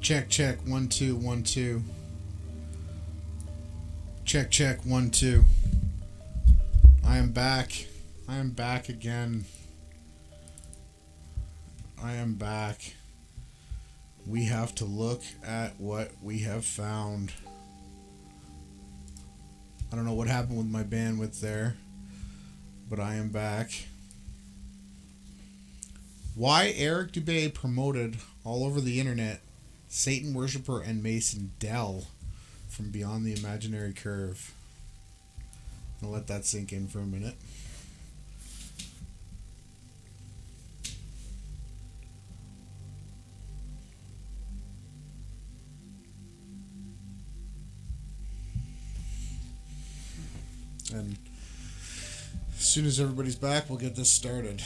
Check, check, 1 2 1 2. Check, check, 1 2. I am back. I am back again. I am back. We have to look at what we have found. I don't know what happened with my bandwidth there, but I am back. Why Eric Dubay promoted all over the internet Satan worshiper and Mason Dell from Beyond the Imaginary Curve. I'll let that sink in for a minute. And as soon as everybody's back, we'll get this started.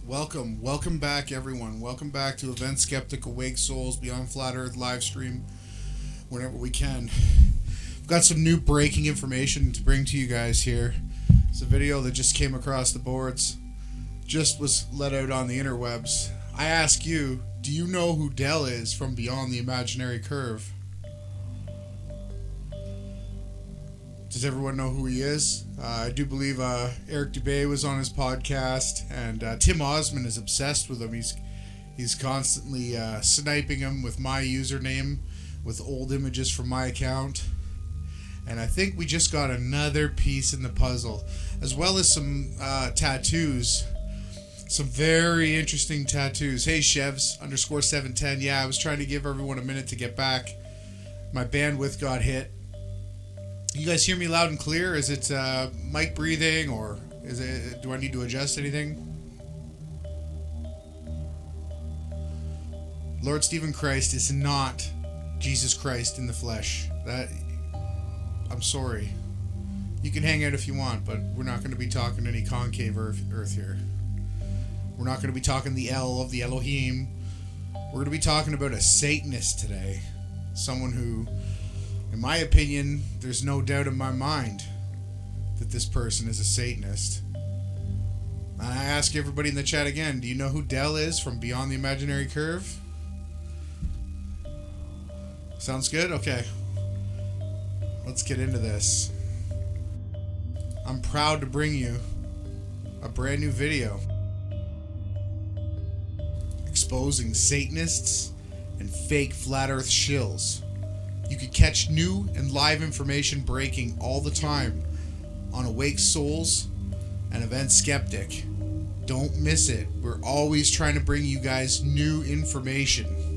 Welcome back, everyone. Welcome back to Event Skeptic Awake Souls Beyond Flat Earth live stream whenever we can. We've got some new breaking information to bring to you guys here. It's a video that just came across the boards, just was let out on the interwebs. I ask you, do you know who Dell is from Beyond the Imaginary Curve? Does everyone know who he is? I do believe Eric Dubay was on his podcast, and Tim Osman is obsessed with him. He's constantly sniping him with my username, with old images from my account. And I think we just got another piece in the puzzle, as well as some tattoos. Some very interesting tattoos. Hey, Chevs _710. Yeah, I was trying to give everyone a minute to get back. My bandwidth got hit. You guys hear me loud and clear? Is it mic breathing, or do I need to adjust anything? Lord Stephen Christ is not Jesus Christ in the flesh. I'm sorry. You can hang out if you want, but we're not going to be talking any concave earth here. We're not going to be talking the El of the Elohim. We're going to be talking about a Satanist today. Someone who, in my opinion, there's no doubt in my mind that this person is a Satanist. I ask everybody in the chat again, do you know who Dell is from Beyond the Imaginary Curve? Sounds good? Okay. Let's get into this. I'm proud to bring you a brand new video exposing Satanists and fake flat earth shills. You can catch new and live information breaking all the time on Awake Souls and Event Skeptic. Don't miss it. We're always trying to bring you guys new information.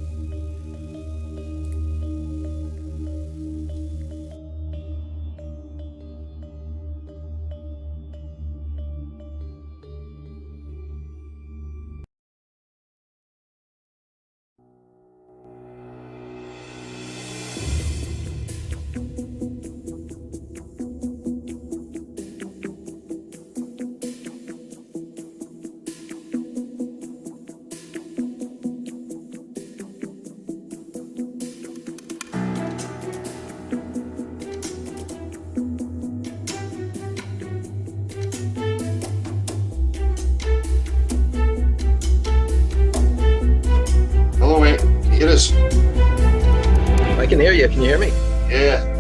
Hello, mate. Can you hear us? I can hear you. Can you hear me? Yeah.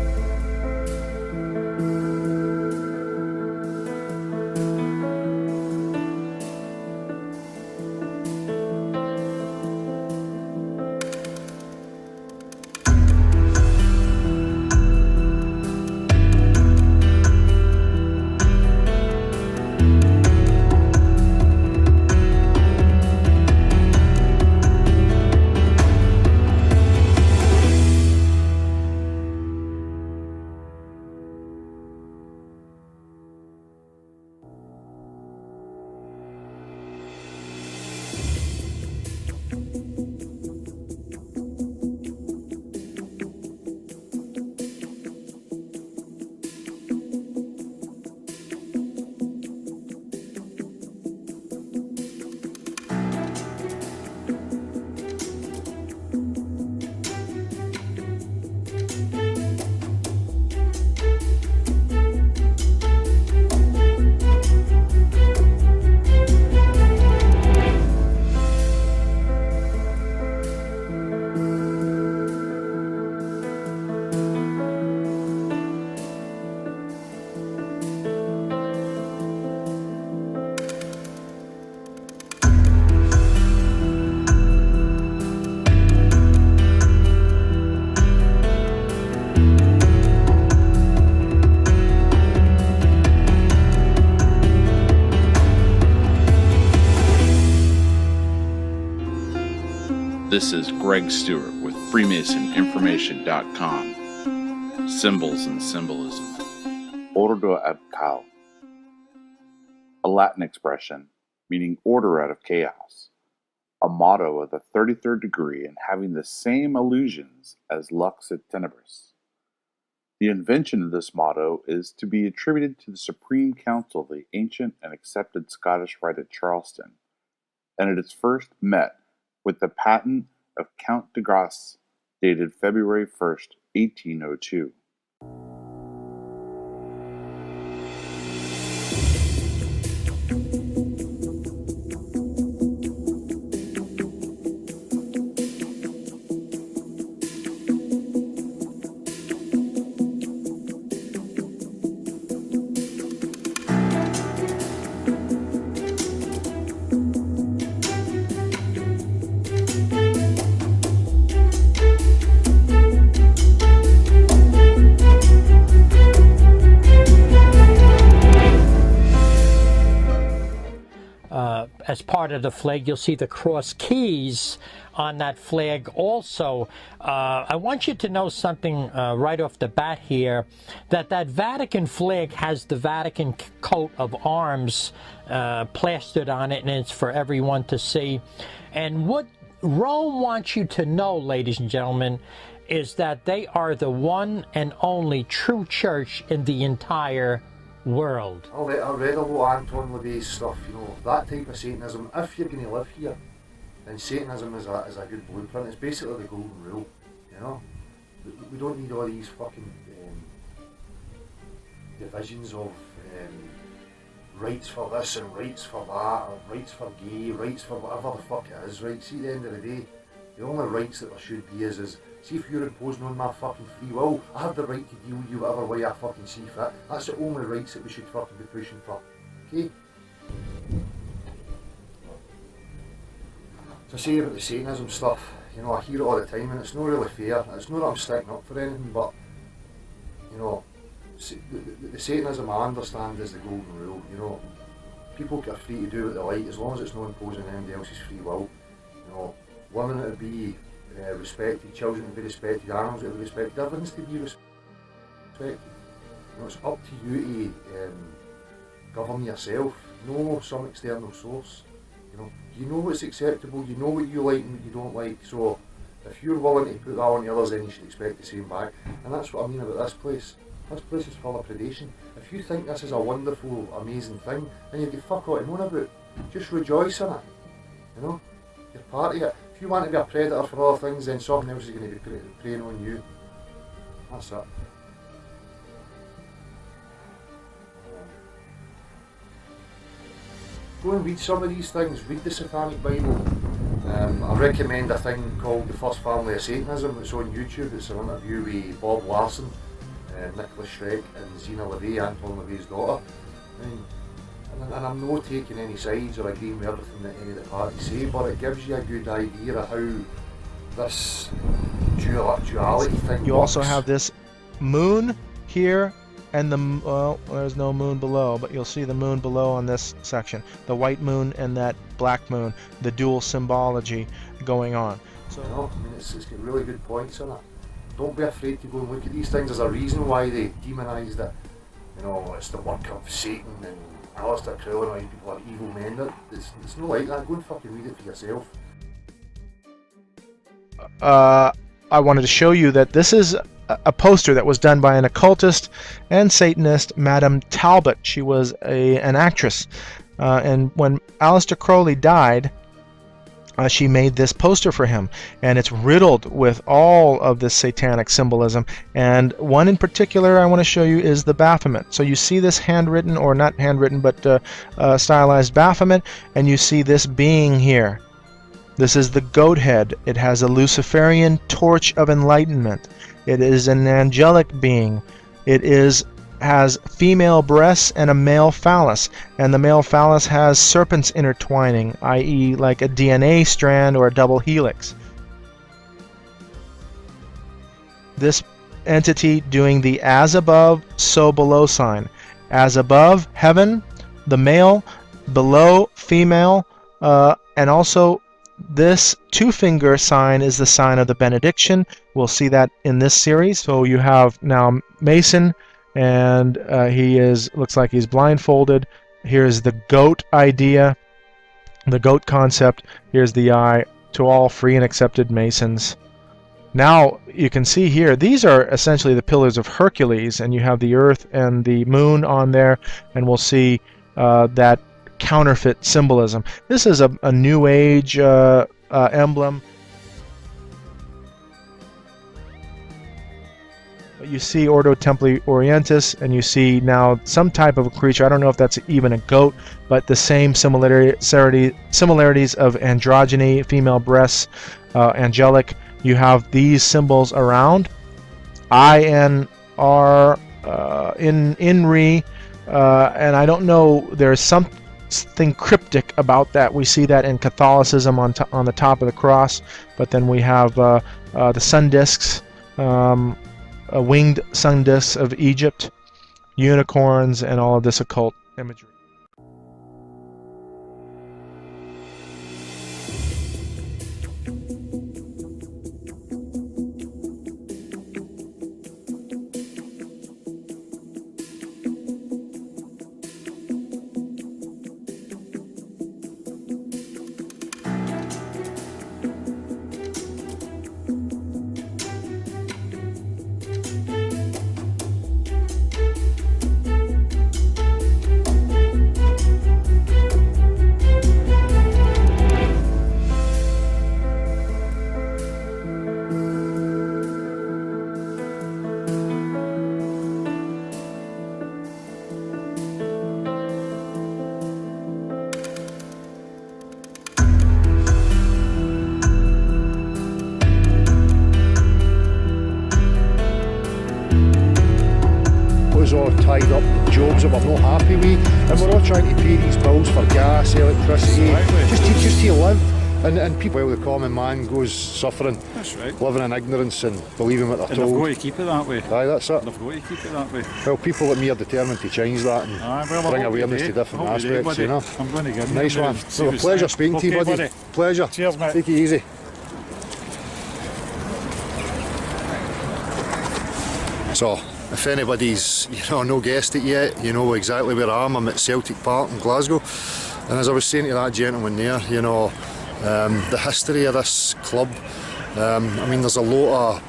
This is Greg Stewart with FreemasonInformation.com. Symbols and Symbolism. Ordo ad caos. A Latin expression meaning order out of chaos. A motto of the 33rd degree and having the same allusions as Lux et Tenebris. The invention of this motto is to be attributed to the Supreme Council of the ancient and accepted Scottish Rite at Charleston, and it is first met with the patent of Count de Grasse, dated February 1st, 1802. As part of the flag, you'll see the cross keys on that flag also. I want you to know something right off the bat here, that Vatican flag has the Vatican coat of arms plastered on it, and it's for everyone to see. And what Rome wants you to know, ladies and gentlemen, is that they are the one and only true church in the entire world. I read a lot of Anton LaVey's stuff, you know, that type of Satanism. If you're going to live here, then Satanism is a good blueprint. It's basically the golden rule, you know. We don't need all these fucking divisions of rights for this and rights for that, or rights for gay, rights for whatever the fuck it is, right? See, at the end of the day, the only rights that there should be is see, if you're imposing on my fucking free will, I have the right to deal with you whatever way I fucking see fit. That's the only rights that we should fucking be pushing for. Okay? To say about the Satanism stuff, you know, I hear it all the time and it's not really fair. It's not that I'm sticking up for anything, but, you know, the Satanism I understand is the golden rule, you know. People are free to do what they like as long as it's not imposing anybody else's free will. You know, women to be respected, children to be respected, animals to be respected, everything's to be respected. You know, it's up to you to govern yourself, no some external source. You know, you know what's acceptable, you know what you like and what you don't like, so if you're willing to put that on the others, then you should expect the same back. And that's what I mean about this place. This place is full of predation. If you think this is a wonderful, amazing thing, then you've got fuck all to moan about. Just rejoice in it. You know? You're part of it. If you want to be a predator for other things, then something else is going to be preying on you. That's it. Go and read some of these things. Read the Satanic Bible. I recommend a thing called The First Family of Satanism. It's on YouTube. It's an interview with Bob Larson, Nicholas Schreck and Zena LaVey, Anton LaVey's daughter. And I'm not taking any sides or agreeing with everything that any of the parties say, but it gives you a good idea of how this duality thing You works. also have this moon here, and there's no moon below, but you'll see the moon below on this section. The white moon and that black moon, the dual symbology going on. So, You know, I mean, it's got really good points in it. Don't be afraid to go and look at these things. There's a reason why they demonised it. You know, it's the work of Satan and Aleister Crowley and all these people are evil men. It's not like that. Go and fucking read it for yourself. I wanted to show you that this is a poster that was done by an occultist and Satanist, Madame Talbot. She was an actress. And when Aleister Crowley died, she made this poster for him, and it's riddled with all of this satanic symbolism, and one in particular I want to show you is the Baphomet. So you see this handwritten, or not handwritten, but stylized Baphomet, and you see this being here. This is the goat head. It has a Luciferian torch of enlightenment. It is an angelic being. It has female breasts and a male phallus, and the male phallus has serpents intertwining, i.e. like a DNA strand or a double helix. This entity doing the as above, so below sign. As above, heaven, the male, below, female, and also this two-finger sign is the sign of the benediction. We'll see that in this series. So you have now Mason, and looks like he's blindfolded. Here's the goat idea, the goat concept. Here's the eye to all free and accepted Masons. Now you can see here, these are essentially the pillars of Hercules, and you have the earth and the moon on there, and we'll see that counterfeit symbolism. This is a New Age emblem. You see Ordo Templi Orientis, and you see now some type of a creature. I don't know if that's even a goat, but the same similarities of androgyny, female breasts, angelic. You have these symbols around. INR, INRI, and I don't know, there's something cryptic about that. We see that in Catholicism on the top of the cross, but then we have the sun discs, winged sun discs of Egypt, unicorns, and all of this occult imagery. All tied up in jobs that we're not happy with, and we're all trying to pay these bills for gas, electricity, just to live. And people, well, the common man goes suffering, living in ignorance and believing what they're told. They've got to keep it that way. Aye, that's it. They've got to keep it that way. Well, people like me are determined to change that and bring awareness to different aspects, you know. I'm going to give Nice one. Well, a pleasure speaking to you, buddy. Pleasure. Cheers, mate. Take it easy. So, if anybody's, no guessed it yet, you know exactly where I am. I'm at Celtic Park in Glasgow. And as I was saying to that gentleman there, the history of this club, I mean, there's a lot of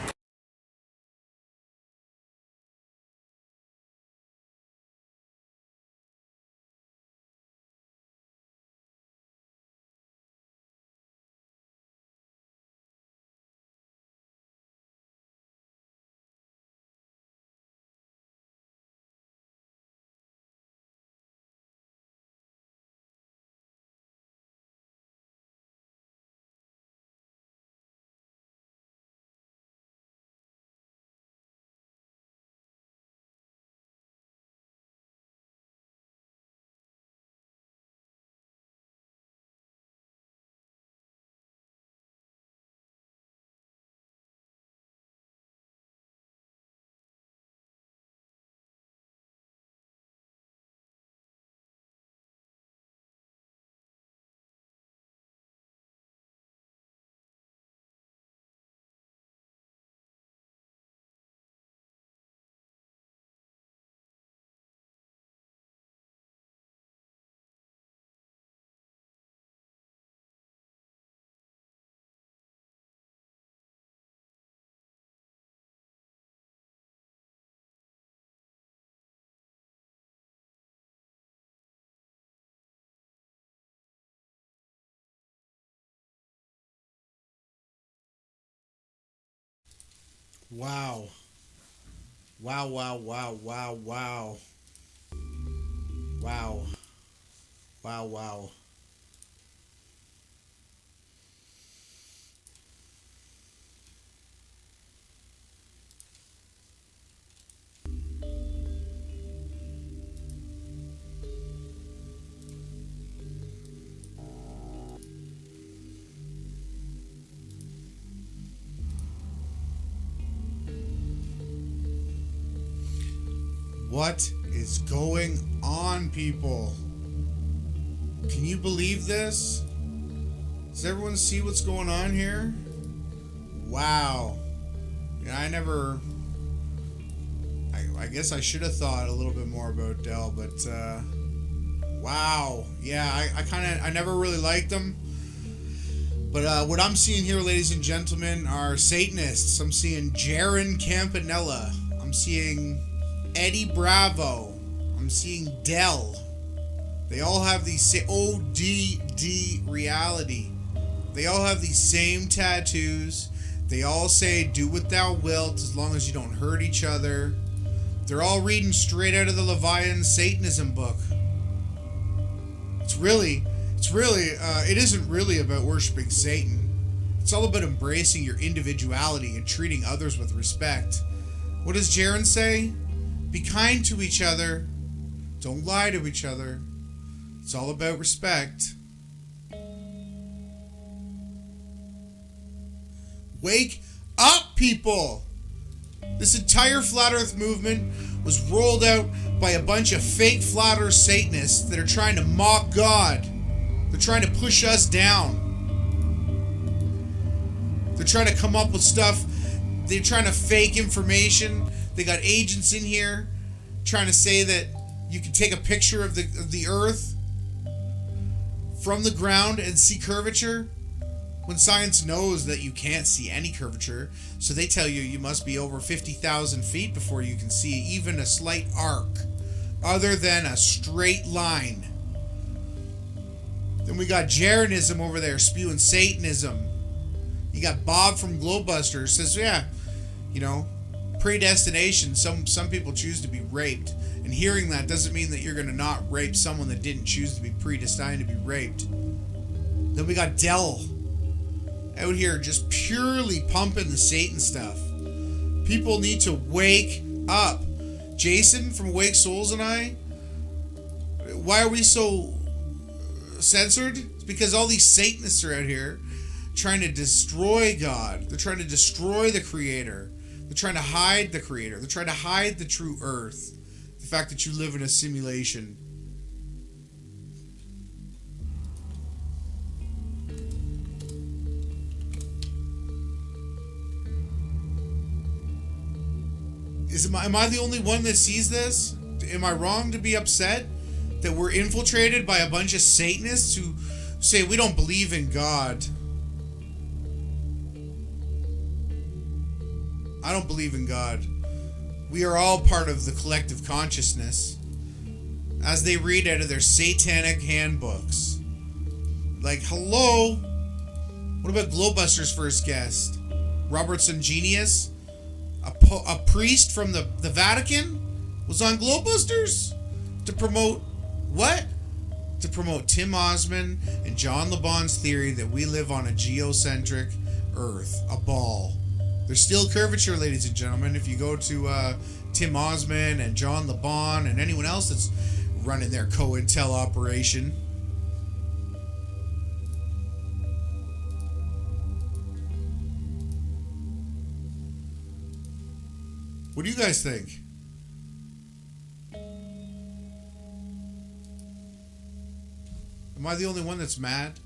Wow. Wow, wow, wow, wow, wow. Wow. Wow, wow. What is going on, people? Can you believe this? Does everyone see what's going on here? Wow. Yeah, I guess I should have thought a little bit more about Dell, but wow. Yeah, I never really liked them. But what I'm seeing here, ladies and gentlemen, are Satanists. I'm seeing Jaron Campanella. I'm seeing Eddie Bravo. I'm seeing Dell. They all have these same ODD reality. They all have these same tattoos. They all say, do what thou wilt, as long as you don't hurt each other. They're all reading straight out of the Leviathan Satanism book. It isn't really about worshiping Satan. It's all about embracing your individuality and treating others with respect. What does Jaron say? Be kind to each other. Don't lie to each other. It's all about respect. Wake up, people! This entire Flat Earth movement was rolled out by a bunch of fake Flat Earth Satanists that are trying to mock God. They're trying to push us down. They're trying to come up with stuff. They're trying to fake information. They got agents in here trying to say that you can take a picture of the Earth from the ground and see curvature, when science knows that you can't see any curvature. So they tell you you must be over 50,000 feet before you can see even a slight arc other than a straight line. Then we got Jaronism over there spewing Satanism. You got Bob from GLOBEBUSTERS says, yeah, you know, predestination. Some people choose to be raped. And hearing that doesn't mean that you're going to not rape someone that didn't choose to be predestined to be raped. Then we got Dell out here just purely pumping the Satan stuff. People need to wake up. Jason from Awake Souls and I, why are we so censored? It's because all these Satanists are out here trying to destroy God. They're trying to destroy the Creator. They're trying to hide the Creator. They're trying to hide the true Earth. The fact that you live in a simulation. Am I the only one that sees this? Am I wrong to be upset that we're infiltrated by a bunch of Satanists who say we don't believe in God? I don't believe in God. We are all part of the collective consciousness as they read out of their satanic handbooks. Like, hello? What about GLOBEBUSTERS' first guest? Robertson Genius? A priest from the Vatican was on GLOBEBUSTERS to promote what? To promote Tim Osmond and John LeBon's theory that we live on a geocentric Earth, a ball. There's still curvature, ladies and gentlemen. If you go to Tim Osmond and John LeBon and anyone else that's running their COINTEL operation. What do you guys think? Am I the only one that's mad?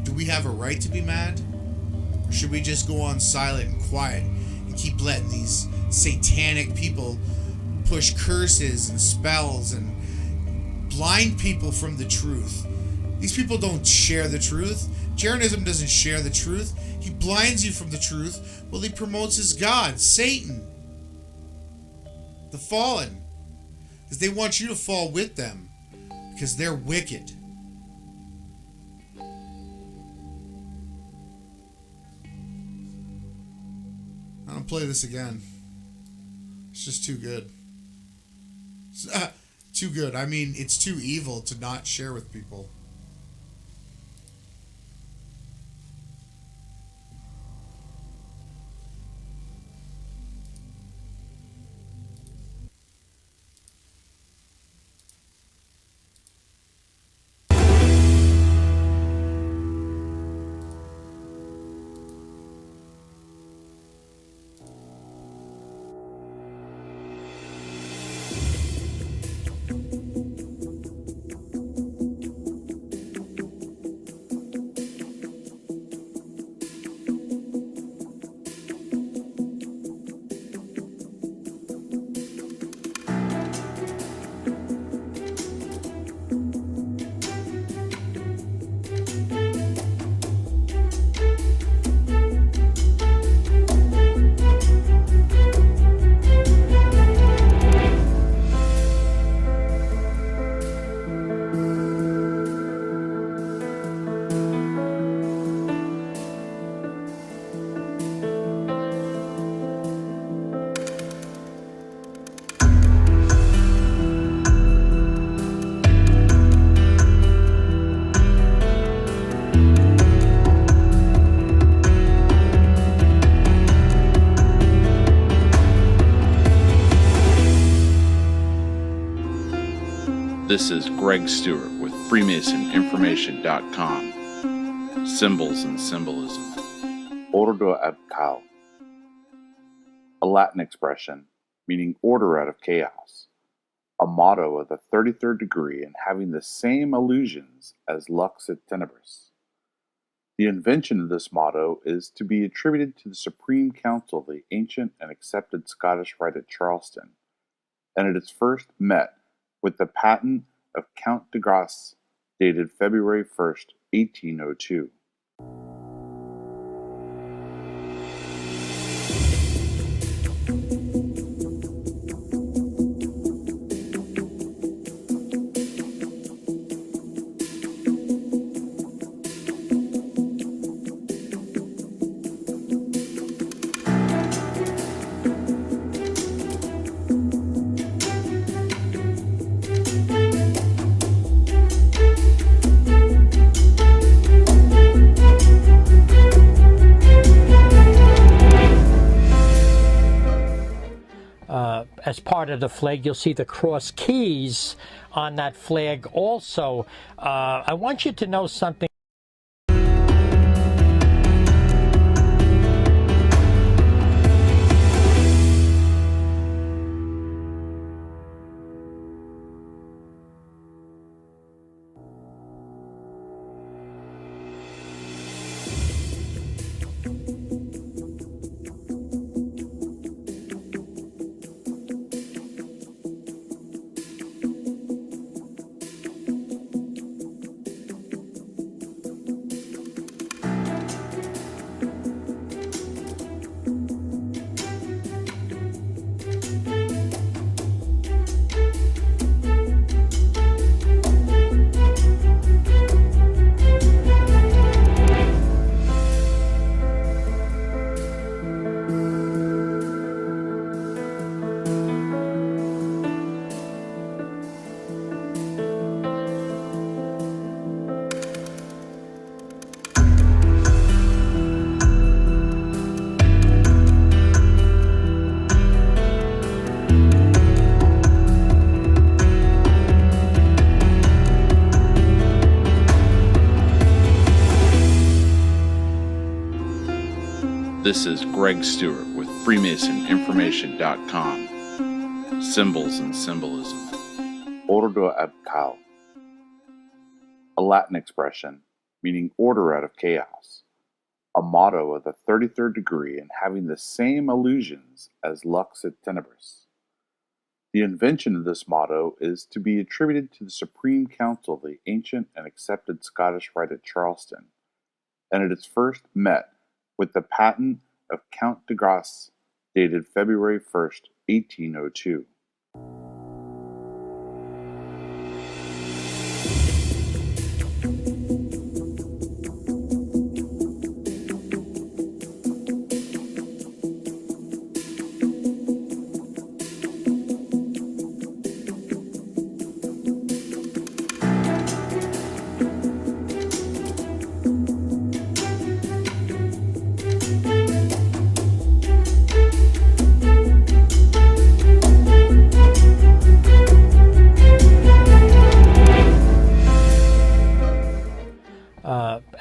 Do we have a right to be mad? Or should we just go on silent and quiet and keep letting these satanic people push curses and spells and blind people from the truth? These people don't share the truth. Jaronism doesn't share the truth. He blinds you from the truth while he promotes his god, Satan. The fallen. Because they want you to fall with them. Because they're wicked. I don't play this again. It's just too good. Too good. I mean, it's too evil to not share with people. This is Greg Stewart with FreemasonInformation.com. Symbols and Symbolism. Ordo ad caos. A Latin expression meaning order out of chaos. A motto of the 33rd degree and having the same allusions as lux et tenebris. The invention of this motto is to be attributed to the Supreme Council of the ancient and accepted Scottish Rite at Charleston, and it is first met with the patent of Count de Grasse, dated February 1st, 1802. As part of the flag, you'll see the cross keys on that flag also. I want you to know something. This is Greg Stewart with FreemasonInformation.com. Symbols and Symbolism. Ordo ad caos. A Latin expression meaning order out of chaos. A motto of the 33rd degree and having the same allusions as lux et tenebris. The invention of this motto is to be attributed to the Supreme Council of the ancient and accepted Scottish Rite at Charleston, and it is first met with the patent of Count de Grasse, dated February 1st, 1802.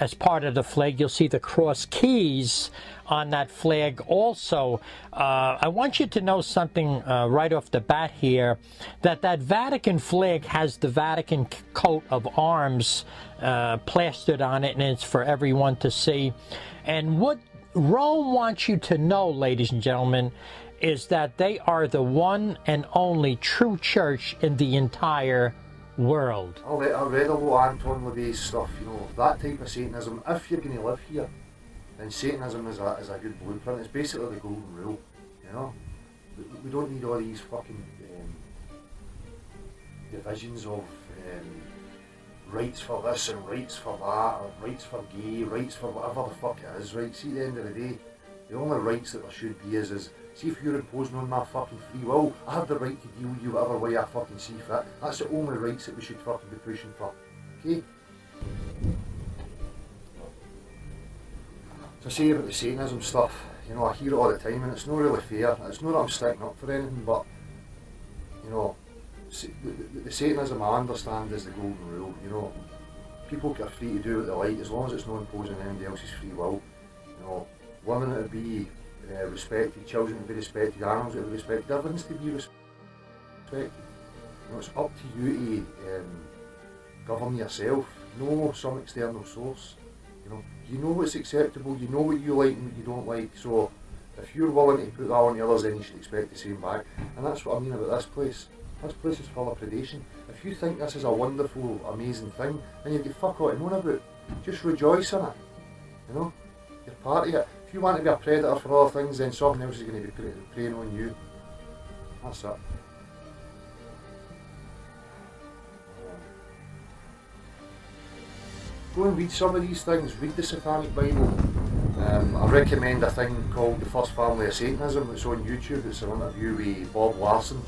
As part of the flag, you'll see the cross keys on that flag also. I want you to know something right off the bat here, that Vatican flag has the Vatican coat of arms plastered on it, and it's for everyone to see. And what Rome wants you to know, ladies and gentlemen, is that they are the one and only true church in the entire world. I read a lot of Anton LaVey's stuff, you know, that type of Satanism. If you're going to live here, then Satanism is a good blueprint. It's basically the golden rule, you know. We don't need all these fucking divisions of rights for this and rights for that, or rights for gay, rights for whatever the fuck it is, right? See, at the end of the day, the only rights that there should be is see, if you're imposing on my fucking free will, I have the right to deal with you whatever way I fucking see fit. That's the only rights that we should fucking be pushing for. Okay? To say about the Satanism stuff, you know, I hear it all the time and it's not really fair. It's not that I'm sticking up for anything, but, you know, the Satanism I understand is the golden rule. You know, people are free to do what they like as long as it's not imposing anybody else's free will. You know, women are to be respected, children to be respected, animals to be respected, everything's to be respected. You know, it's up to you to govern yourself, know some external source. You know what's acceptable, you know what you like and what you don't like, so if you're willing to put that on the others, then you should expect the same back. And that's what I mean about this place. This place is full of predation. If you think this is a wonderful, amazing thing, then you've got fuck all to know about. Just rejoice in it. You know? You're part of it. If you want to be a predator for other things, then something else is going to be preying on you. That's it. Go and read some of these things, read the Satanic Bible. I recommend a thing called The First Family of Satanism. It's on YouTube. It's an interview with Bob Larson,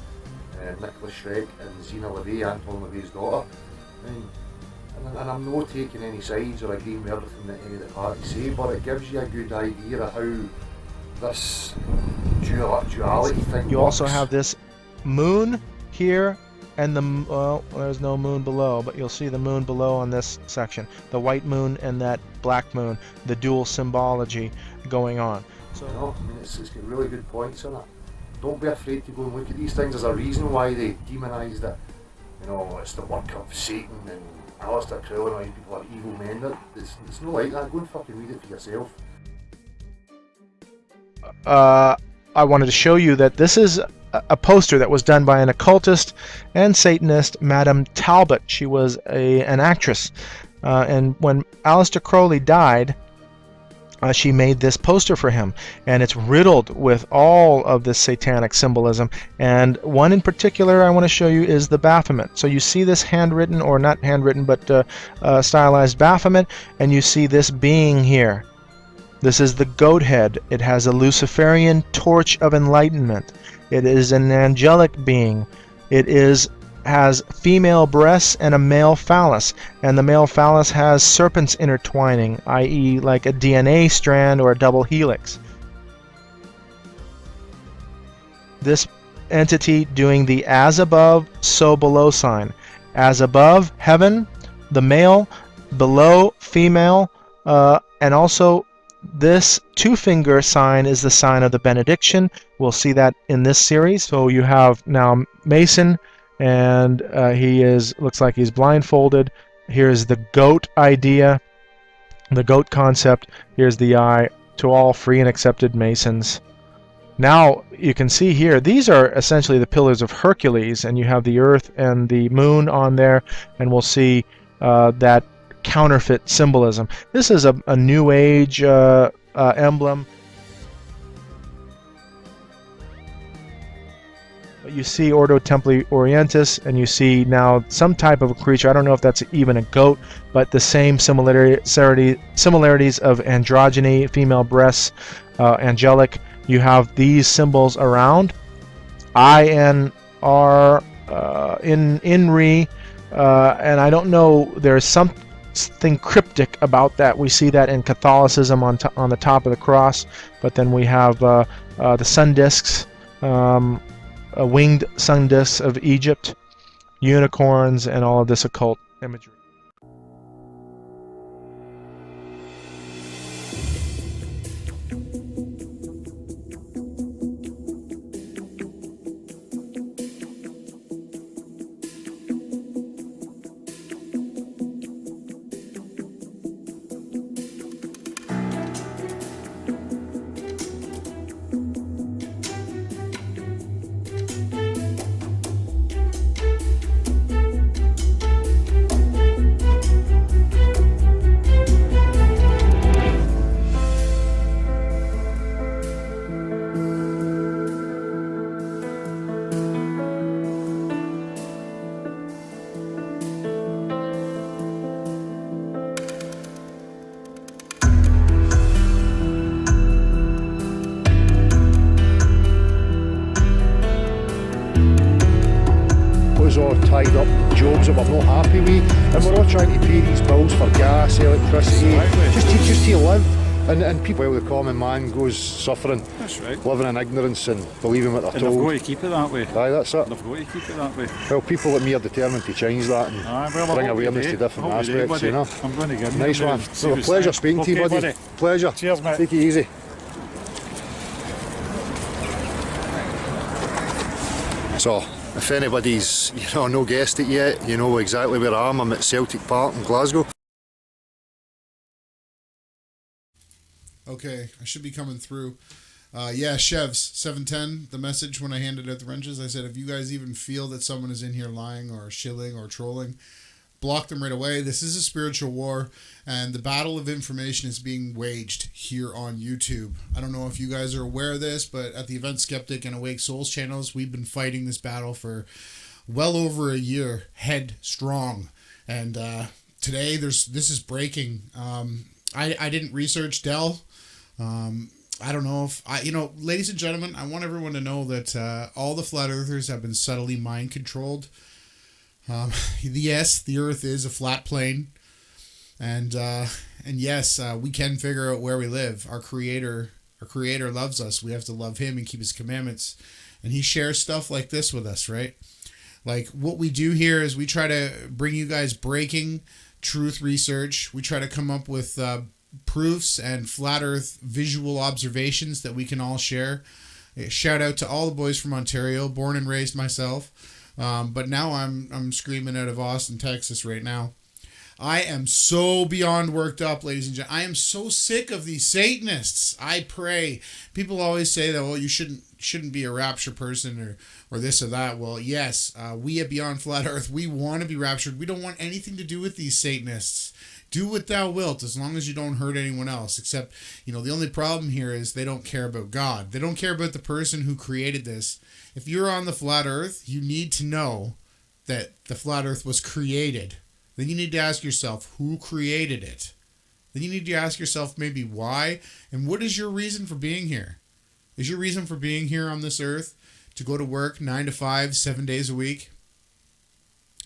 Nicholas Schreck and Zena LeVay, Anton LaVey's daughter. And I'm not taking any sides or agreeing with everything that any of the parties say, but it gives you a good idea of how this duality thing You works. also have this moon here, and well, there's no moon below, but you'll see the moon below on this section. The white moon and that black moon, the dual symbology going on. So, You know, I mean, it's got really good points in it. Don't be afraid to go and look at these things. There's a reason why they demonised it. You know, it's the work of Satan and Aleister Crowley and all these people are evil men. It's not like that. Go and fucking read it for yourself. I wanted to show you that this is a poster that was done by an occultist and Satanist, Madame Talbot. She was an actress. And when Aleister Crowley died, she made this poster for him, and it's riddled with all of this satanic symbolism. And one in particular I want to show you is the Baphomet. So you see this handwritten, or not handwritten, but stylized Baphomet, and you see this being here. This is the goat head. It has a Luciferian torch of enlightenment. It is an angelic being. It has female breasts and a male phallus, and the male phallus has serpents intertwining, i.e. like a DNA strand or a double helix. This entity doing the as above, so below sign. As above, heaven, the male, below, female, and also this two-finger sign is the sign of the benediction. We'll see that in this series. So you have now Mason, and looks like he's blindfolded. Here's the goat idea, the goat concept. Here's the eye to all free and accepted Masons. Now you can see here, these are essentially the pillars of Hercules, and you have the earth and the moon on there, and we'll see that counterfeit symbolism. This is a New Age emblem. But you see Ordo Templi Orientis, and you see now some type of a creature. I don't know if that's even a goat, but the same similarities of androgyny, female breasts, angelic. You have these symbols around. INR, INRI, and I don't know, there's something cryptic about that. We see that in Catholicism on the top of the cross, but then we have the sun discs, winged sun discs of Egypt, unicorns, and all of this occult imagery. All tied up in jobs that we're not happy with, and we're all trying to pay these bills for gas, electricity, just to live. And people, well, the common man goes suffering, That's right. living in ignorance and believing what they're And they've got told. to keep it that way. Aye, that's it. They've got to keep it that way. Well, people like me are determined to change that and Well, bring I hope you awareness do. to different I hope you do, aspects, buddy. you know. I'm going to give Nice you one. See Well, what's pleasure there. speaking to you, Okay, buddy. Pleasure. Cheers, mate. Take it easy. So, if anybody's, no guessed it yet, you know exactly where I am. I'm at Celtic Park in Glasgow. Okay, I should be coming through. Yeah, Chevs, 710, the message when I handed out the wrenches, I said, if you guys even feel that someone is in here lying or shilling or trolling, block them right away. This is a spiritual war, and the battle of information is being waged here on YouTube. I don't know if you guys are aware of this, but at the Event Skeptic and Awake Souls channels, we've been fighting this battle for well over a year, head strong. And today, this is breaking. I didn't research Dell. I don't know if ladies and gentlemen, I want everyone to know that all the flat earthers have been subtly mind controlled. Yes, the earth is a flat plane, and yes, we can figure out where we live. Our creator loves us. We have to love him and keep his commandments, and he shares stuff like this with us, right? Like, what we do here is we try to bring you guys breaking truth research. We try to come up with proofs and flat earth visual observations that we can all share. Shout out to all the boys from Ontario, born and raised myself. But now I'm screaming out of Austin, Texas right now. I am so beyond worked up, ladies and gentlemen. I am so sick of these Satanists. I pray. People always say that, well, you shouldn't be a rapture person or this or that. Well, yes, we at Beyond Flat Earth, we want to be raptured. We don't want anything to do with these Satanists. Do what thou wilt, as long as you don't hurt anyone else. Except, the only problem here is they don't care about God. They don't care about the person who created this. If you're on the flat earth, you need to know that the flat earth was created. Then you need to ask yourself, who created it? Then you need to ask yourself maybe why, and what is your reason for being here? Is your reason for being here on this earth to go to work 9 to 5, 7 days a week,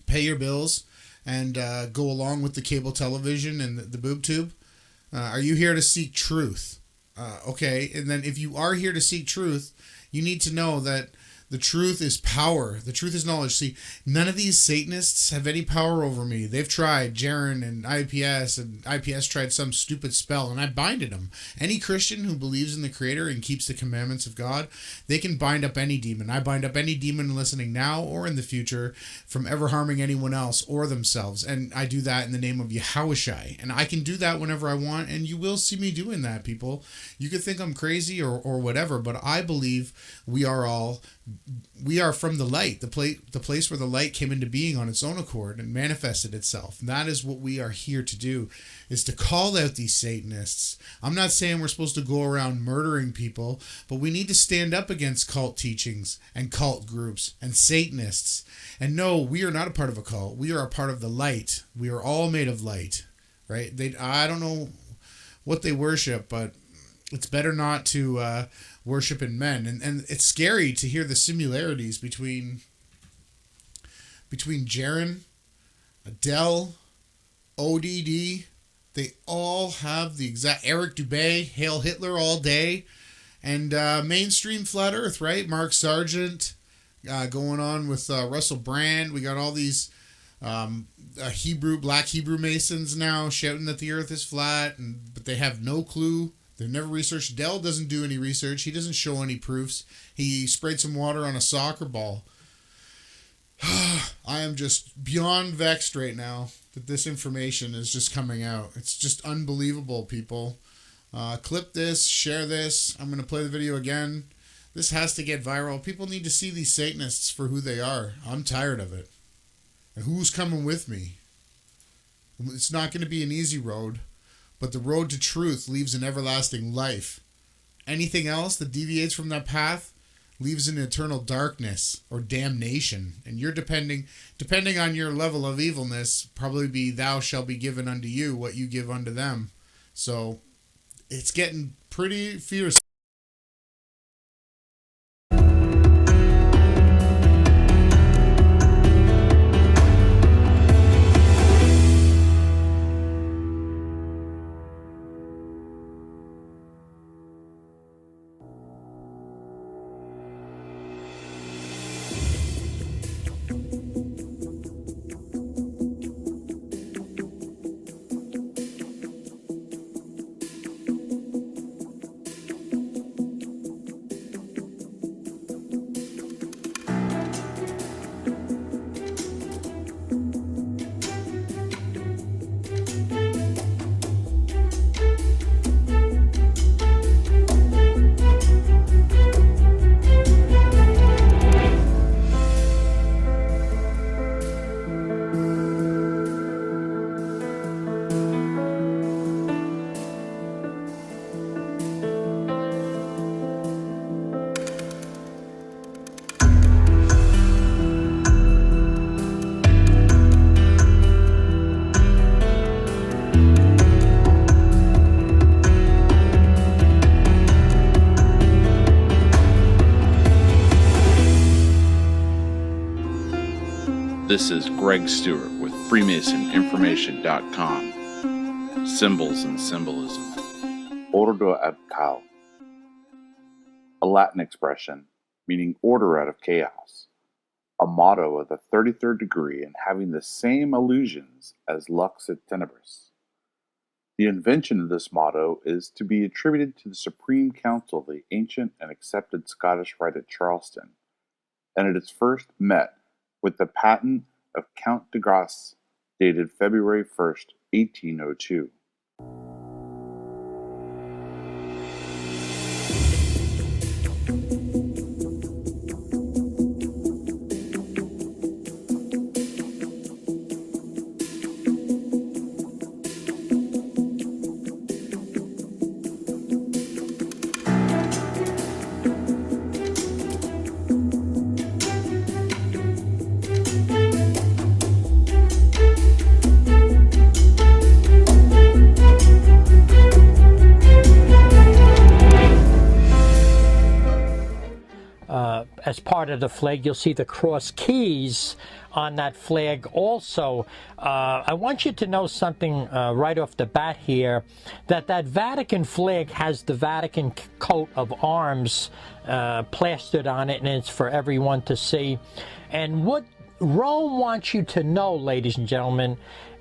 pay your bills, and go along with the cable television and the boob tube? Are you here to seek truth? Okay, and then if you are here to seek truth, you need to know that the truth is power. The truth is knowledge. See, none of these Satanists have any power over me. They've tried, Jaren and IPS tried some stupid spell, and I binded them. Any Christian who believes in the Creator and keeps the commandments of God, they can bind up any demon. I bind up any demon listening now or in the future from ever harming anyone else or themselves, and I do that in the name of Yahawashi, and I can do that whenever I want, and you will see me doing that, people. You could think I'm crazy or whatever, but I believe we are from the light, the place where the light came into being on its own accord and manifested itself. And that is what we are here to do, is to call out these Satanists. I'm not saying we're supposed to go around murdering people, but we need to stand up against cult teachings and cult groups and Satanists. And no, we are not a part of a cult. We are a part of the light. We are all made of light, right? I don't know what they worship, but it's better not to worship in men, and it's scary to hear the similarities between Jaren, Dell, ODD. They all have the exact Eric Dubay, Hail Hitler all day, and mainstream flat Earth, right? Mark Sargent going on with Russell Brand. We got all these black Hebrew Masons now shouting that the Earth is flat, but they have no clue. They've never researched. Dell doesn't do any research. He doesn't show any proofs. He sprayed some water on a soccer ball. I am just beyond vexed right now that this information is just coming out. It's just unbelievable, people. Clip this, share this. I'm going to play the video again. This has to get viral. People need to see these Satanists for who they are. I'm tired of it. And who's coming with me? It's not going to be an easy road. But the road to truth leaves an everlasting life. Anything else that deviates from that path leaves an eternal darkness or damnation. And you're depending on your level of evilness, probably be thou shalt be given unto you what you give unto them. So it's getting pretty fierce. This is Greg Stewart with FreemasonInformation.com. Symbols and Symbolism. Ordo ad caos. A Latin expression meaning order out of chaos. A motto of the 33rd degree and having the same illusions as lux et tenebris. The invention of this motto is to be attributed to the Supreme Council of the ancient and accepted Scottish Rite at Charleston, and it is first met with the patent of Count de Grasse, dated February 1st, 1802. As part of the flag, you'll see the cross keys on that flag also. I want you to know something right off the bat here, that Vatican flag has the Vatican coat of arms plastered on it, and it's for everyone to see. And what Rome wants you to know, ladies and gentlemen,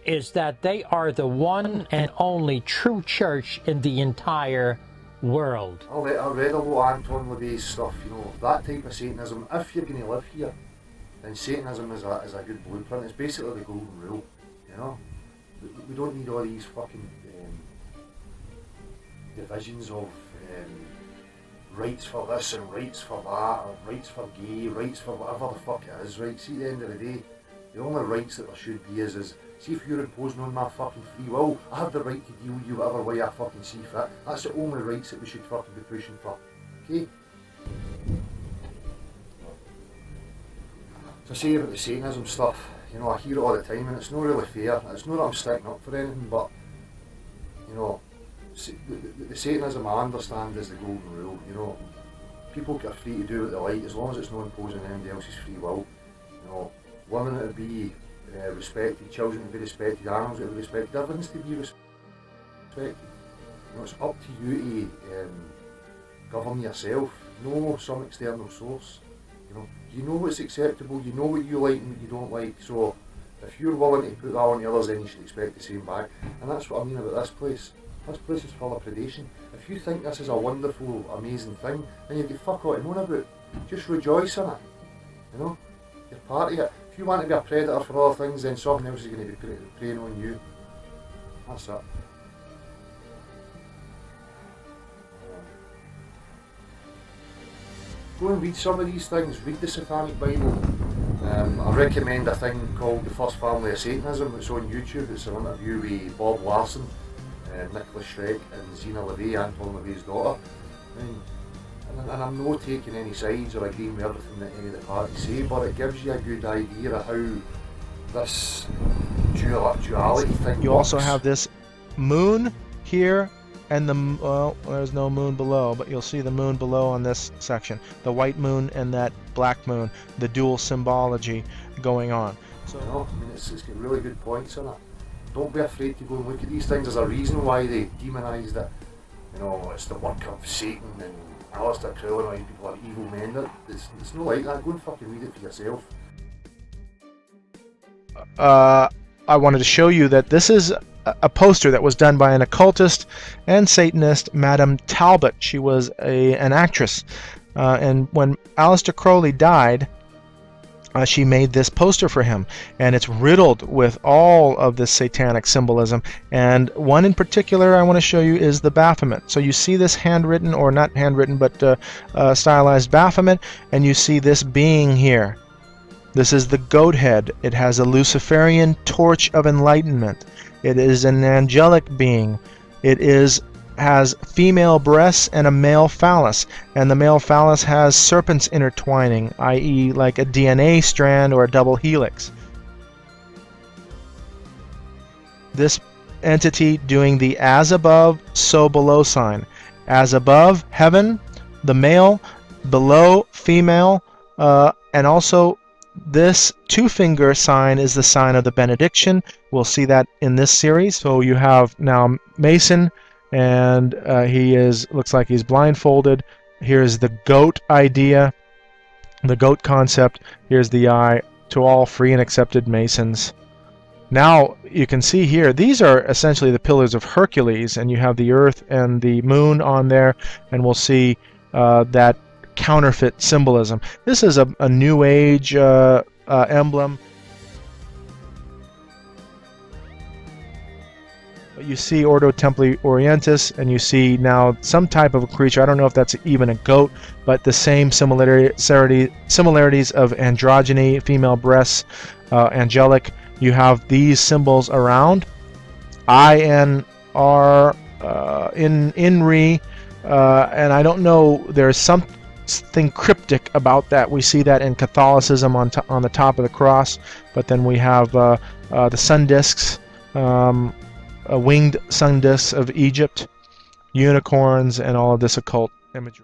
is that they are the one and only true church in the entire world. I read a lot of Anton LaVey's stuff, you know, that type of Satanism. If you're going to live here, then Satanism is a good blueprint. It's basically the golden rule, you know. We don't need all these fucking divisions of rights for this and rights for that, or rights for gay, rights for whatever the fuck it is, right? See, at the end of the day, the only rights that there should be is see, if you're imposing on my fucking free will, I have the right to deal with you whatever way I fucking see fit. That's the only rights that we should fucking be pushing for. Okay? So say about the Satanism stuff, you know, I hear it all the time and it's not really fair. It's not that I'm sticking up for anything, but, you know, the Satanism I understand is the golden rule, you know. People are free to do what they like as long as it's not imposing anybody else's free will. You know, women to be respected, children to be respected, animals to be respected, everything's to be respected. You know, it's up to you to govern yourself, no some external source. You know what's acceptable, you know what you like and what you don't like, so if you're willing to put that on the others, then you should expect the same back. And that's what I mean about this place. This place is full of predation. If you think this is a wonderful, amazing thing, then you've got fuck all to moan about. Just rejoice in it. You know? You're part of it. If you want to be a predator for other things, then something else is going to be preying on you. That's it. Go and read some of these things. Read the Satanic Bible. I recommend a thing called The First Family of Satanism. It's on YouTube. It's an interview with Bob Larson, Nicholas Schreck and Zena LaVey, Anton LaVey's daughter. And I'm not taking any sides or agreeing with everything that any of the parties say, but it gives you a good idea of how this duality thing You works. also have this moon here, and well, there's no moon below, but you'll see the moon below on this section. The white moon and that black moon, the dual symbology going on. So, you know, I mean, it's got really good points in it. Don't be afraid to go and look at these things. There's a reason why they demonised it. You know, it's the work of Satan and Alistair Crowley and all these people are evil men. It's not like that. Go and fucking read it for yourself. I wanted to show you that this is a poster that was done by an occultist and Satanist, Madame Talbot. She was an actress. And when Alistair Crowley died, she made this poster for him, and it's riddled with all of this satanic symbolism, and one in particular I want to show you is the Baphomet. So you see this handwritten, or not handwritten, but stylized Baphomet, and you see this being here. This is the goat head. It has a Luciferian torch of enlightenment. It is an angelic being. It has female breasts and a male phallus, and the male phallus has serpents intertwining, i.e. like a DNA strand or a double helix. This entity doing the as above, so below sign. As above, heaven, the male, below, female, and also this two-finger sign is the sign of the benediction. We'll see that in this series. So you have now Mason, and looks like he's blindfolded. Here's the goat idea, the goat concept. Here's the eye to all free and accepted Masons. Now you can see here, these are essentially the pillars of Hercules, and you have the earth and the moon on there, and we'll see that counterfeit symbolism. This is a New Age emblem. You see Ordo Templi Orientis, and you see now some type of a creature. I don't know if that's even a goat, but the same similarities of androgyny, female breasts, angelic. You have these symbols around. INR, INRI, and I don't know, there's something cryptic about that. We see that in Catholicism on the top of the cross, but then we have the sun discs, winged sun discs of Egypt, unicorns, and all of this occult imagery.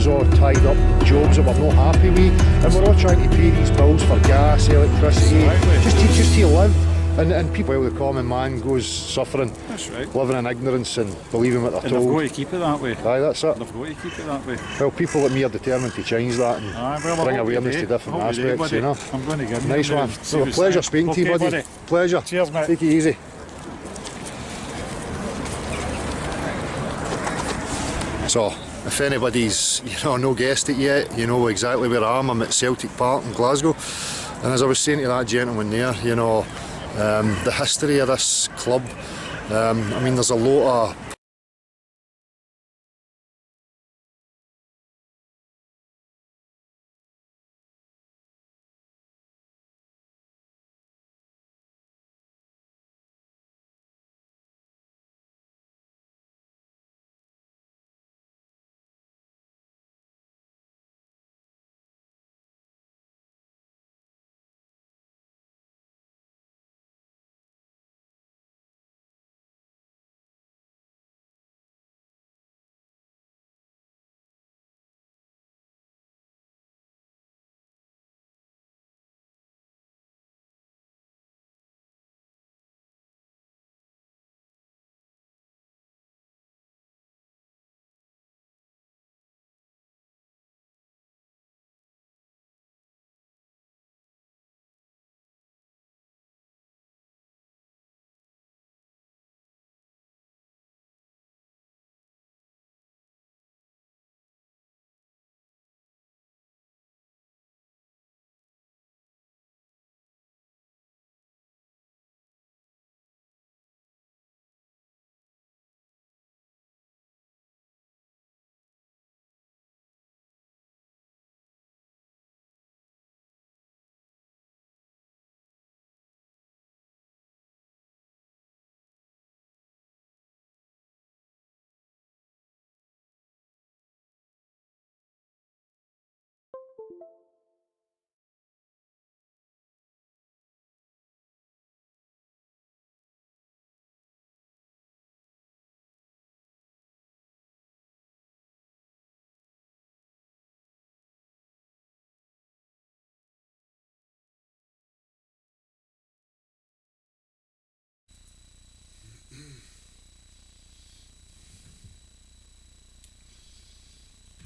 All tied up in jobs that we're not happy with, and we're all trying to pay these bills for gas, electricity, just to live. And people, well, the common man goes suffering, That's right. living in ignorance and believing what they're And told. they've got to keep it that way. Aye, that's it. They've got to keep it that way. Well, people like me are determined to change that and bring awareness to different aspects, you know. I'm going to give Nice one. Well, a pleasure speaking to you, buddy. Pleasure. Cheers, mate. Take it easy. So, if anybody's, no guessed it yet, you know exactly where I am. I'm at Celtic Park in Glasgow. And as I was saying to that gentleman there, the history of this club, there's a lot of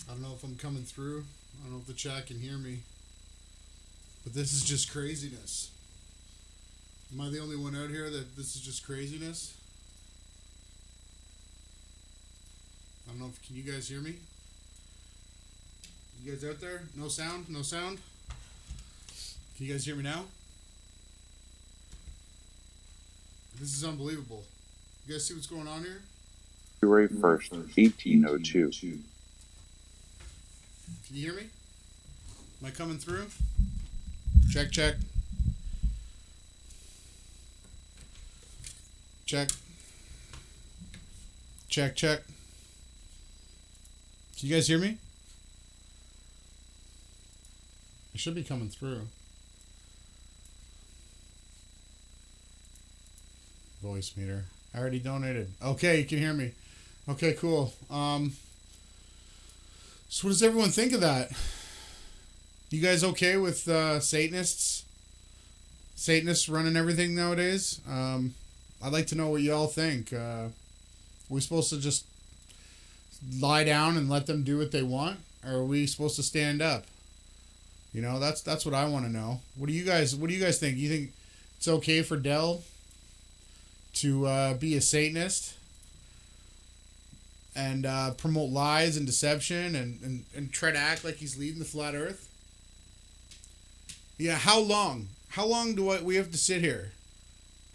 I don't know if I'm coming through. I don't know if the chat can hear me. But this is just craziness. Am I the only one out here that this is just craziness? I don't know if, can you guys hear me? You guys out there? No sound? No sound? Can you guys hear me now? This is unbelievable. You guys see what's going on here? February 1st, 1802. Can you hear me? Am I coming through? Check, check. Check. Check, check. Can you guys hear me? I should be coming through. Voice meter. I already donated. Okay, you can hear me. Okay, cool. So what does everyone think of that? You guys okay with Satanists? Satanists running everything nowadays? I'd like to know what y'all think. Are we supposed to just lie down and let them do what they want? Or are we supposed to stand up? You know, that's what I want to know. What do you guys think? You think it's okay for Dell to be a Satanist and promote lies and deception and try to act like he's leading the flat earth? Yeah, how long? How long do we have to sit here?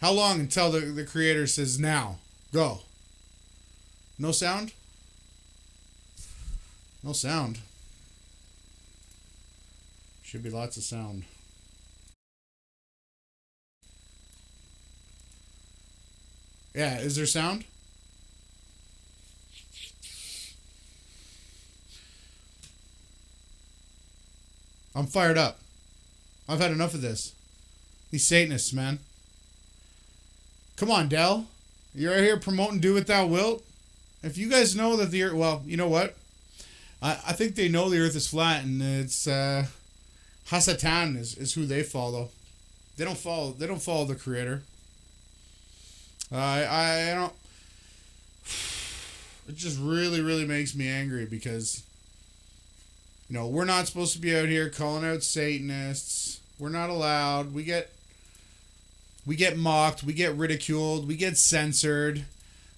How long until the creator says, now, go? No sound? No sound. Should be lots of sound. Yeah, is there sound? I'm fired up. I've had enough of this. These Satanists, man. Come on, Dell. You're out here promoting do what thou wilt. If you guys know that the earth, well, you know what? I think they know the earth is flat, and it's Hasatan is who they follow. They don't follow the creator. I don't. It just really makes me angry because, you know, we're not supposed to be out here calling out Satanists. We're not allowed. We get mocked. We get ridiculed. We get censored.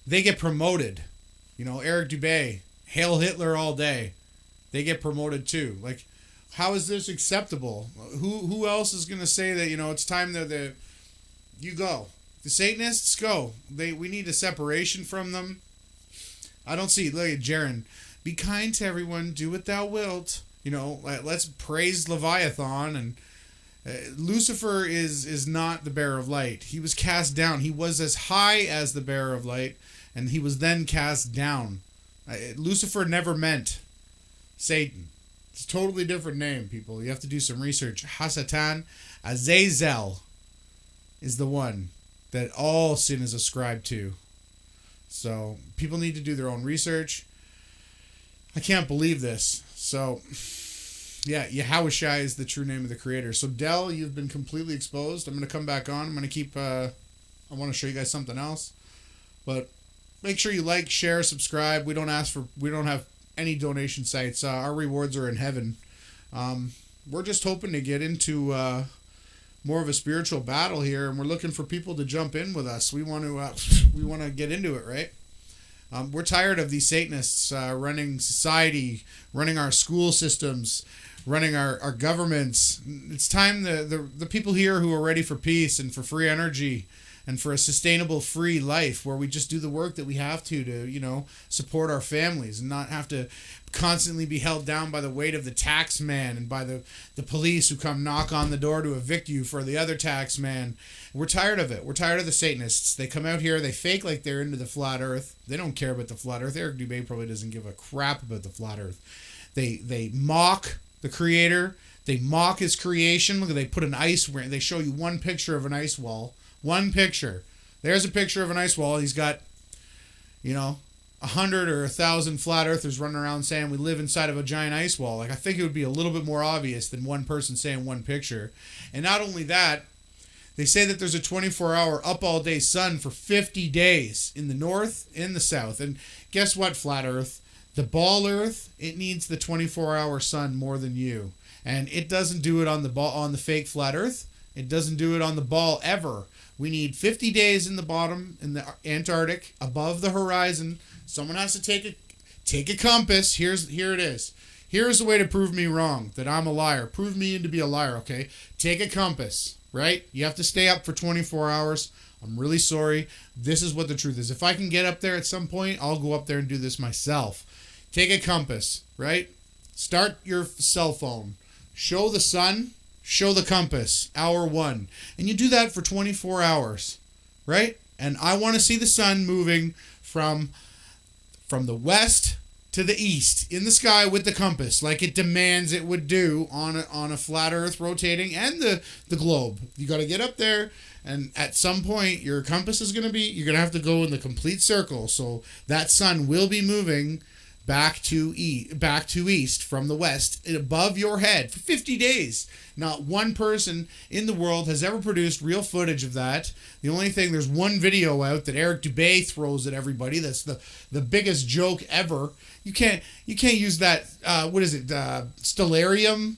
They get promoted. You know, Eric Dubay, hail Hitler all day. They get promoted too. Like, how is this acceptable? Who else is going to say that, you know, it's time that you go. The Satanists go. We need a separation from them. I don't see. Look at Jaron. Be kind to everyone. Do what thou wilt. You know, let's praise Leviathan. And Lucifer is not the bearer of light. He was cast down. He was as high as the bearer of light, and he was then cast down. Lucifer never meant Satan. It's a totally different name, people. You have to do some research. Hasatan, Azazel is the one that all sin is ascribed to. So people need to do their own research. I can't believe this. So yeah, Yahawashi is the true name of the creator. So Dell, you've been completely exposed. I'm going to come back on. I'm going to keep, I want to show you guys something else. But make sure you like, share, subscribe. We don't have any donation sites. Our rewards are in heaven. We're just hoping to get into more of a spiritual battle here, and we're looking for people to jump in with us. We want to get into it, right? We're tired of these Satanists running society, running our school systems, running our governments. It's time the people here who are ready for peace and for free energy and for a sustainable free life where we just do the work that we have to, you know, support our families and not have to constantly be held down by the weight of the tax man and by the police who come knock on the door to evict you for the other tax man. We're tired of it. We're tired of the Satanists. They come out here, they fake like they're into the flat earth. They don't care about the flat earth. Eric Dubay probably doesn't give a crap about the flat earth. They mock the creator. They mock his creation. Look, they put an ice, they show you one picture of an ice wall. One picture. There's a picture of an ice wall. He's got, you know, 100 or 1,000 flat earthers running around saying we live inside of a giant ice wall. Like, I think it would be a little bit more obvious than one person saying one picture. And not only that, they say that there's a 24-hour up all day sun for 50 days in the north, in the south. And guess what, flat earth? The ball earth, it needs the 24-hour sun more than you. And it doesn't do it on the fake flat earth. It doesn't do it on the ball ever. We need 50 days in the bottom, in the Antarctic, above the horizon. Someone has to take a compass. Here it is. Here's the way to prove me wrong, that I'm a liar. Prove me to be a liar, okay? Take a compass, right? You have to stay up for 24 hours. I'm really sorry. This is what the truth is. If I can get up there at some point, I'll go up there and do this myself. Take a compass, right? Start your cell phone. Show the sun. Show the compass. Hour 1. And you do that for 24 hours, right? And I want to see the sun moving from the west to the east in the sky with the compass, like it demands it would do on a flat earth rotating and the globe. You got to get up there, and at some point your compass is going to be, you're going to have to go in the complete circle, so that sun will be moving back to east from the west above your head for 50 days. Not one person in the world has ever produced real footage of that. The only thing, there's one video out that Eric Dubay throws at everybody. That's the biggest joke ever. You can't use that, stellarium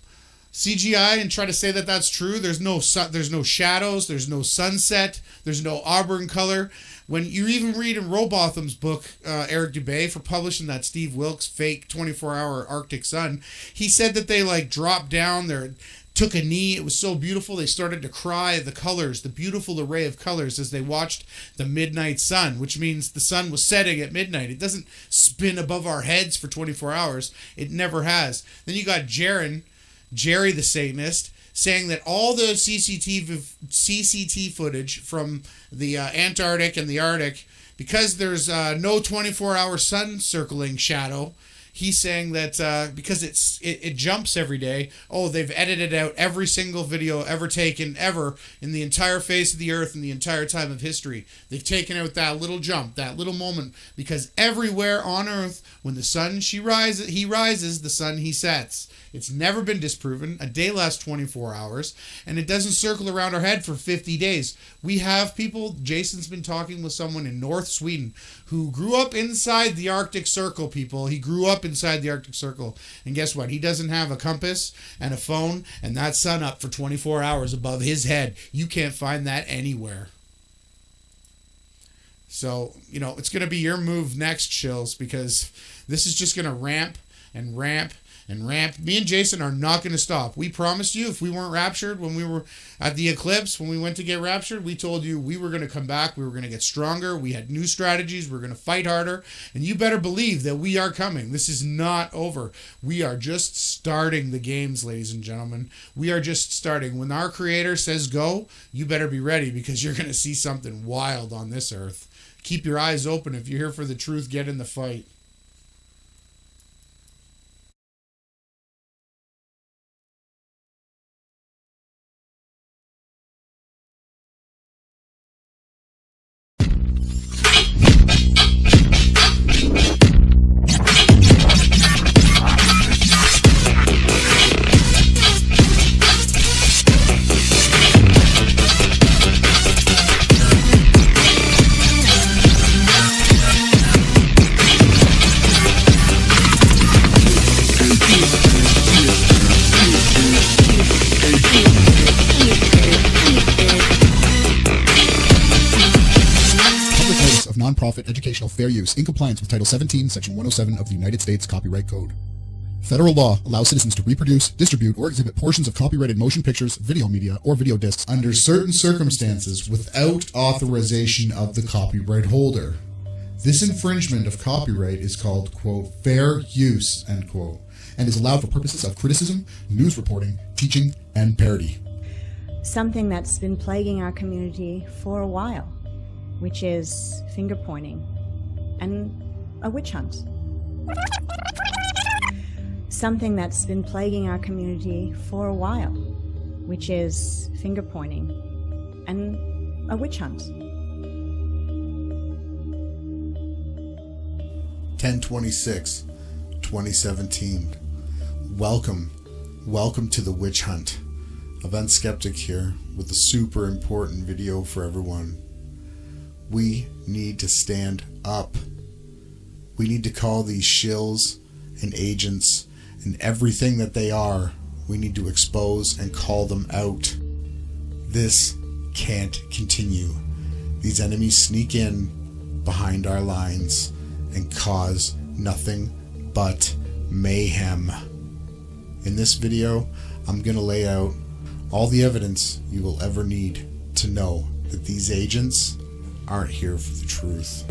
CGI and try to say that that's true. There's no shadows, there's no sunset, there's no auburn color. When you even read in Robotham's book, Eric Dubay, for publishing that Steve Wilkes fake 24-hour Arctic sun, he said that they dropped down there, took a knee. It was so beautiful. They started to cry at the colors, the beautiful array of colors as they watched the midnight sun, which means the sun was setting at midnight. It doesn't spin above our heads for 24 hours. It never has. Then you got Jerry the Satanist, saying that all the CCT footage from the Antarctic and the Arctic, because there's no 24-hour sun circling shadow, he's saying that because it jumps every day, they've edited out every single video ever taken ever in the entire face of the earth in the entire time of history. They've taken out that little jump, that little moment, because everywhere on earth, when the sun he rises, the sun he sets. It's never been disproven. A day lasts 24 hours, and it doesn't circle around our head for 50 days. We have people, Jason's been talking with someone in North Sweden who grew up inside the Arctic Circle, people. He grew up inside the Arctic Circle, and guess what? He doesn't have a compass and a phone and that sun up for 24 hours above his head. You can't find that anywhere. So, it's going to be your move next, Shills, because this is just going to ramp and ramp and ramp. Me and Jason are not going to stop. We promised you if we weren't raptured when we were at the eclipse, when we went to get raptured, we told you we were going to come back. We were going to get stronger. We had new strategies. We were going to fight harder. And you better believe that we are coming. This is not over. We are just starting the games, ladies and gentlemen. We are just starting. When our Creator says go, you better be ready, because you're going to see something wild on this earth. Keep your eyes open. If you're here for the truth, get in the fight. Nonprofit educational fair use in compliance with Title 17, Section 107 of the United States Copyright Code. Federal law allows citizens to reproduce, distribute, or exhibit portions of copyrighted motion pictures, video media, or video discs under certain circumstances without authorization of the copyright holder. This infringement of copyright is called, quote, fair use, end quote, and is allowed for purposes of criticism, news reporting, teaching, and parody. Something that's been plaguing our community for a while, which is finger pointing and a witch hunt. Something that's been plaguing our community for a while, which is finger pointing and a witch hunt. 10/26/2017. Welcome to the witch hunt. Event Skeptic here with a super important video for everyone. We need to stand up. We need to call these shills and agents and everything that they are. We need to expose and call them out. This can't continue. These enemies sneak in behind our lines and cause nothing but mayhem. In this video, I'm going to lay out all the evidence you will ever need to know that these agents aren't here for the truth.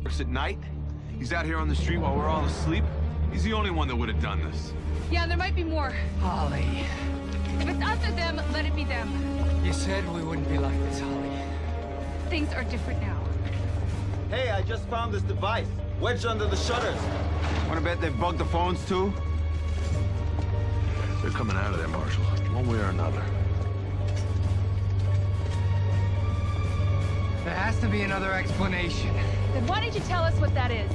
Works at night. He's out here on the street while we're all asleep. He's the only one that would have done this. Yeah, there might be more. Holly. If it's us or them, let it be them. You said we wouldn't be like this, Holly. Things are different now. Hey, I just found this device. Wedged under the shutters. Wanna bet they bugged the phones too? They're coming out of there, Marshal. One way or another. There has to be another explanation. Then why don't you tell us what that is?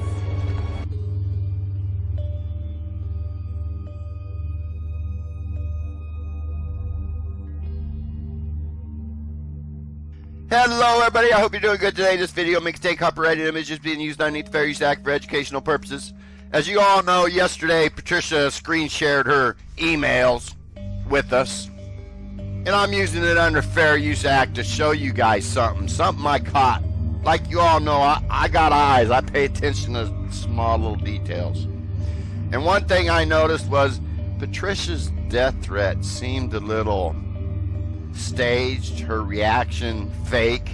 Hello everybody, I hope you're doing good today. This video may contain copyrighted images being used underneath the Fair Use Act for educational purposes. As you all know, yesterday Patricia screen shared her emails with us. And I'm using it under Fair Use Act to show you guys something I caught. Like you all know, I got eyes. I pay attention to small little details. And one thing I noticed was Patricia's death threat seemed a little staged, her reaction fake,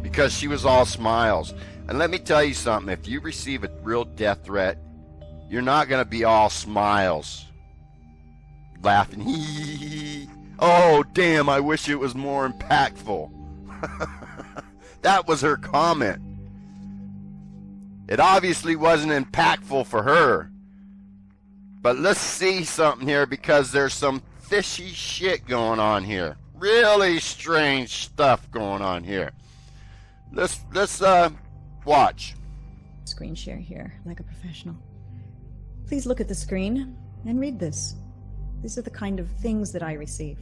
because she was all smiles. And let me tell you something, if you receive a real death threat, you're not going to be all smiles, laughing. Oh damn, I wish it was more impactful. That was her comment. It obviously wasn't impactful for her. But let's see something here, because there's some fishy shit going on here. Really strange stuff going on here. Let's watch. Screen share here, like a professional. Please look at the screen and read this. These are the kind of things that I receive.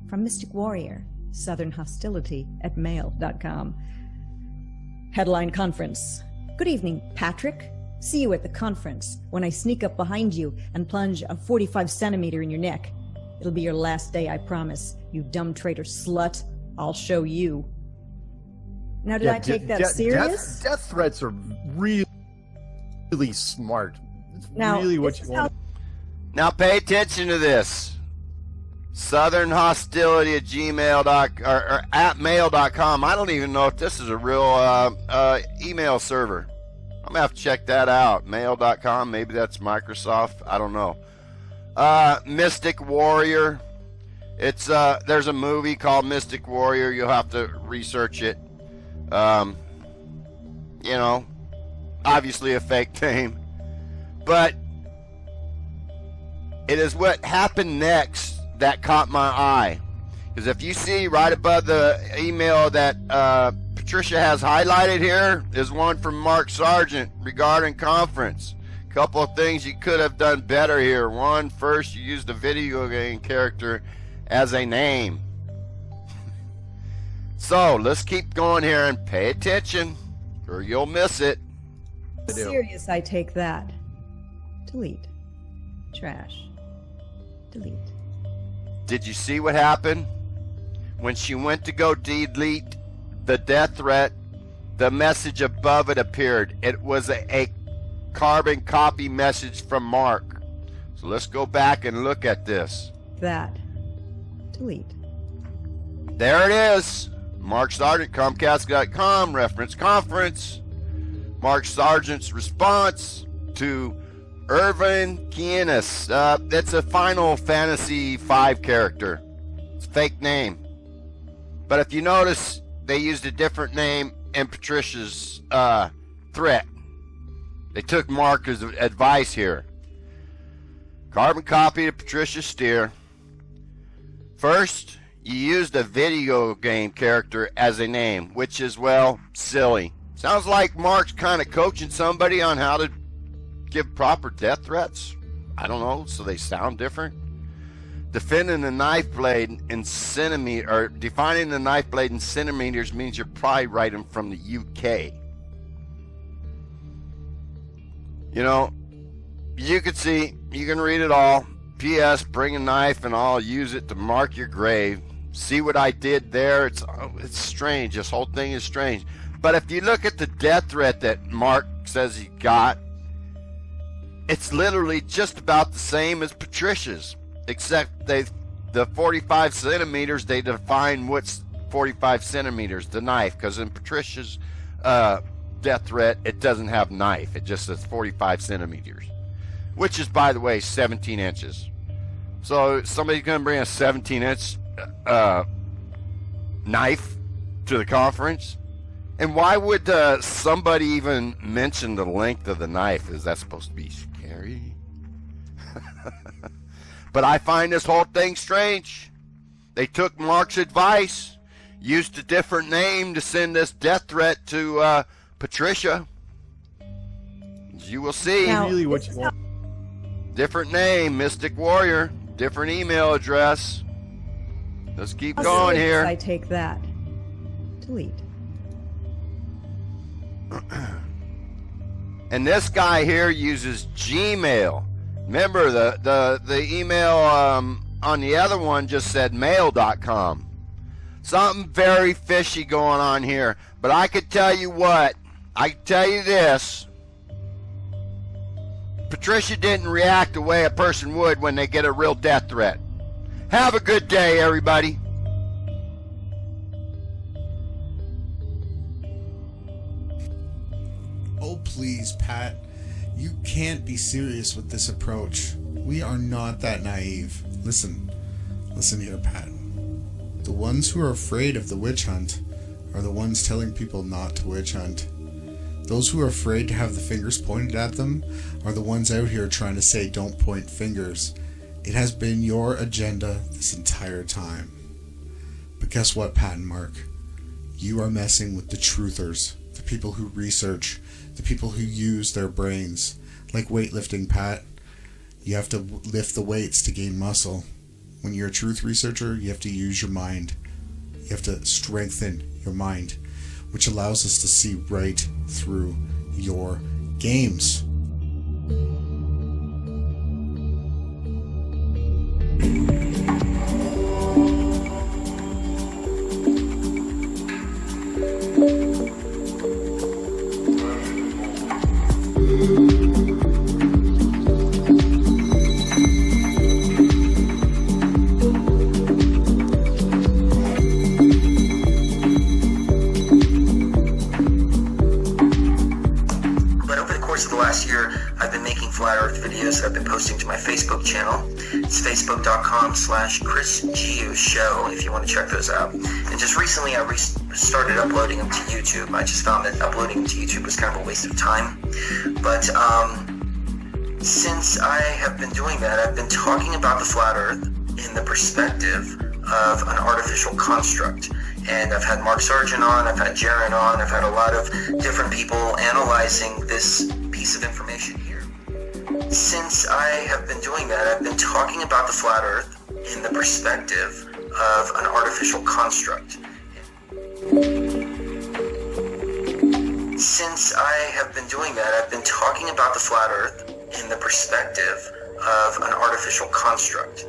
From Mystic Warrior, Southern Hostility at mail.com. Headline conference. Good evening, Patrick. See you at the conference when I sneak up behind you and plunge a 45 centimeter in your neck. It'll be your last day, I promise. You dumb traitor slut. I'll show you. Now, did I take that serious? Death threats are really smart. It's now, really what you want. Now pay attention to this. Southern Hostility at or at mail.com. I don't even know if this is a real email server. I'm going to have to check that out. Mail.com, maybe that's Microsoft. I don't know. Mystic Warrior. It's there's a movie called Mystic Warrior. You'll have to research it. You know, obviously a fake name, but it is what happened next that caught my eye. Because if you see right above the email that Patricia has highlighted here is one from Mark Sargent regarding conference. Couple of things you could have done better here. One, first, you used a video game character as a name. So let's keep going here and pay attention, or you'll miss it. Serious, I take that. Delete. Trash. Delete. Did you see what happened? When she went to go delete the death threat, the message above it appeared. It was a carbon copy message from Mark. So let's go back and look at this. That. Delete. There it is. Mark Sargent, Comcast.com, reference conference. Mark Sargent's response to Irvin Kianis. That's a Final Fantasy V character. It's a fake name. But if you notice, they used a different name in Patricia's threat. They took Mark's advice here. Carbon copy to Patricia Steer. First, you used a video game character as a name, which is, well, silly. Sounds like Mark's kind of coaching somebody on how to give proper death threats. I don't know, so they sound different. Defending the knife blade in centimeter, or defining the knife blade in centimeters means you're probably writing from the UK. You know, you can see, you can read it all. P.S. Bring a knife and I'll use it to mark your grave. See what I did there? It's strange. This whole thing is strange. But if you look at the death threat that Mark says he got, it's literally just about the same as Patricia's, except the 45 centimeters, they define what's 45 centimeters, the knife, because in Patricia's death threat, it doesn't have knife. It just says 45 centimeters, which is, by the way, 17 inches. So somebody's going to bring a 17-inch knife to the conference? And why would somebody even mention the length of the knife? Is that supposed to be scary? But I find this whole thing strange. They took Mark's advice, used a different name to send this death threat to Patricia. As you will see. Now, really what you want. Different name, Mystic Warrior. Different email address. Let's keep going here. I take that. Delete. And this guy here uses Gmail. Remember, the email on the other one just said mail.com. Something very fishy going on here. But I could tell you what. I can tell you this. Patricia didn't react the way a person would when they get a real death threat. Have a good day, everybody. Oh, please, Pat. You can't be serious with this approach. We are not that naive. Listen here, Pat. The ones who are afraid of the witch hunt are the ones telling people not to witch hunt. Those who are afraid to have the fingers pointed at them are the ones out here trying to say don't point fingers. It has been your agenda this entire time. But guess what, Pat and Mark? You are messing with the truthers, the people who research, the people who use their brains. Like weightlifting, Pat. You have to lift the weights to gain muscle. When you're a truth researcher, you have to use your mind. You have to strengthen your mind, which allows us to see right through your games. I've been posting to my Facebook channel. It's facebook.com/ChrisGioShow if you want to check those out. And just recently I started uploading them to YouTube. I just found that uploading them to YouTube was kind of a waste of time. But since I have been doing that, I've been talking about the flat earth in the perspective of an artificial construct. And I've had Mark Sargent on, I've had Jaron on, I've had a lot of different people analyzing this piece of information here. Since I have been doing that, I've been talking about the flat earth in the perspective of an artificial construct. Since I have been doing that, I've been talking about the flat earth in the perspective of an artificial construct.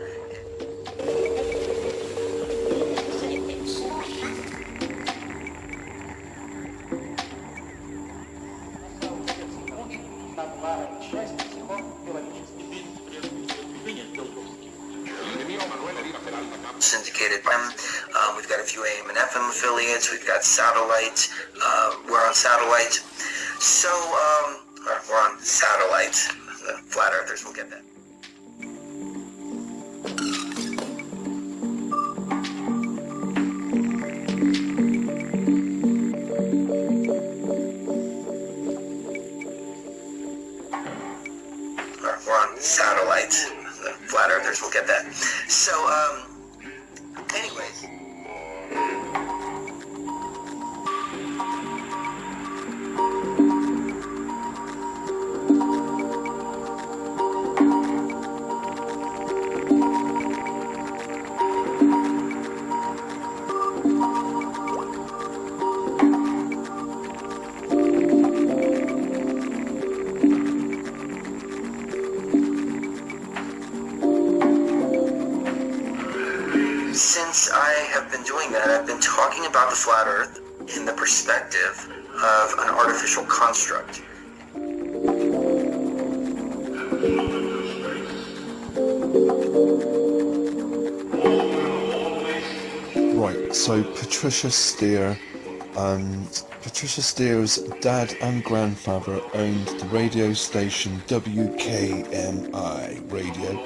Syndicated by them. We've got a few AM and FM affiliates. We've got satellite. We're on satellite. So, we're on satellite. The flat earthers will get that. We're on satellite. The flat earthers will get that. So, anyways. Since I have been doing that, I've been talking about the flat earth in the perspective of an artificial construct. Right, so Patricia Steer. Patricia Steer's dad and grandfather owned the radio station WKMI Radio.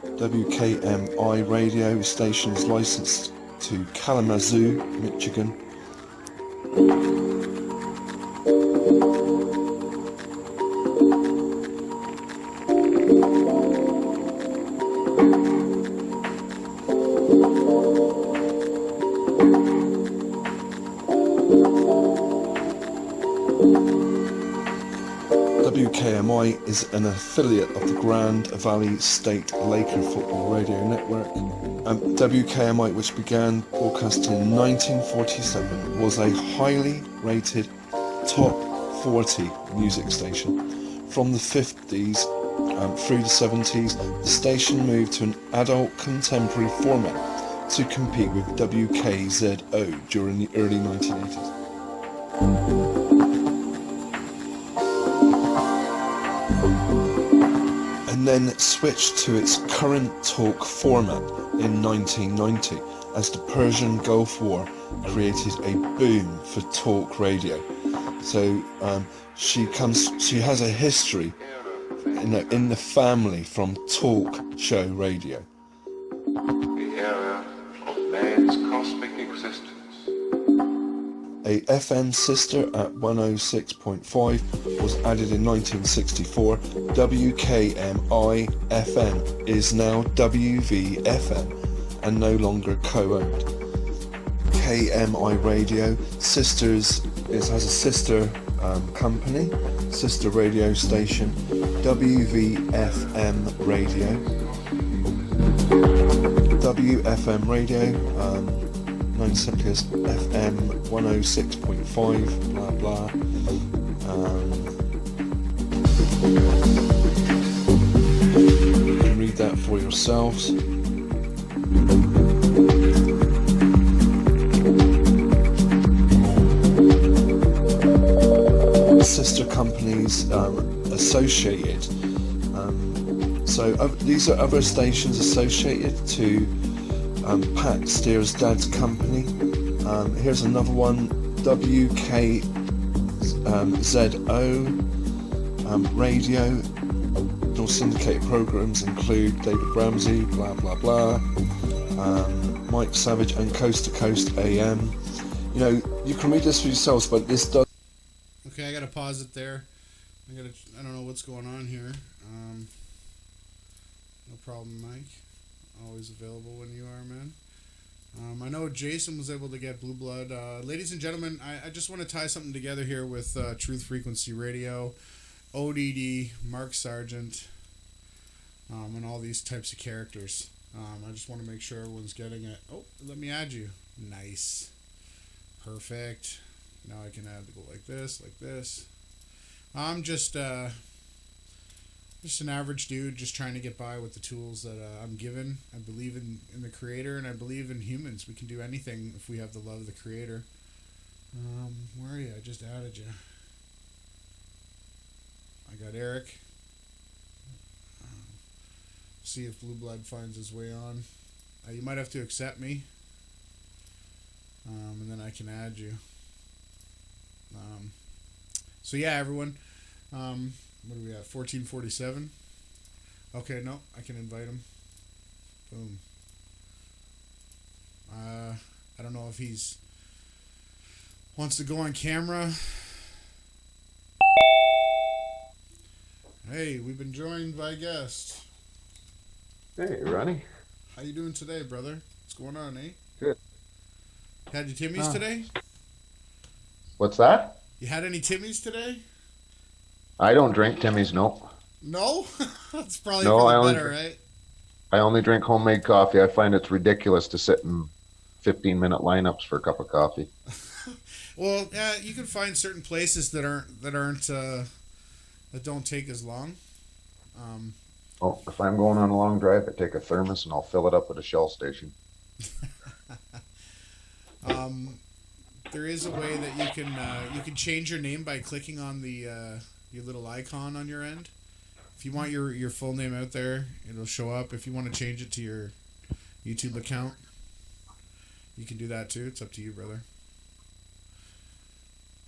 WKMI radio station is licensed to Kalamazoo, Michigan. WKMI is an affiliate of the Grand Valley State Laker Football Radio Network. WKMI, which began broadcasting in 1947, was a highly rated top 40 music station. From the 50s through the 70s, the station moved to an adult contemporary format to compete with WKZO during the early 1980s. And then switched to its current talk format in 1990 as the Persian Gulf War created a boom for talk radio. So she has a history in the family from talk show radio. The area of man's cosmic existence. A FM sister at 106.5 was added in 1964. WKMI FM is now WVFM and no longer co-owned. KMI Radio has a sister company, sister radio station, WVFM Radio. WFM Radio, known simply as FM 106.5, blah blah. You can read that for yourselves. Sister companies associated. These are other stations associated to Pat Steer's dad's company. Here's another one, WKZO Radio. All syndicated programs include David Ramsey, blah blah blah, Mike Savage, and Coast to Coast AM. You know, you can read this for yourselves, but this does. Okay, I gotta pause it there. I don't know what's going on here. No problem, Mike. Always available when you are, man. I know Jason was able to get Blue Blood. Ladies and gentlemen, I just want to tie something together here with Truth Frequency Radio, ODD, Mark Sargent, and all these types of characters. I just want to make sure everyone's getting it. Oh, let me add you. Nice. Perfect. Now I can add to go like this, like this. I'm just an average dude just trying to get by with the tools that I'm given. I believe in the Creator, and I believe in humans. We can do anything if we have the love of the Creator. Where are you? I just added you. I got Eric. See if Blue Blood finds his way on. You might have to accept me. And then I can add you. So yeah, everyone. What do we have? 1447. Okay, no, I can invite him. Boom. I don't know if he's wants to go on camera. Hey, we've been joined by a guest. Hey, Ronnie. How you doing today, brother? What's going on, eh? Good. Had your Timmies today? What's that? You had any Timmies today? I don't drink Timmy's, no. No? That's probably No, for the better, right? I only drink homemade coffee. I find it's ridiculous to sit in 15-minute lineups for a cup of coffee. Well, yeah, you can find certain places that don't take as long. Oh, if I'm going on a long drive, I take a thermos and I'll fill it up at a Shell station. There is a way that you can change your name by clicking on the your little icon on your end. If you want your full name out there, it'll show up. If you want to change it to your YouTube account, you can do that too. It's up to you, brother.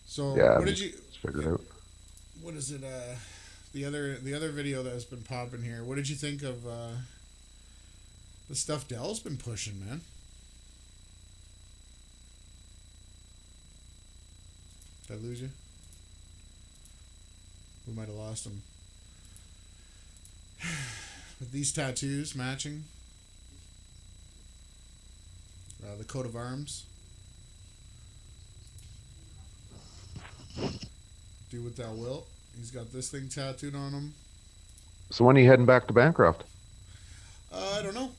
So Yeah, what did you figure it out? What is it? The other video that's been popping here. What did you think of the stuff Dell's been pushing, man? Did I lose you? We might have lost him. With these tattoos matching, the coat of arms. Do what thou wilt. He's got this thing tattooed on him. So when are you heading back to Bancroft? I don't know.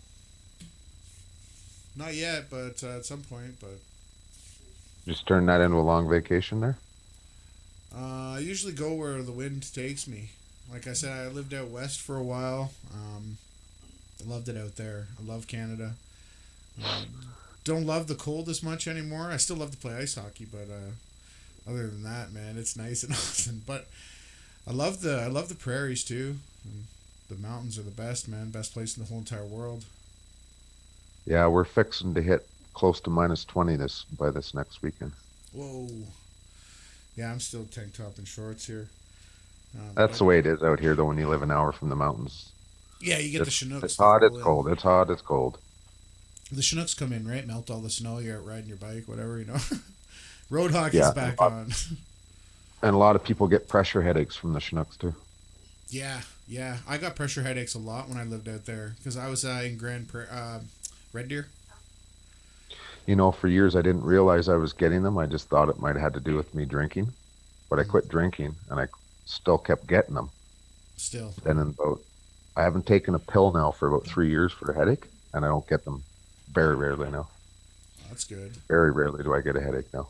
Not yet, but at some point. But Just turn that into a long vacation there? I usually go where the wind takes me. Like I said, I lived out west for a while. I loved it out there. I love Canada. Don't love the cold as much anymore. I still love to play ice hockey, but other than that, man, it's nice and awesome. But I love the prairies too. And the mountains are the best, man. Best place in the whole entire world. Yeah, we're fixing to hit close to -20 by this next weekend. Whoa. Yeah, I'm still tank top and shorts here. That's the way it is out here, though, when you live an hour from the mountains. Yeah, you get the Chinooks. It's hot, it's cold. It's hot, it's cold. The Chinooks come in, right? Melt all the snow. You're out riding your bike, whatever, you know. Road hockey's back on. And a lot of people get pressure headaches from the Chinooks, too. Yeah. I got pressure headaches a lot when I lived out there because I was in Red Deer. You know, for years I didn't realize I was getting them. I just thought it might have had to do with me drinking. But I quit drinking, and I still kept getting them. Still. Then I haven't taken a pill now for about 3 years for a headache, and I don't get them very rarely now. That's good. Very rarely do I get a headache now.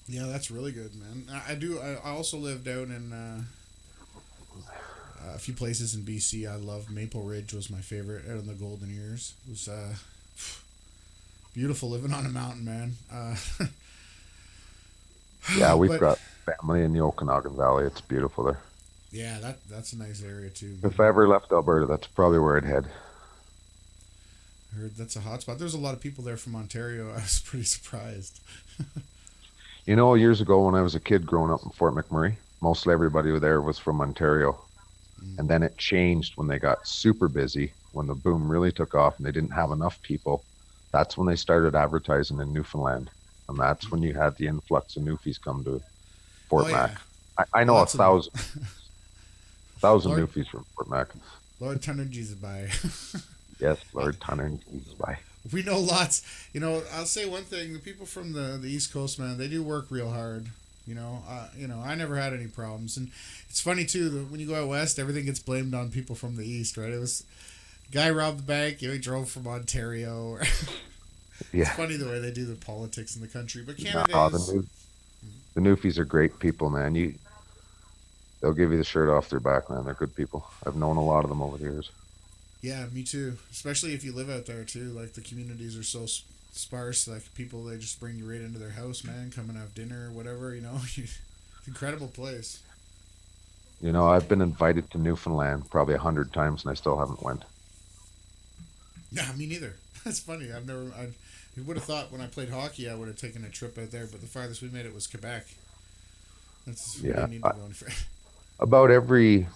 Yeah, that's really good, man. I also lived out in a few places in BC. I love Maple Ridge was my favorite out in the Golden Years. It was beautiful living on a mountain, man. Yeah, we've got family in the Okanagan Valley. It's beautiful there. Yeah, that's a nice area too, man. If I ever left Alberta, that's probably where I'd head. I heard that's a hot spot. There's a lot of people there from Ontario. I was pretty surprised. You know, years ago when I was a kid growing up in Fort McMurray, mostly everybody there was from Ontario. And then it changed when they got super busy, when the boom really took off and they didn't have enough people. That's when they started advertising in Newfoundland. And that's when you had the influx of Newfies come to Fort Mac. I know Lots 1,000 Newfies from Fort Mac. Lord Tunnergy's by. Yes, Lord Tunnergy's by. We know lots. You know, I'll say one thing: the people from the East Coast, man, they do work real hard. You know, I never had any problems, and it's funny too that when you go out west, everything gets blamed on people from the east, right? It was guy robbed the bank, he drove from Ontario. Yeah. It's funny the way they do the politics in the country, but Canada the Newfies are great people, man. They'll give you the shirt off their back, man. They're good people. I've known a lot of them over the years. Yeah, me too. Especially if you live out there too. Like the communities are so sparse. Like people, they just bring you right into their house, man. Come and have dinner, or whatever. You know, incredible place. You know, I've been invited to Newfoundland probably 100 times, and I still haven't went. Yeah, me neither. That's funny. I would have thought when I played hockey, I would have taken a trip out there, but the farthest we made it was Quebec. Yeah. Need to go any further. About every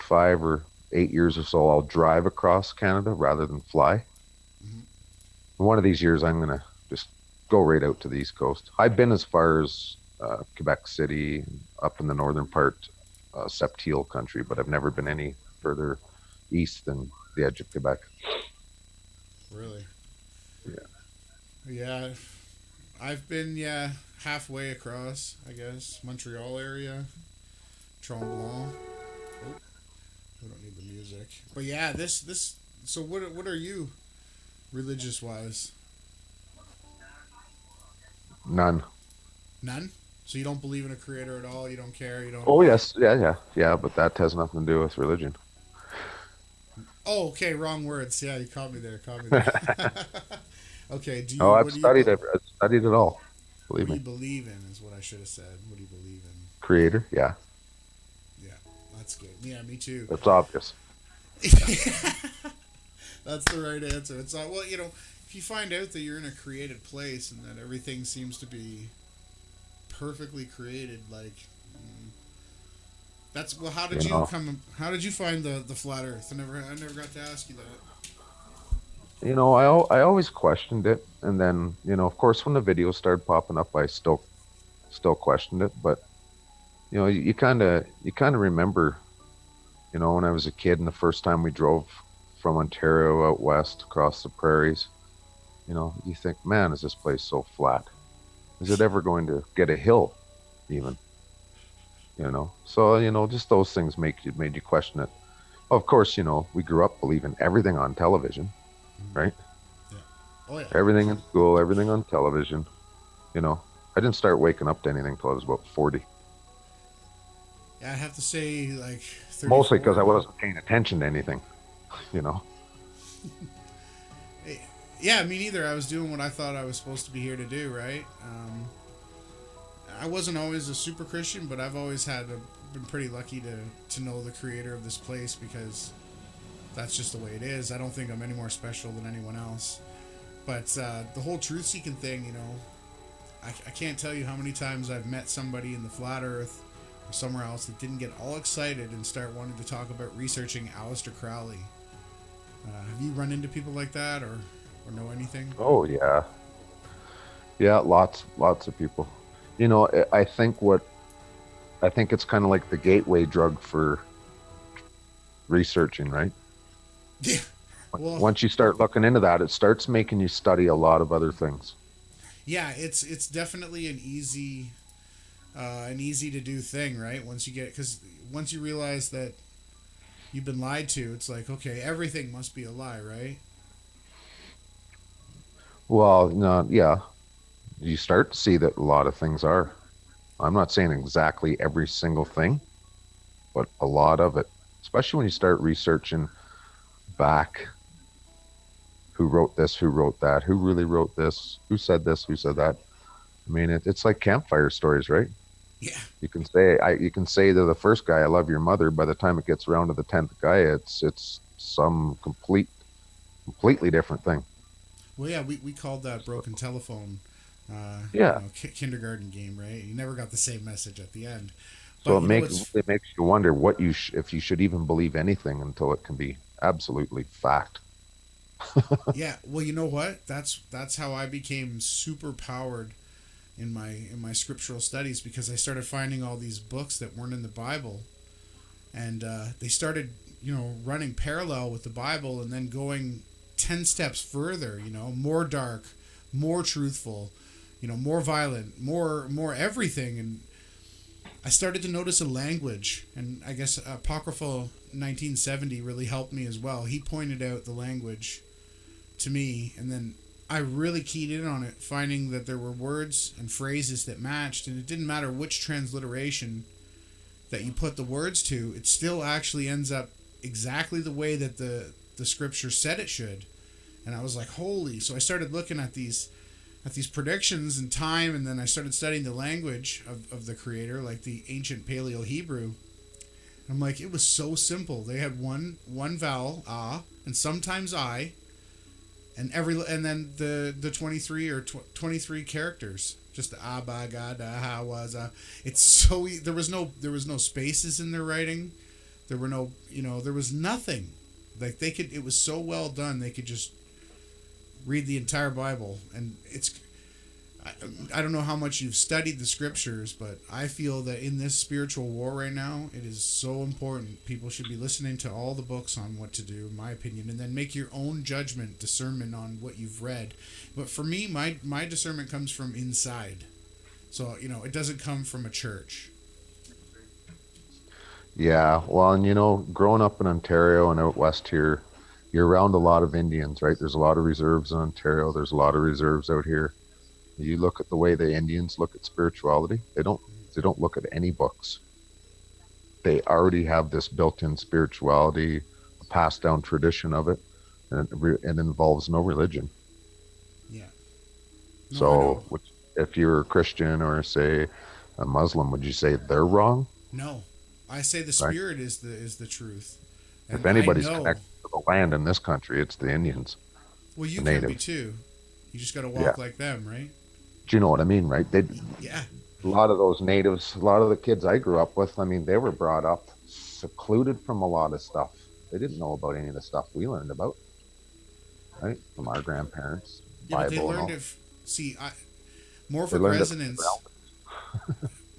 5 or 8 years or so, I'll drive across Canada rather than fly. One of these years, I'm going to just go right out to the East Coast. I've been as far as Quebec City, up in the northern part, Septile country, but I've never been any further east than the edge of Quebec. Really? Yeah. Yeah. I've been, halfway across, I guess. Montreal area. Tremblant. Oh, we don't need the music. But yeah, this so what are you religious wise? None. None? So you don't believe in a creator at all? You don't care? You don't? Oh yes, yeah, but that has nothing to do with religion. Oh, okay, wrong words. Yeah, you caught me there. Okay, do you? Oh, What I've do you? studied it. I've studied it all. What Believe do me. you believe in? Is what I should have said. What do you believe in? Creator, yeah, Yeah, that's good. Yeah, me too. that's obvious. That's the right answer. It's not, well, if you find out that you're in a created place and that everything seems to be perfectly created, like that's well. How did How did you find the flat Earth? I never got to ask you that. I always questioned it, and then of course, when the videos started popping up, I still questioned it. But you kind of remember, when I was a kid and the first time we drove from Ontario out west across the prairies, you think, man, is this place so flat? Is it ever going to get a hill, even? So just those things made you question it. Of course, we grew up believing everything on television, right? Yeah. Oh yeah. Everything in school, everything on television. I didn't start waking up to anything till I was about 40. Yeah, I have to say, like, 34. Mostly because I wasn't paying attention to anything, Yeah, me neither. I was doing what I thought I was supposed to be here to do, right? I wasn't always a super Christian, but I've always been pretty lucky to know the creator of this place, because that's just the way it is. I don't think I'm any more special than anyone else. But the whole truth-seeking thing, I can't tell you how many times I've met somebody in the flat Earth or somewhere else that didn't get all excited and start wanting to talk about researching Aleister Crowley. Have you run into people like that, or know anything? Oh yeah, lots of people. I think it's kind of like the gateway drug for researching, right? Yeah. Well, once you start looking into that, it starts making you study a lot of other things. Yeah, it's definitely an easy to do thing, right? Once you realize that you've been lied to, it's like, okay, everything must be a lie, right? Well, no, yeah. You start to see that a lot of things are. I'm not saying exactly every single thing, but a lot of it. Especially when you start researching back. Who wrote this? Who wrote that? Who really wrote this? Who said this? Who said that? I mean, it's like campfire stories, right? Yeah. You can say to the first guy, "I love your mother." By the time it gets around to the 10th guy, it's some completely different thing. Well, yeah, we called that broken telephone. Kindergarten game, right? You never got the same message at the end. So it makes you wonder if you should even believe anything until it can be absolutely fact. Yeah, well, you know what? That's how I became super powered in my scriptural studies, because I started finding all these books that weren't in the Bible, and they started running parallel with the Bible, and then going 10 steps further, more dark, more truthful, more violent, more everything. And I started to notice a language, and I guess Apocryphal 1970 really helped me as well. He pointed out the language to me, and then I really keyed in on it, finding that there were words and phrases that matched, and it didn't matter which transliteration that you put the words to, it still actually ends up exactly the way that the scripture said it should. And I was like, holy. So I started looking at these predictions in time, and then I started studying the language of the creator, like the ancient Paleo Hebrew. I'm like, it was so simple. They had one vowel, ah, and sometimes I, and then the 23 characters, just the ah, ba, ga, da, ha, was, it's so there was no spaces in their writing. There were no, there was nothing. Like it was so well done. They could just read the entire Bible, and I don't know how much you've studied the scriptures, but I feel that in this spiritual war right now, it is so important. People should be listening to all the books on what to do, in my opinion, and then make your own discernment on what you've read. But for me, my discernment comes from inside. So, it doesn't come from a church. Yeah, well, and growing up in Ontario and out west here, you're around a lot of Indians, right? There's a lot of reserves in Ontario. There's a lot of reserves out here. You look at the way the Indians look at spirituality. They don't look at any books. They already have this built-in spirituality, passed down tradition of it, and it involves no religion. Yeah. So if you're a Christian or say a Muslim, would you say they're wrong? No, I say the spirit is the truth. And if anybody's connected to the land in this country, it's the Indians. Well, you the can be natives. too. You just got to walk like them, right? Do you know what I mean, right? Yeah. A lot of those natives, a lot of the kids I grew up with, I mean, they were brought up secluded from a lot of stuff. They didn't know about any of the stuff we learned about, right? From our grandparents, Yeah, Bible but they and learned all. Morphic resonance.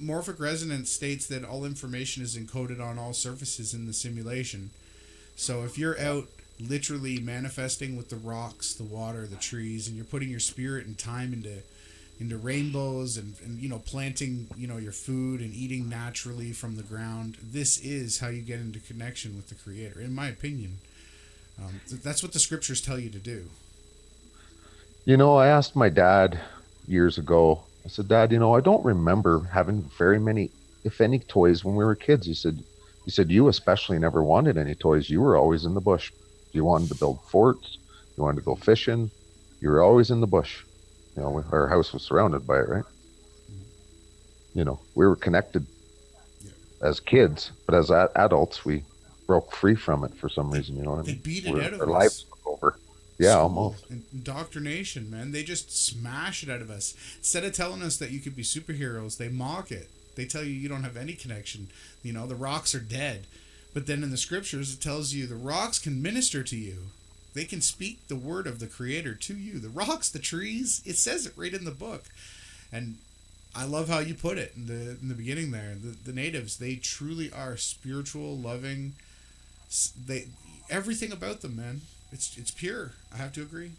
Morphic resonance states that all information is encoded on all surfaces in the simulation. So if you're out literally manifesting with the rocks, the water, the trees, and you're putting your spirit and time into rainbows and planting your food and eating naturally from the ground, this is how you get into connection with the Creator, in my opinion. That's what the scriptures tell you to do. I asked my dad years ago, I said, Dad, I don't remember having very many, if any, toys when we were kids. He said, you especially never wanted any toys. You were always in the bush. You wanted to build forts. You wanted to go fishing. You were always in the bush. Our house was surrounded by it, right? We were connected as kids, but as adults, we broke free from it for some reason. You know what I mean? They beat it out of our us. lives took over. Yeah, almost. Indoctrination, man. They just smash it out of us. Instead of telling us that you could be superheroes, they mock it. They tell you don't have any connection. The rocks are dead. But then in the scriptures, it tells you the rocks can minister to you. They can speak the word of the Creator to you. The rocks, the trees, it says it right in the book. And I love how you put it in the beginning there. The natives, they truly are spiritual, loving. Everything about them, man. It's pure. I have to agree.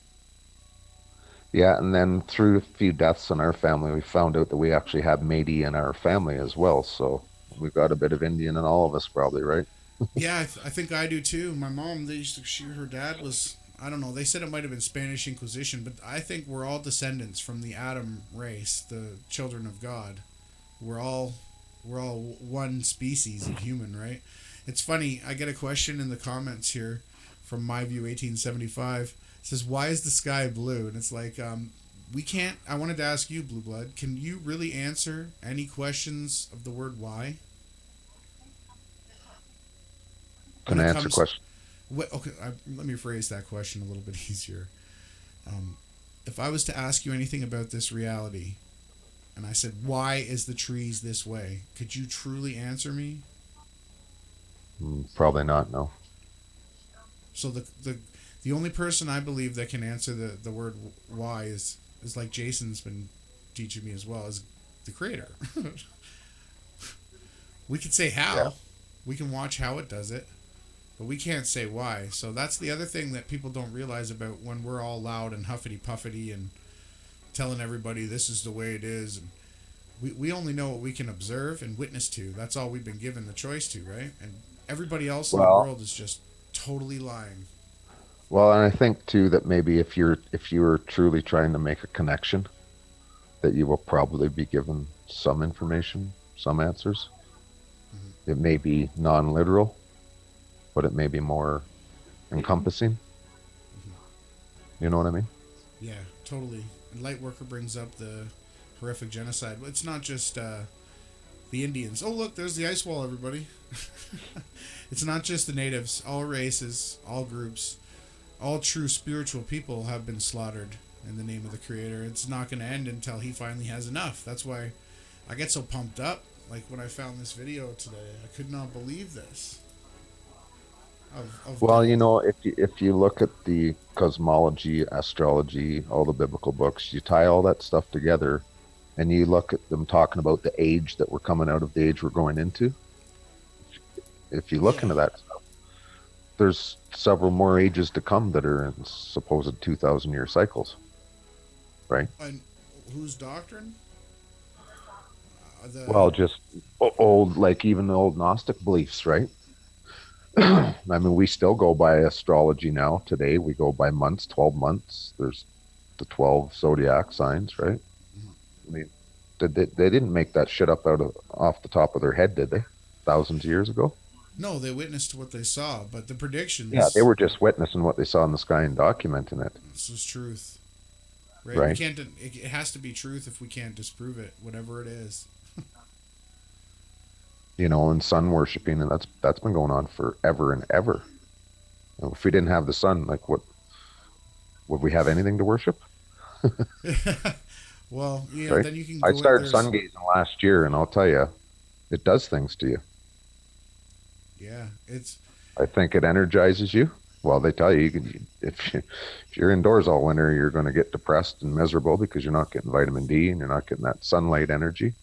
Yeah, and then through a few deaths in our family, we found out that we actually had Métis in our family as well. So we've got a bit of Indian in all of us, probably, right? Yeah, I think I do too. My mom, her dad was, I don't know, they said it might have been Spanish Inquisition, but I think we're all descendants from the Adam race, the children of God. We're all one species of human, right? It's funny, I get a question in the comments here from MyView1875. It says, why is the sky blue? And it's like, I wanted to ask you, Blue Blood, can you really answer any questions of the word why? Can I answer a question? Okay, let me phrase that question a little bit easier. If I was to ask you anything about this reality, and I said, why is the trees this way? Could you truly answer me? Probably not, no. So the only person I believe that can answer the word why is like Jason's been teaching me as well, is the Creator. We could say how. Yeah. We can watch how it does it. But we can't say why. So that's the other thing that people don't realize about when we're all loud and huffity-puffity and telling everybody this is the way it is. And we only know what we can observe and witness to. That's all we've been given the choice to, right? And everybody else in the world is just totally lying. Well, and I think too that maybe if you're truly trying to make a connection, that you will probably be given some information, some answers. Mm-hmm. It may be non-literal, but it may be more encompassing. Mm-hmm. You know what I mean? Yeah, totally. And Lightworker brings up the horrific genocide. It's not just the Indians. Oh, look, there's the ice wall, everybody. It's not just the natives. All races, all groups, all true spiritual people have been slaughtered in the name of the Creator. It's not going to end until he finally has enough. That's why I get so pumped up. Like when I found this video today, I could not believe this. Well, if you look at the cosmology, astrology, all the biblical books, you tie all that stuff together, and you look at them talking about the age that we're coming out of, the age we're going into. If you look into that stuff, there's several more ages to come that are in supposed 2,000-year cycles, right? And whose doctrine? Well, just old, like even the old Gnostic beliefs, right? I mean, we still go by astrology now. Today, we go by months, 12 months. There's the 12 zodiac signs, right? I mean, they didn't make that shit up off the top of their head, did they? Thousands of years ago? No, they witnessed what they saw, but the predictions. Yeah, they were just witnessing what they saw in the sky and documenting it. This is truth, right? Right. We can't. It has to be truth if we can't disprove it, whatever it is. You know, and sun worshiping, and that's been going on forever and ever. You know, if we didn't have the sun, like, what would we have anything to worship? Well, yeah, right? then you can. I started sun gazing last year, and I'll tell you, it does things to you. Yeah, it's. I think it energizes you. Well, they tell you, if you're indoors all winter, you're going to get depressed and miserable because you're not getting vitamin D and you're not getting that sunlight energy.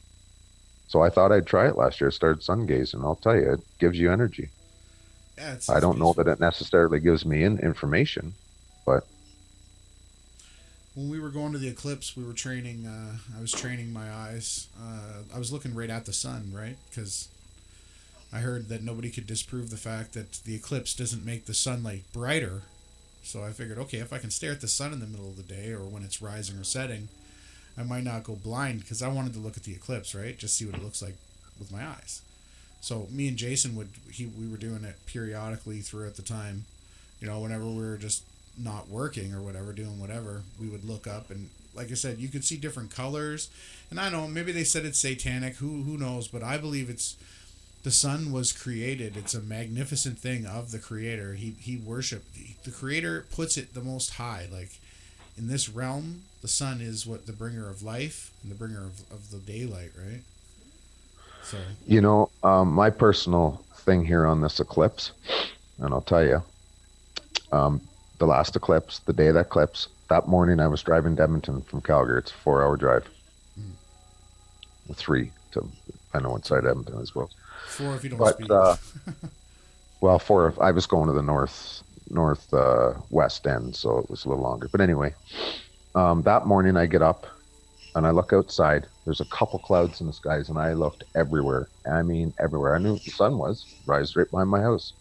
So I thought I'd try it last year. I started sun gazing. I'll tell you, it gives you energy. Yeah, I don't know that it necessarily gives me information, but when we were going to the eclipse, we were training. I was training my eyes. I was looking right at the sun, right? Because I heard that nobody could disprove the fact that the eclipse doesn't make the sunlight brighter. So I figured, okay, if I can stare at the sun in the middle of the day or when it's rising or setting, I might not go blind, because I wanted to look at the eclipse, right? Just see what it looks like with my eyes. So me and Jason we were doing it periodically throughout the time. You know, whenever we were just not working or whatever, doing whatever, we would look up, and like I said, you could see different colors. And I know maybe they said it's satanic, who knows, but I believe it's the sun was created. It's a magnificent thing of the creator. He worshiped the creator, puts it the most high. Like in this realm, the sun is what the bringer of life and the bringer of the daylight, right? So you know, my personal thing here on this eclipse, and I'll tell you, the last eclipse, the day of that eclipse, that morning I was driving to Edmonton from Calgary. It's a 4-hour drive. 3 to, I know what side of Edmonton as well. 4 if you don't but, speak. Well, 4 if I was going to the northwest end, so it was a little longer. But anyway, that morning I get up and I look outside. There's a couple clouds in the skies, and I looked everywhere. I mean, everywhere. I knew the sun was rising right behind my house.